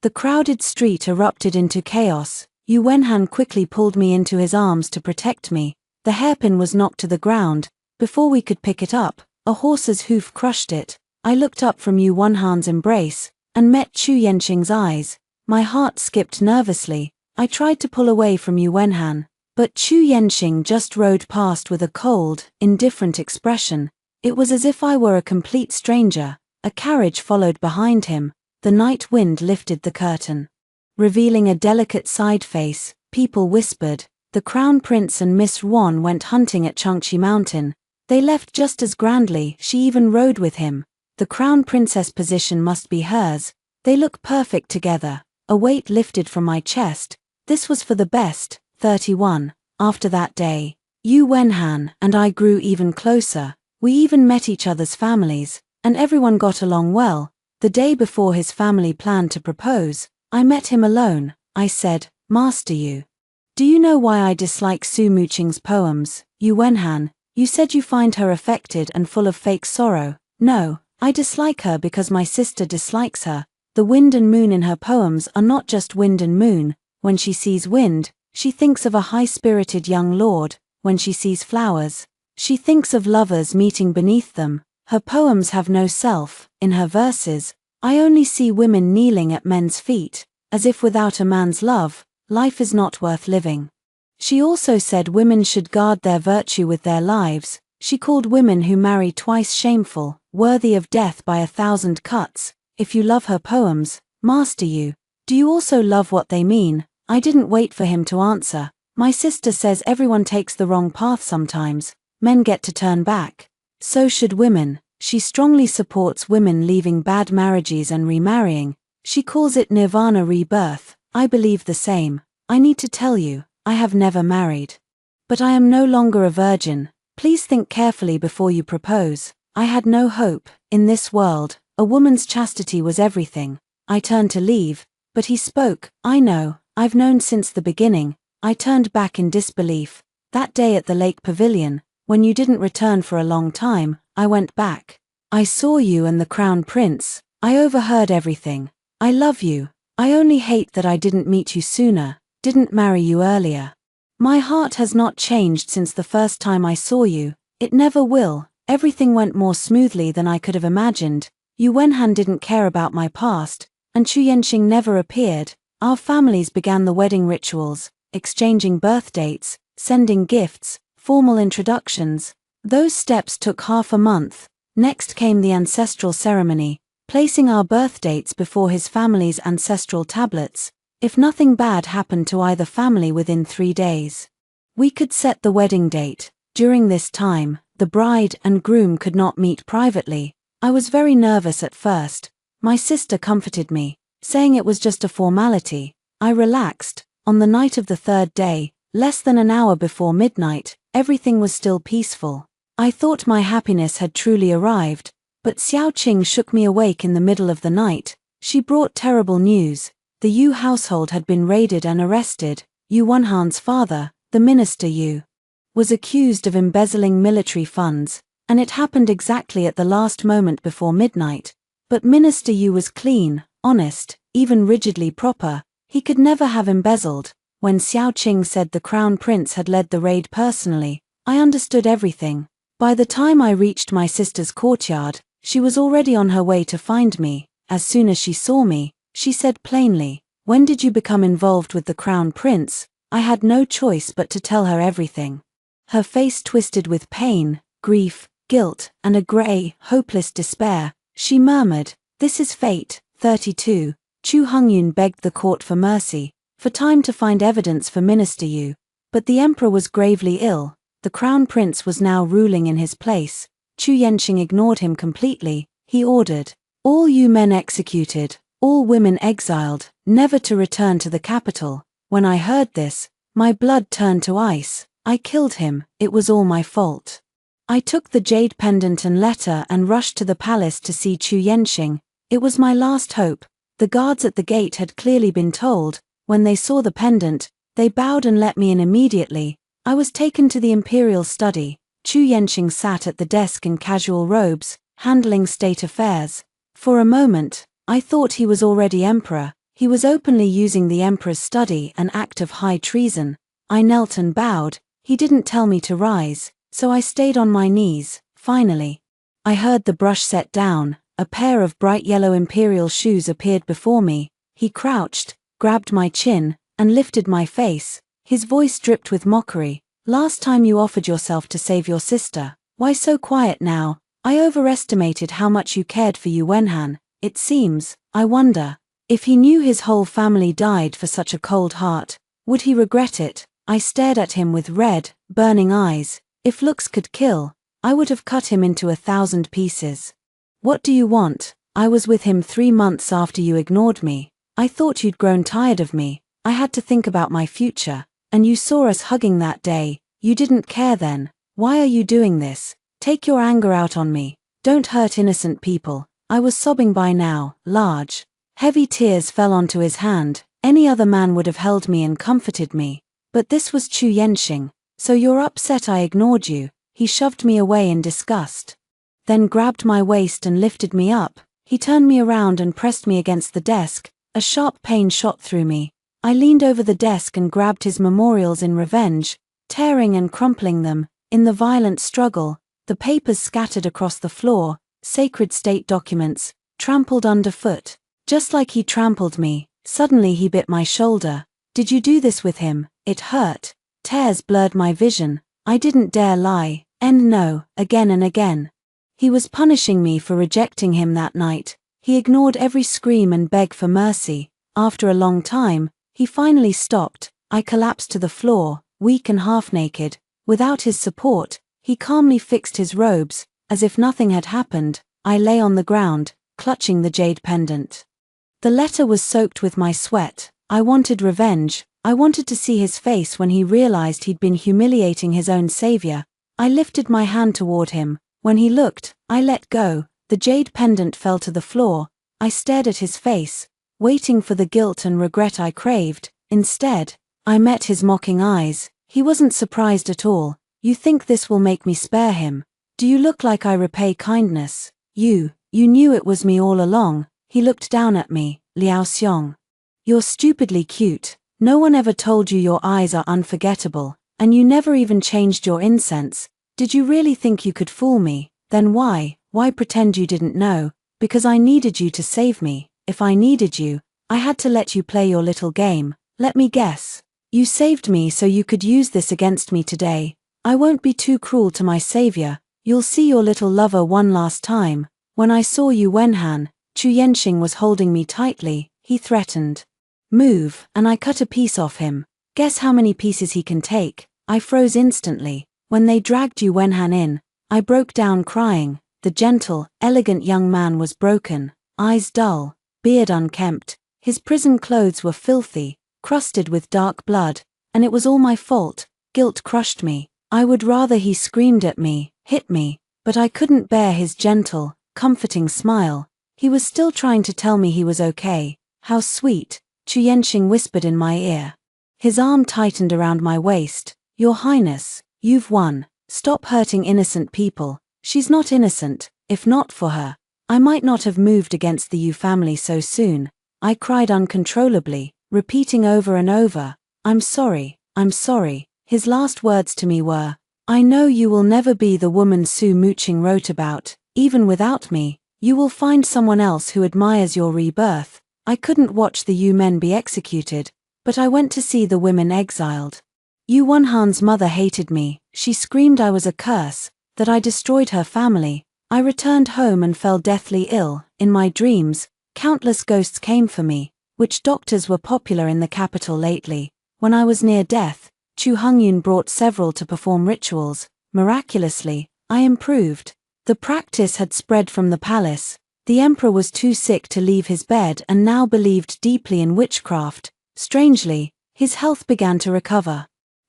The crowded street erupted into chaos. Yu Wenhan quickly pulled me into his arms to protect me. The hairpin was knocked to the ground. Before we could pick it up, a horse's hoof crushed it. I looked up from Yu Wenhan's embrace, and met Chu Yenxing's eyes. My heart skipped nervously. I tried to pull away from Yu Wenhan, but Chu Yenxing just rode past with a cold, indifferent expression. It was as if I were a complete stranger. A carriage followed behind him. The night wind lifted the curtain, revealing a delicate side face. People whispered. The Crown Prince and Miss Ruan went hunting at Changqi Mountain. They left just as grandly. She even rode with him. The Crown Princess position must be hers. They look perfect together. A weight lifted from my chest. This was for the best. 31. After that day, Yu Wenhan and I grew even closer. We even met each other's families, and everyone got along well. The day before his family planned to propose, I met him alone. I said, "Master Yu, do you know why I dislike Su Muqing's poems?" "Yu Wenhan, you said you find her affected and full of fake sorrow." "No, I dislike her because my sister dislikes her. The wind and moon in her poems are not just wind and moon. When she sees wind, she thinks of a high-spirited young lord. When she sees flowers, she thinks of lovers meeting beneath them. Her poems have no self. In her verses, I only see women kneeling at men's feet, as if without a man's love, life is not worth living." She also said women should guard their virtue with their lives. She called women who marry twice shameful, worthy of death by 1,000 cuts. If you love her poems, Master Yu, do you also love what they mean? I didn't wait for him to answer. My sister says everyone takes the wrong path sometimes. Men get to turn back. So should women. She strongly supports women leaving bad marriages and remarrying. She calls it nirvana rebirth. I believe the same. I need to tell you, I have never married. But I am no longer a virgin. Please think carefully before you propose. I had no hope. In this world, a woman's chastity was everything. I turned to leave, but he spoke. "I know, I've known since the beginning." I turned back in disbelief. That day at the lake pavilion, when you didn't return for a long time, I went back. I saw you and the Crown Prince. I overheard everything. I love you. I only hate that I didn't meet you sooner, didn't marry you earlier. My heart has not changed since the first time I saw you. It never will. Everything went more smoothly than I could have imagined. Yu Wenhan didn't care about my past, and Chu Yenxing never appeared. Our families began the wedding rituals, exchanging birth dates, sending gifts, formal introductions. Those steps took half a month. Next came the ancestral ceremony, placing our birth dates before his family's ancestral tablets. If nothing bad happened to either family within 3 days, we could set the wedding date. During this time, the bride and groom could not meet privately. I was very nervous at first. My sister comforted me, saying it was just a formality. I relaxed. On the night of the 3rd day, less than an hour before midnight, everything was still peaceful. I thought my happiness had truly arrived, but Xiao Qing shook me awake in the middle of the night. She brought terrible news. The Yu household had been raided and arrested. Yu Wenhan's father, the minister Yu, was accused of embezzling military funds, and it happened exactly at the last moment before midnight. But Minister Yu was clean, honest, even rigidly proper. He could never have embezzled. When Xiao Qing said the Crown Prince had led the raid personally, I understood everything. By the time I reached my sister's courtyard, she was already on her way to find me. As soon as she saw me, she said plainly, "When did you become involved with the Crown Prince?" I had no choice but to tell her everything. Her face twisted with pain, grief, guilt, and a grey, hopeless despair. She murmured, "This is fate." 32. Chu Hongyun begged the court for mercy, for time to find evidence for Minister Yu. But the emperor was gravely ill. The Crown Prince was now ruling in his place. Chu Yenxing ignored him completely. He ordered, "All Yu men executed, all women exiled, never to return to the capital." When I heard this, my blood turned to ice. I killed him, it was all my fault. I took the jade pendant and letter and rushed to the palace to see Chu Yenxing. It was my last hope. The guards at the gate had clearly been told. When they saw the pendant, they bowed and let me in immediately. I was taken to the imperial study. Chu Yenxing sat at the desk in casual robes, handling state affairs. For a moment, I thought he was already emperor. He was openly using the emperor's study, an act of high treason. I knelt and bowed. He didn't tell me to rise, so I stayed on my knees. Finally, I heard the brush set down. A pair of bright yellow imperial shoes appeared before me. He crouched, grabbed my chin, and lifted my face. His voice dripped with mockery. Last time you offered yourself to save your sister. Why so quiet now? I overestimated how much you cared for Yu Wenhan. It seems, I wonder, if he knew his whole family died for such a cold heart, would he regret it? I stared at him with red, burning eyes. If looks could kill, I would have cut him into 1,000 pieces. What do you want? I was with him 3 months after you ignored me. I thought you'd grown tired of me. I had to think about my future. And you saw us hugging that day. You didn't care then. Why are you doing this? Take your anger out on me. Don't hurt innocent people. I was sobbing by now. Large, heavy tears fell onto his hand. Any other man would have held me and comforted me. But this was Chu Yenxing. So you're upset I ignored you. He shoved me away in disgust. Then grabbed my waist and lifted me up. He turned me around and pressed me against the desk. A sharp pain shot through me. I leaned over the desk and grabbed his memorials in revenge, tearing and crumpling them. In the violent struggle, the papers scattered across the floor, sacred state documents, trampled underfoot. Just like he trampled me, suddenly he bit my shoulder. Did you do this with him? It hurt. Tears blurred my vision. I didn't dare lie. And no, again and again. He was punishing me for rejecting him that night. He ignored every scream and begged for mercy. After a long time, he finally stopped. I collapsed to the floor, weak and half-naked. Without his support, he calmly fixed his robes. As if nothing had happened, I lay on the ground, clutching the jade pendant. The letter was soaked with my sweat. I wanted revenge. I wanted to see his face when he realized he'd been humiliating his own savior. I lifted my hand toward him. When he looked, I let go. The jade pendant fell to the floor. I stared at his face, waiting for the guilt and regret I craved. Instead, I met his mocking eyes. He wasn't surprised at all. You think this will make me spare him? Do you look like I repay kindness? You knew it was me all along. He looked down at me. Liao Xiong. You're stupidly cute. No one ever told you your eyes are unforgettable, and you never even changed your incense. Did you really think you could fool me? Then why pretend you didn't know? Because I needed you to save me. If I needed you, I had to let you play your little game. Let me guess. You saved me so you could use this against me today. I won't be too cruel to my savior. You'll see your little lover one last time. When I saw Yu Wenhan, Chu Yenxing was holding me tightly. He threatened. Move, and I cut a piece off him. Guess how many pieces he can take? I froze instantly. When they dragged Yu Wenhan in, I broke down crying. The gentle, elegant young man was broken, eyes dull, beard unkempt. His prison clothes were filthy, crusted with dark blood, and it was all my fault. Guilt crushed me. I would rather he screamed at me, hit me, but I couldn't bear his gentle, comforting smile. He was still trying to tell me he was okay. How sweet, Chu Yenxing whispered in my ear. His arm tightened around my waist. Your Highness, you've won. Stop hurting innocent people. She's not innocent. If not for her, I might not have moved against the Yu family so soon. I cried uncontrollably, repeating over and over, I'm sorry, I'm sorry. His last words to me were, I know you will never be the woman Su Muqing wrote about. Even without me, you will find someone else who admires your rebirth. I couldn't watch the Yu men be executed, but I went to see the women exiled. Yu Wenhan's mother hated me. She screamed I was a curse, that I destroyed her family. I returned home and fell deathly ill. In my dreams, countless ghosts came for me. Witch doctors were popular in the capital lately. When I was near death, Chu Hongyun brought several to perform rituals. Miraculously, I improved. The practice had spread from the palace. The emperor was too sick to leave his bed and now believed deeply in witchcraft. Strangely, his health began to recover.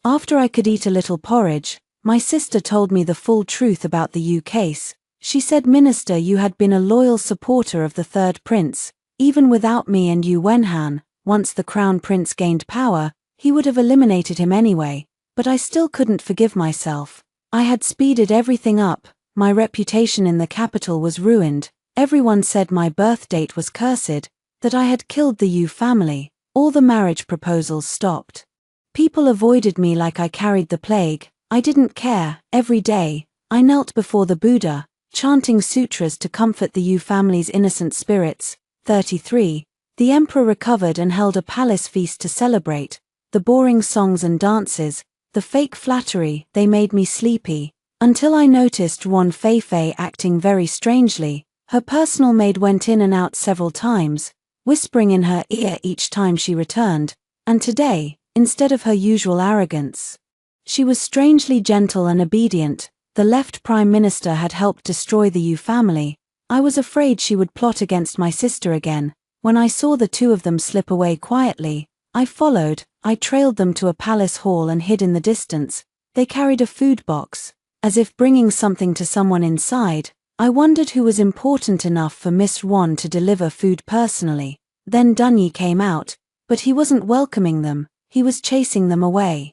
After I could eat a little porridge, my sister told me the full truth about the Yu case. She said, "Minister, you had been a loyal supporter of the third prince. Even without me and Yu Wenhan, once the crown prince gained power, he would have eliminated him anyway. But I still couldn't forgive myself. I had speeded everything up, my reputation in the capital was ruined, everyone said my birth date was cursed, that I had killed the Yu family, all the marriage proposals stopped. People avoided me like I carried the plague. I didn't care. Every day, I knelt before the Buddha, chanting sutras to comfort the Yu family's innocent spirits." 33. The emperor recovered and held a palace feast to celebrate. The boring songs and dances, the fake flattery, they made me sleepy. Until I noticed Yuan Feifei acting very strangely. Her personal maid went in and out several times, whispering in her ear each time she returned. And today, instead of her usual arrogance, she was strangely gentle and obedient. The left prime minister had helped destroy the Yu family. I was afraid she would plot against my sister again. When I saw the two of them slip away quietly, I followed. I trailed them to a palace hall and hid in the distance. They carried a food box, as if bringing something to someone inside. I wondered who was important enough for Miss Yuan to deliver food personally. Then Dunyi came out, but he wasn't welcoming them, he was chasing them away.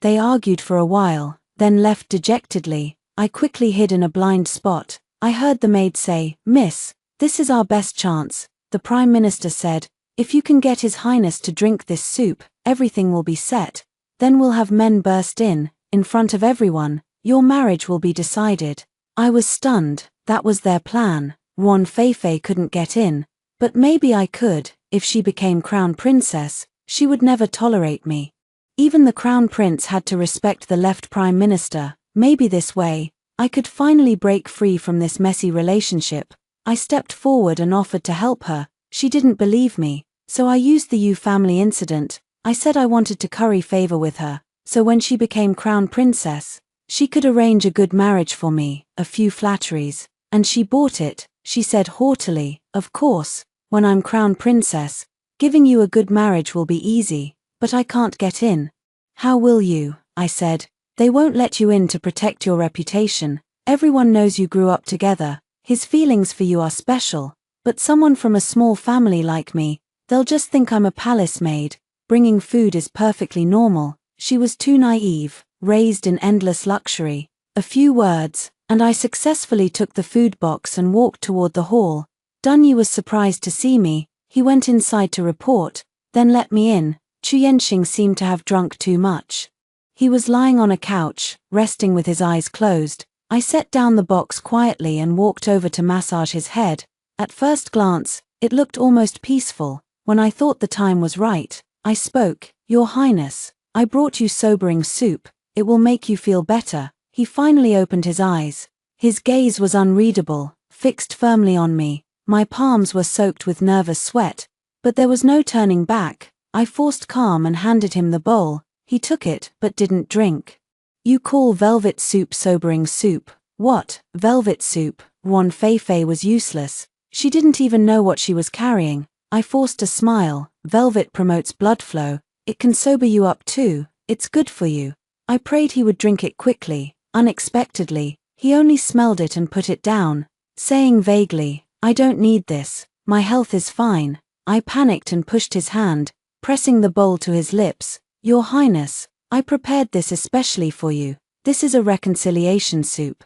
They argued for a while, then left dejectedly. I quickly hid in a blind spot. I heard the maid say, "Miss, this is our best chance." The Prime Minister said, "If you can get His Highness to drink this soup, everything will be set. Then we'll have men burst in front of everyone, your marriage will be decided." I was stunned. That was their plan. Yuan Feifei couldn't get in. But maybe I could. If she became crown princess, she would never tolerate me. Even the crown prince had to respect the left prime minister. Maybe this way, I could finally break free from this messy relationship. I stepped forward and offered to help her. She didn't believe me, so I used the Yu family incident. I said I wanted to curry favor with her, so when she became crown princess, she could arrange a good marriage for me, a few flatteries. And she bought it. She said haughtily, "Of course, when I'm crown princess, giving you a good marriage will be easy, but I can't get in." "How will you?" I said. "They won't let you in to protect your reputation. Everyone knows you grew up together. His feelings for you are special. But someone from a small family like me, they'll just think I'm a palace maid. Bringing food is perfectly normal." She was too naive, raised in endless luxury. A few words, and I successfully took the food box and walked toward the hall. Dunyi was surprised to see me. He went inside to report, then let me in. Chu Yenxing seemed to have drunk too much. He was lying on a couch, resting with his eyes closed. I set down the box quietly and walked over to massage his head. At first glance, it looked almost peaceful. When I thought the time was right, I spoke. "Your Highness, I brought you sobering soup. It will make you feel better." He finally opened his eyes. His gaze was unreadable, fixed firmly on me. My palms were soaked with nervous sweat, but there was no turning back. I forced calm and handed him the bowl. He took it, but didn't drink. "You call velvet soup sobering soup? What, velvet soup?" Yuan Feifei was useless. She didn't even know what she was carrying. I forced a smile. "Velvet promotes blood flow. It can sober you up too. It's good for you." I prayed he would drink it quickly. Unexpectedly, he only smelled it and put it down, saying vaguely, "I don't need this. My health is fine." I panicked and pushed his hand, pressing the bowl to his lips. "Your Highness, I prepared this especially for you. This is a reconciliation soup.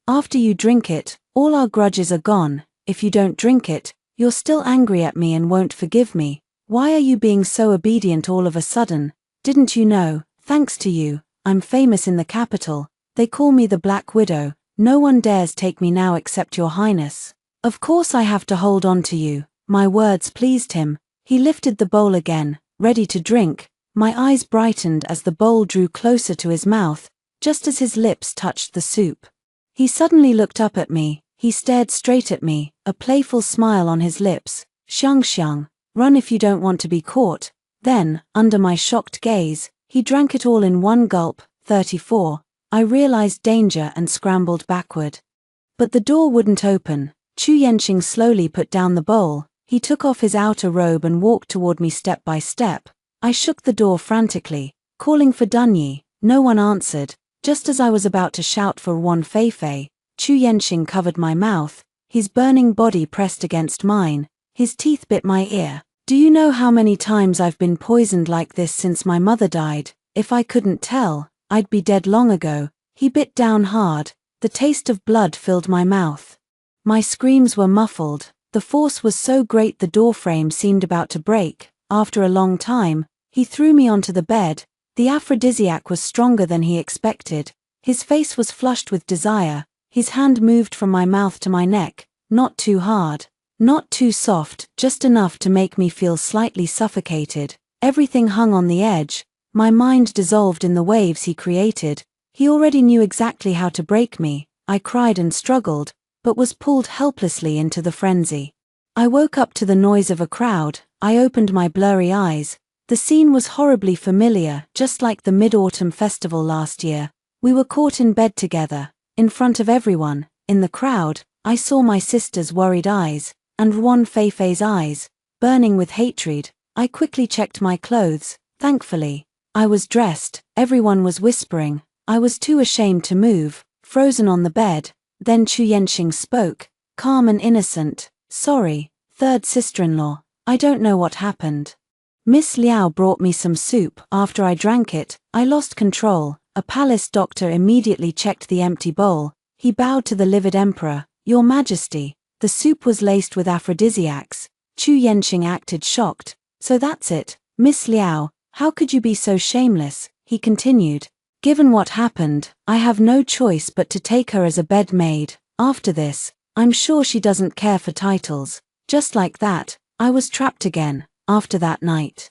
After you drink it, all our grudges are gone. If you don't drink it, you're still angry at me and won't forgive me. Why are you being so obedient all of a sudden? Didn't you know, thanks to you, I'm famous in the capital. They call me the Black Widow. No one dares take me now except your Highness. Of course I have to hold on to you." My words pleased him. He lifted the bowl again, ready to drink. My eyes brightened as the bowl drew closer to his mouth, just as his lips touched the soup. He suddenly looked up at me. He stared straight at me, a playful smile on his lips. "Xiang, run if you don't want to be caught." Then, under my shocked gaze, he drank it all in one gulp. 34. I realized danger and scrambled backward. But the door wouldn't open. Chu Yenxing slowly put down the bowl. He took off his outer robe and walked toward me step by step. I shook the door frantically, calling for Dunyi. No one answered. Just as I was about to shout for Wan Feifei, Chu Yenxing covered my mouth, his burning body pressed against mine, his teeth bit my ear. Do you know how many times I've been poisoned like this since my mother died? If I couldn't tell, I'd be dead long ago. He bit down hard. The taste of blood filled my mouth. My screams were muffled. The force was so great the doorframe seemed about to break. After a long time, he threw me onto the bed. The aphrodisiac was stronger than he expected. His face was flushed with desire. His hand moved from my mouth to my neck, not too hard, not too soft, just enough to make me feel slightly suffocated. Everything hung on the edge. My mind dissolved in the waves he created. He already knew exactly how to break me. I cried and struggled, but was pulled helplessly into the frenzy. I woke up to the noise of a crowd. I opened my blurry eyes. The scene was horribly familiar, just like the Mid-Autumn Festival last year. We were caught in bed together, in front of everyone. In the crowd, I saw my sister's worried eyes, and Wan Feifei's eyes, burning with hatred. I quickly checked my clothes. Thankfully, I was dressed. Everyone was whispering. I was too ashamed to move, frozen on the bed. Then Chu Yenxing spoke, calm and innocent. Sorry, third sister-in-law, I don't know what happened. Miss Liao brought me some soup. After I drank it, I lost control. A palace doctor immediately checked the empty bowl. He bowed to the livid emperor. Your Majesty, the soup was laced with aphrodisiacs. Chu Yenxing acted shocked. So that's it, Miss Liao, how could you be so shameless? He continued. Given what happened, I have no choice but to take her as a bed maid. After this, I'm sure she doesn't care for titles. Just like that, I was trapped again. After that night,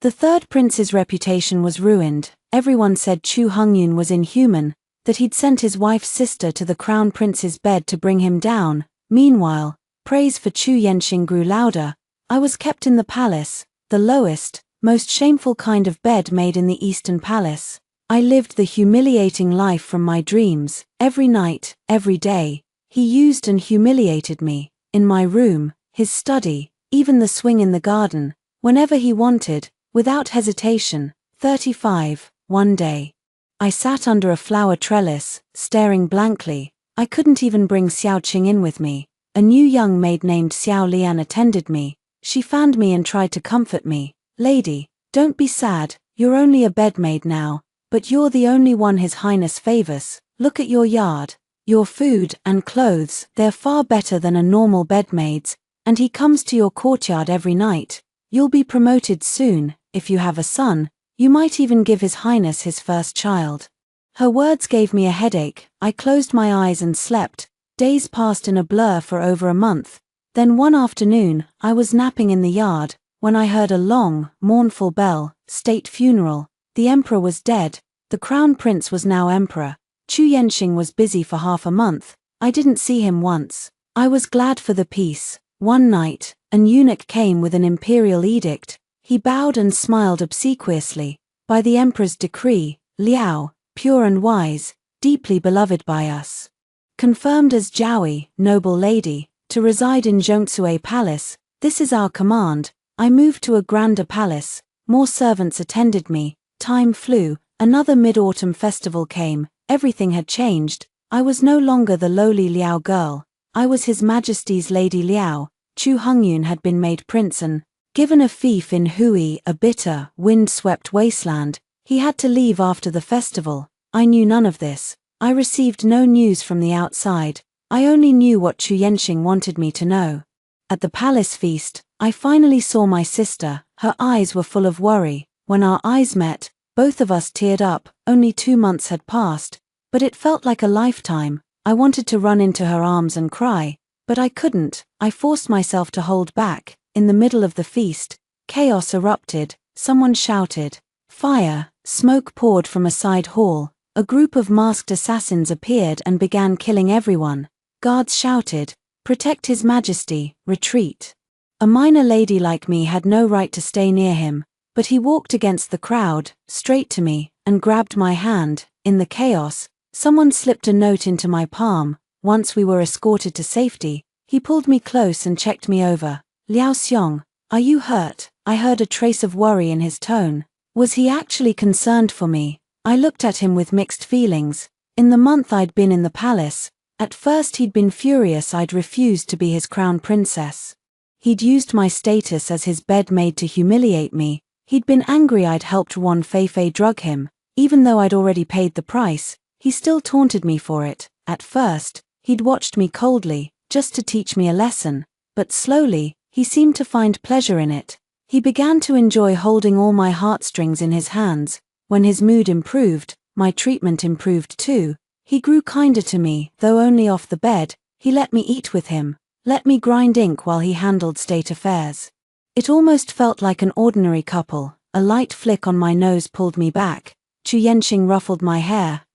the third prince's reputation was ruined. Everyone said Chu Hongyun was inhuman, that he'd sent his wife's sister to the crown prince's bed to bring him down. Meanwhile, praise for Chu Yenxing grew louder. I was kept in the palace, the lowest, most shameful kind of bed made in the Eastern Palace. I lived the humiliating life from my dreams. Every night, every day, he used and humiliated me. In my room, his study, even the swing in the garden, whenever he wanted, without hesitation. 35. One day, I sat under a flower trellis, staring blankly. I couldn't even bring Xiao Qing in with me. A new young maid named Xiao Lian attended me. She fanned me and tried to comfort me. Lady, don't be sad, you're only a bedmaid now. But you're the only one His Highness favors. Look at your yard, your food and clothes, they're far better than a normal bedmaid's, and he comes to your courtyard every night. You'll be promoted soon. If you have a son, you might even give His Highness his first child. Her words gave me a headache. I closed my eyes and slept. Days passed in a blur for over a month. Then one afternoon, I was napping in the yard, when I heard a long, mournful bell. State funeral. The emperor was dead. The crown prince was now emperor. Chu Yenxing was busy for half a month. I didn't see him once. I was glad for the peace. One night, an eunuch came with an imperial edict. He bowed and smiled obsequiously. By the emperor's decree, Liao, pure and wise, deeply beloved by us, confirmed as Jiaoyi, noble lady, to reside in Zhongsue Palace. This is our command. I moved to a grander palace. More servants attended me. Time flew. Another Mid-Autumn Festival came. Everything had changed. I was no longer the lowly Liao girl. I was His Majesty's Lady Liao. Chu Hongyun had been made prince and given a fief in Hui, a bitter, wind-swept wasteland. He had to leave after the festival. I knew none of this. I received no news from the outside. I only knew what Chu Yenxing wanted me to know. At the palace feast, I finally saw my sister. Her eyes were full of worry. When our eyes met, both of us teared up. Only 2 months had passed, but it felt like a lifetime. I wanted to run into her arms and cry, but I couldn't. I forced myself to hold back. In the middle of the feast, chaos erupted. Someone shouted, "Fire!" Smoke poured from a side hall. A group of masked assassins appeared and began killing everyone. Guards shouted, "Protect His Majesty, retreat." A minor lady like me had no right to stay near him, but he walked against the crowd, straight to me, and grabbed my hand. In the chaos, someone slipped a note into my palm. Once we were escorted to safety, he pulled me close and checked me over. "Liao Xiong, are you hurt?" I heard a trace of worry in his tone. Was he actually concerned for me? I looked at him with mixed feelings. In the month I'd been in the palace, at first he'd been furious I'd refused to be his crown princess. He'd used my status as his bedmaid to humiliate me. He'd been angry I'd helped Wan Feifei drug him. Even though I'd already paid the price, he still taunted me for it. At first, he'd watched me coldly, just to teach me a lesson, but slowly, he seemed to find pleasure in it. He began to enjoy holding all my heartstrings in his hands. When his mood improved, my treatment improved too. He grew kinder to me, though only off the bed. He let me eat with him, let me grind ink while he handled state affairs. It almost felt like an ordinary couple. A light flick on my nose pulled me back. Chu Yenqing ruffled my hair.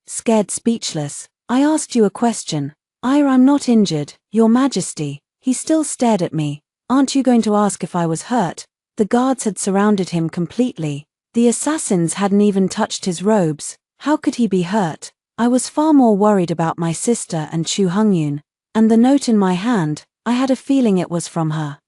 Scared speechless. I asked you a question. I'm not injured, Your Majesty. He still stared at me. Aren't you going to ask if I was hurt? The guards had surrounded him completely. The assassins hadn't even touched his robes. How could he be hurt? I was far more worried about my sister and Chu Hongyun. And the note in my hand, I had a feeling it was from her.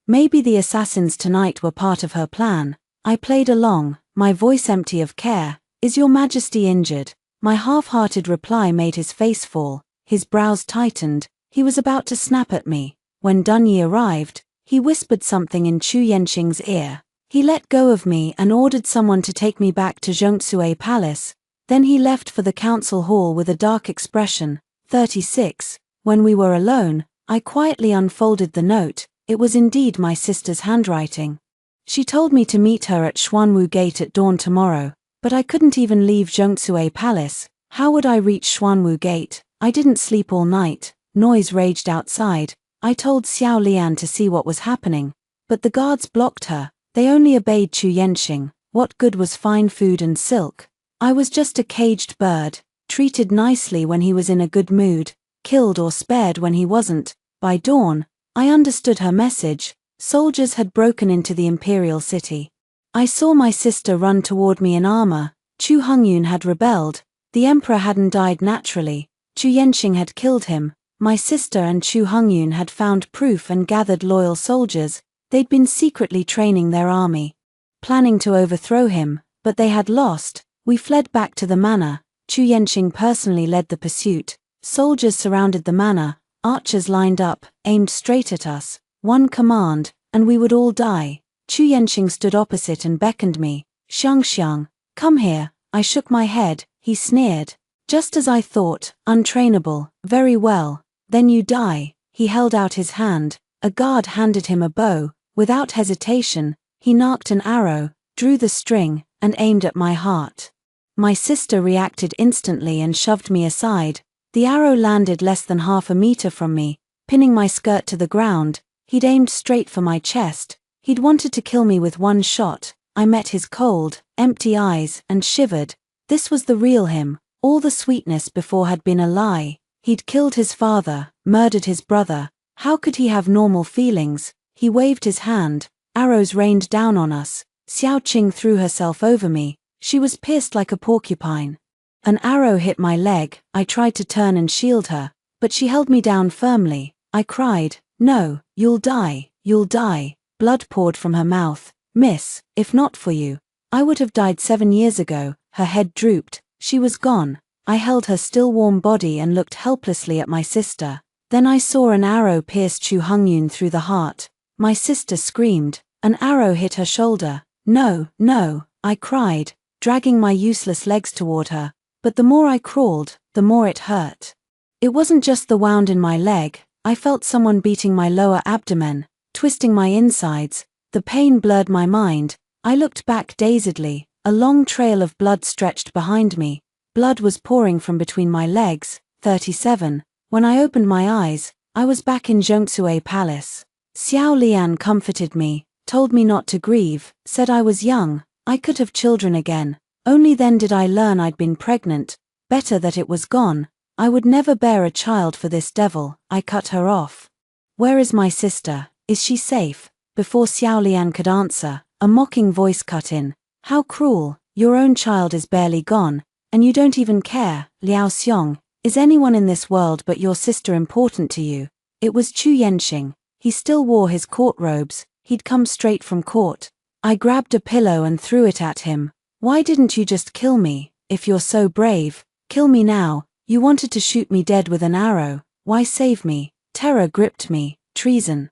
Maybe the assassins tonight were part of her plan. I played along, my voice empty of care. Is Your Majesty injured? My half-hearted reply made his face fall. His brows tightened. He was about to snap at me. When Dunyi arrived, he whispered something in Chu Yenqing's ear. He let go of me and ordered someone to take me back to Zhongsue Palace. Then he left for the council hall with a dark expression. 36. When we were alone, I quietly unfolded the note. It was indeed my sister's handwriting. She told me to meet her at Xuanwu Gate at dawn tomorrow, but I couldn't even leave Zhongsue Palace. How would I reach Xuanwu Gate? I didn't sleep all night. Noise raged outside. I told Xiao Lian to see what was happening, but the guards blocked her. They only obeyed Chu Yenqing. What good was fine food and silk? I was just a caged bird, treated nicely when he was in a good mood, killed or spared when he wasn't. By dawn, I understood her message. Soldiers had broken into the imperial city. I saw my sister run toward me in armor. Chu Hongyun had rebelled. The emperor hadn't died naturally. Chu Yenqing had killed him. My sister and Chu Hongyun had found proof and gathered loyal soldiers. They'd been secretly training their army, planning to overthrow him, but they had lost. We fled back to the manor. Chu Yenqing personally led the pursuit. Soldiers surrounded the manor. Archers lined up, aimed straight at us. One command, and we would all die. Chu Yenqing stood opposite and beckoned me. Xiang, come here. I shook my head. He sneered. Just as I thought, untrainable. Very well. Then you die. He held out his hand. A guard handed him a bow. Without hesitation, he knocked an arrow, drew the string, and aimed at my heart. My sister reacted instantly and shoved me aside. The arrow landed less than half a meter from me, pinning my skirt to the ground. He'd aimed straight for my chest. He'd wanted to kill me with one shot. I met his cold, empty eyes and shivered. This was the real him. All the sweetness before had been a lie. He'd killed his father, murdered his brother. How could he have normal feelings? He waved his hand. Arrows rained down on us. Xiao Qing threw herself over me. She was pierced like a porcupine. An arrow hit my leg. I tried to turn and shield her, but she held me down firmly. I cried, "No, you'll die, you'll die." Blood poured from her mouth. "Miss, if not for you, I would have died 7 years ago." Her head drooped. She was gone. I held her still warm body and looked helplessly at my sister. Then I saw an arrow pierce Chu Hongyun through the heart. My sister screamed. An arrow hit her shoulder. "No, no," I cried, dragging my useless legs toward her. But the more I crawled, the more it hurt. It wasn't just the wound in my leg. I felt someone beating my lower abdomen, twisting my insides. The pain blurred my mind. I looked back dazedly. A long trail of blood stretched behind me. Blood was pouring from between my legs. 37. When I opened my eyes, I was back in Zhongsue Palace. Xiao Lian comforted me, told me not to grieve, said I was young, I could have children again. Only then did I learn I'd been pregnant. Better that it was gone. I would never bear a child for this devil. I cut her off. "Where is my sister? Is she safe?" Before Xiao Lian could answer, a mocking voice cut in. "How cruel. Your own child is barely gone, and you don't even care. Liao Xiong, is anyone in this world but your sister important to you?" It was Chu Yenqing. He still wore his court robes. He'd come straight from court. I grabbed a pillow and threw it at him. "Why didn't you just kill me? if you're so brave, kill me now. You wanted to shoot me dead with an arrow, why save me? Terror gripped me, treason.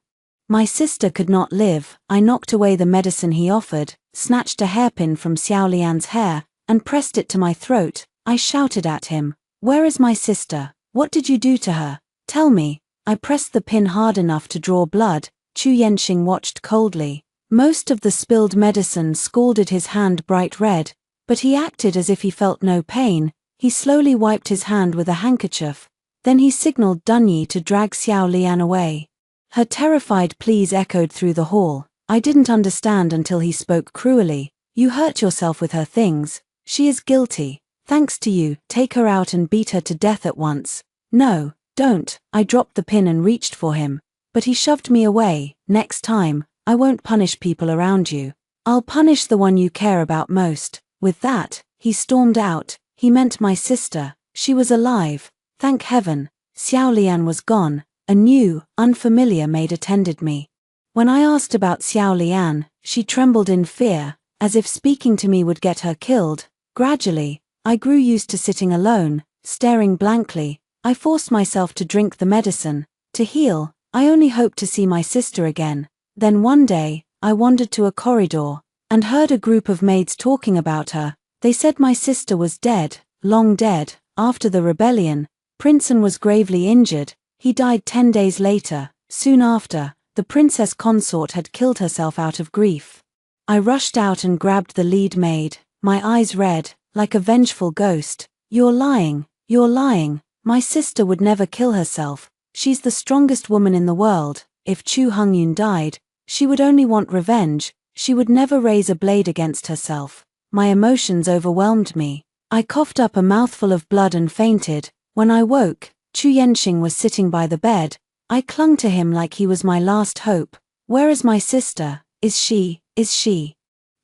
My sister could not live. I knocked away the medicine he offered, snatched a hairpin from Xiao Lian's hair, and pressed it to my throat. I shouted at him, "Where is my sister? What did you do to her? Tell me." I pressed the pin hard enough to draw blood. Chu Yanxing watched coldly. Most of the spilled medicine scalded his hand bright red, but he acted as if he felt no pain. He slowly wiped his hand with a handkerchief. Then he signaled Dunyi to drag Xiao Lian away. Her terrified pleas echoed through the hall. I didn't understand until he spoke cruelly. "You hurt yourself with her things. She is guilty. Thanks to you, take her out and beat her to death at once." "No, don't." I dropped the pin and reached for him, but he shoved me away. "Next time, I won't punish people around you. I'll punish the one you care about most." With that, he stormed out. He meant my sister. She was alive. Thank heaven. Xiao Lian was gone. A new, unfamiliar maid attended me. When I asked about Xiao Lian, she trembled in fear, as if speaking to me would get her killed. Gradually, I grew used to sitting alone, staring blankly. I forced myself to drink the medicine. To heal, I only hoped to see my sister again. Then one day, I wandered to a corridor, and heard a group of maids talking about her. They said my sister was dead, long dead. After the rebellion, Princeton was gravely injured. He died 10 days later. Soon after, the princess consort had killed herself out of grief. I rushed out and grabbed the lead maid, my eyes red, like a vengeful ghost. "You're lying, you're lying. My sister would never kill herself. She's the strongest woman in the world. If Chu Hongyun died, she would only want revenge. She would never raise a blade against herself." My emotions overwhelmed me. I coughed up a mouthful of blood and fainted. When I woke, Chu Yanxing was sitting by the bed. I clung to him like he was my last hope. "Where is my sister? Is she?"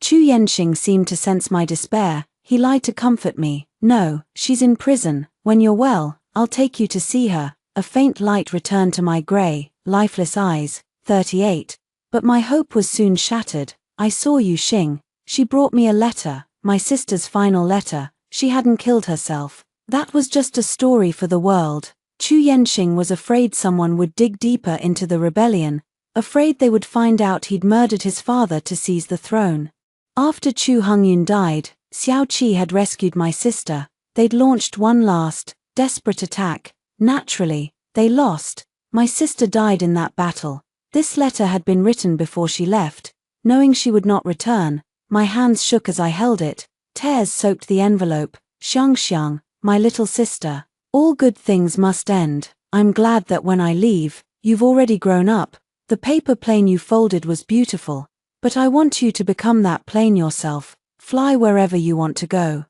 Chu Yanxing seemed to sense my despair. He lied to comfort me. "No, she's in prison. When you're well, I'll take you to see her." A faint light returned to my gray, lifeless eyes. 38. But my hope was soon shattered. I saw Yu Xing. She brought me a letter, my sister's final letter. She hadn't killed herself. That was just a story for the world. Chu Yanxing was afraid someone would dig deeper into the rebellion, afraid they would find out he'd murdered his father to seize the throne. After Chu Hongyun died, Xiao Qi had rescued my sister. They'd launched one last, desperate attack. Naturally, they lost. My sister died in that battle. This letter had been written before she left. Knowing she would not return, my hands shook as I held it. Tears soaked the envelope. "Xiang, my little sister. All good things must end. I'm glad that when I leave, you've already grown up. The paper plane you folded was beautiful, but I want you to become that plane yourself. Fly wherever you want to go.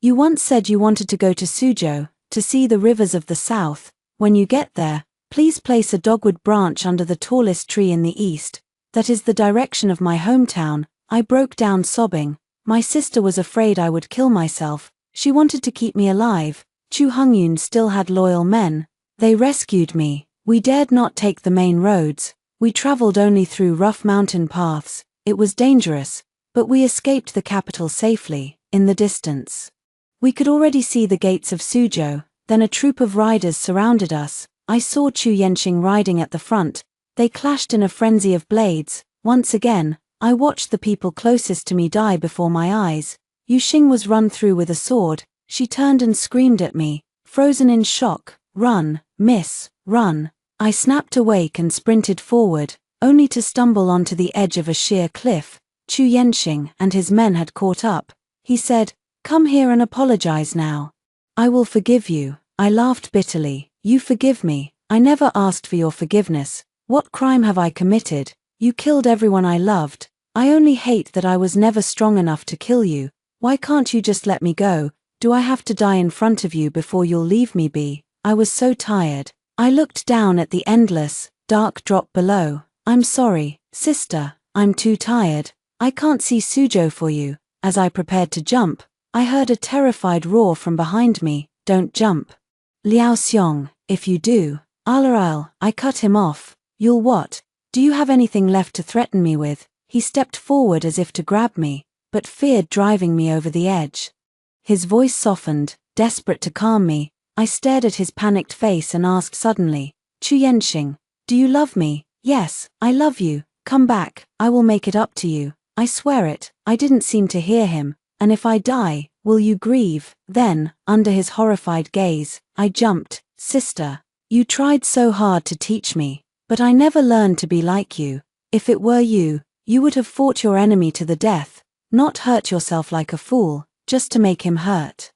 You once said you wanted to go to Suzhou, to see the rivers of the south. When you get there, please place a dogwood branch under the tallest tree in the east. That is the direction of my hometown." I broke down sobbing. My sister was afraid I would kill myself. She wanted to keep me alive. Chu Hongyun still had loyal men. They rescued me. We dared not take the main roads. We traveled only through rough mountain paths. It was dangerous, but we escaped the capital safely. In the distance, we could already see the gates of Suzhou. Then a troop of riders surrounded us. I saw Chu Yanxing riding at the front. They clashed in a frenzy of blades. Once again, I watched the people closest to me die before my eyes. Yu Xing was run through with a sword. She turned and screamed at me, frozen in shock. "Run, miss, run." I snapped awake and sprinted forward, only to stumble onto the edge of a sheer cliff. Chu Yanxing and his men had caught up. He said, "Come here and apologize now. I will forgive you." I laughed bitterly. "You forgive me? I never asked for your forgiveness. What crime have I committed? You killed everyone I loved. I only hate that I was never strong enough to kill you. Why can't you just let me go? Do I have to die in front of you before you'll leave me be?" I was so tired. I looked down at the endless, dark drop below. "I'm sorry, sister. I'm too tired. I can't see Suzhou for you." As I prepared to jump, I heard a terrified roar from behind me. "Don't jump. Liao Xiong, if you do, I cut him off." "You'll what? Do you have anything left to threaten me with?" He stepped forward as if to grab me, but feared driving me over the edge. His voice softened, desperate to calm me. I stared at his panicked face and asked suddenly, Chu Yenxing, do you love me? Yes, I love you. Come back, I will make it up to you. I swear it. I didn't seem to hear him. And if I die, will you grieve? Then, under his horrified gaze, I jumped. Sister, you tried so hard to teach me, but I never learned to be like you. If it were you, you would have fought your enemy to the death, not hurt yourself like a fool, just to make him hurt.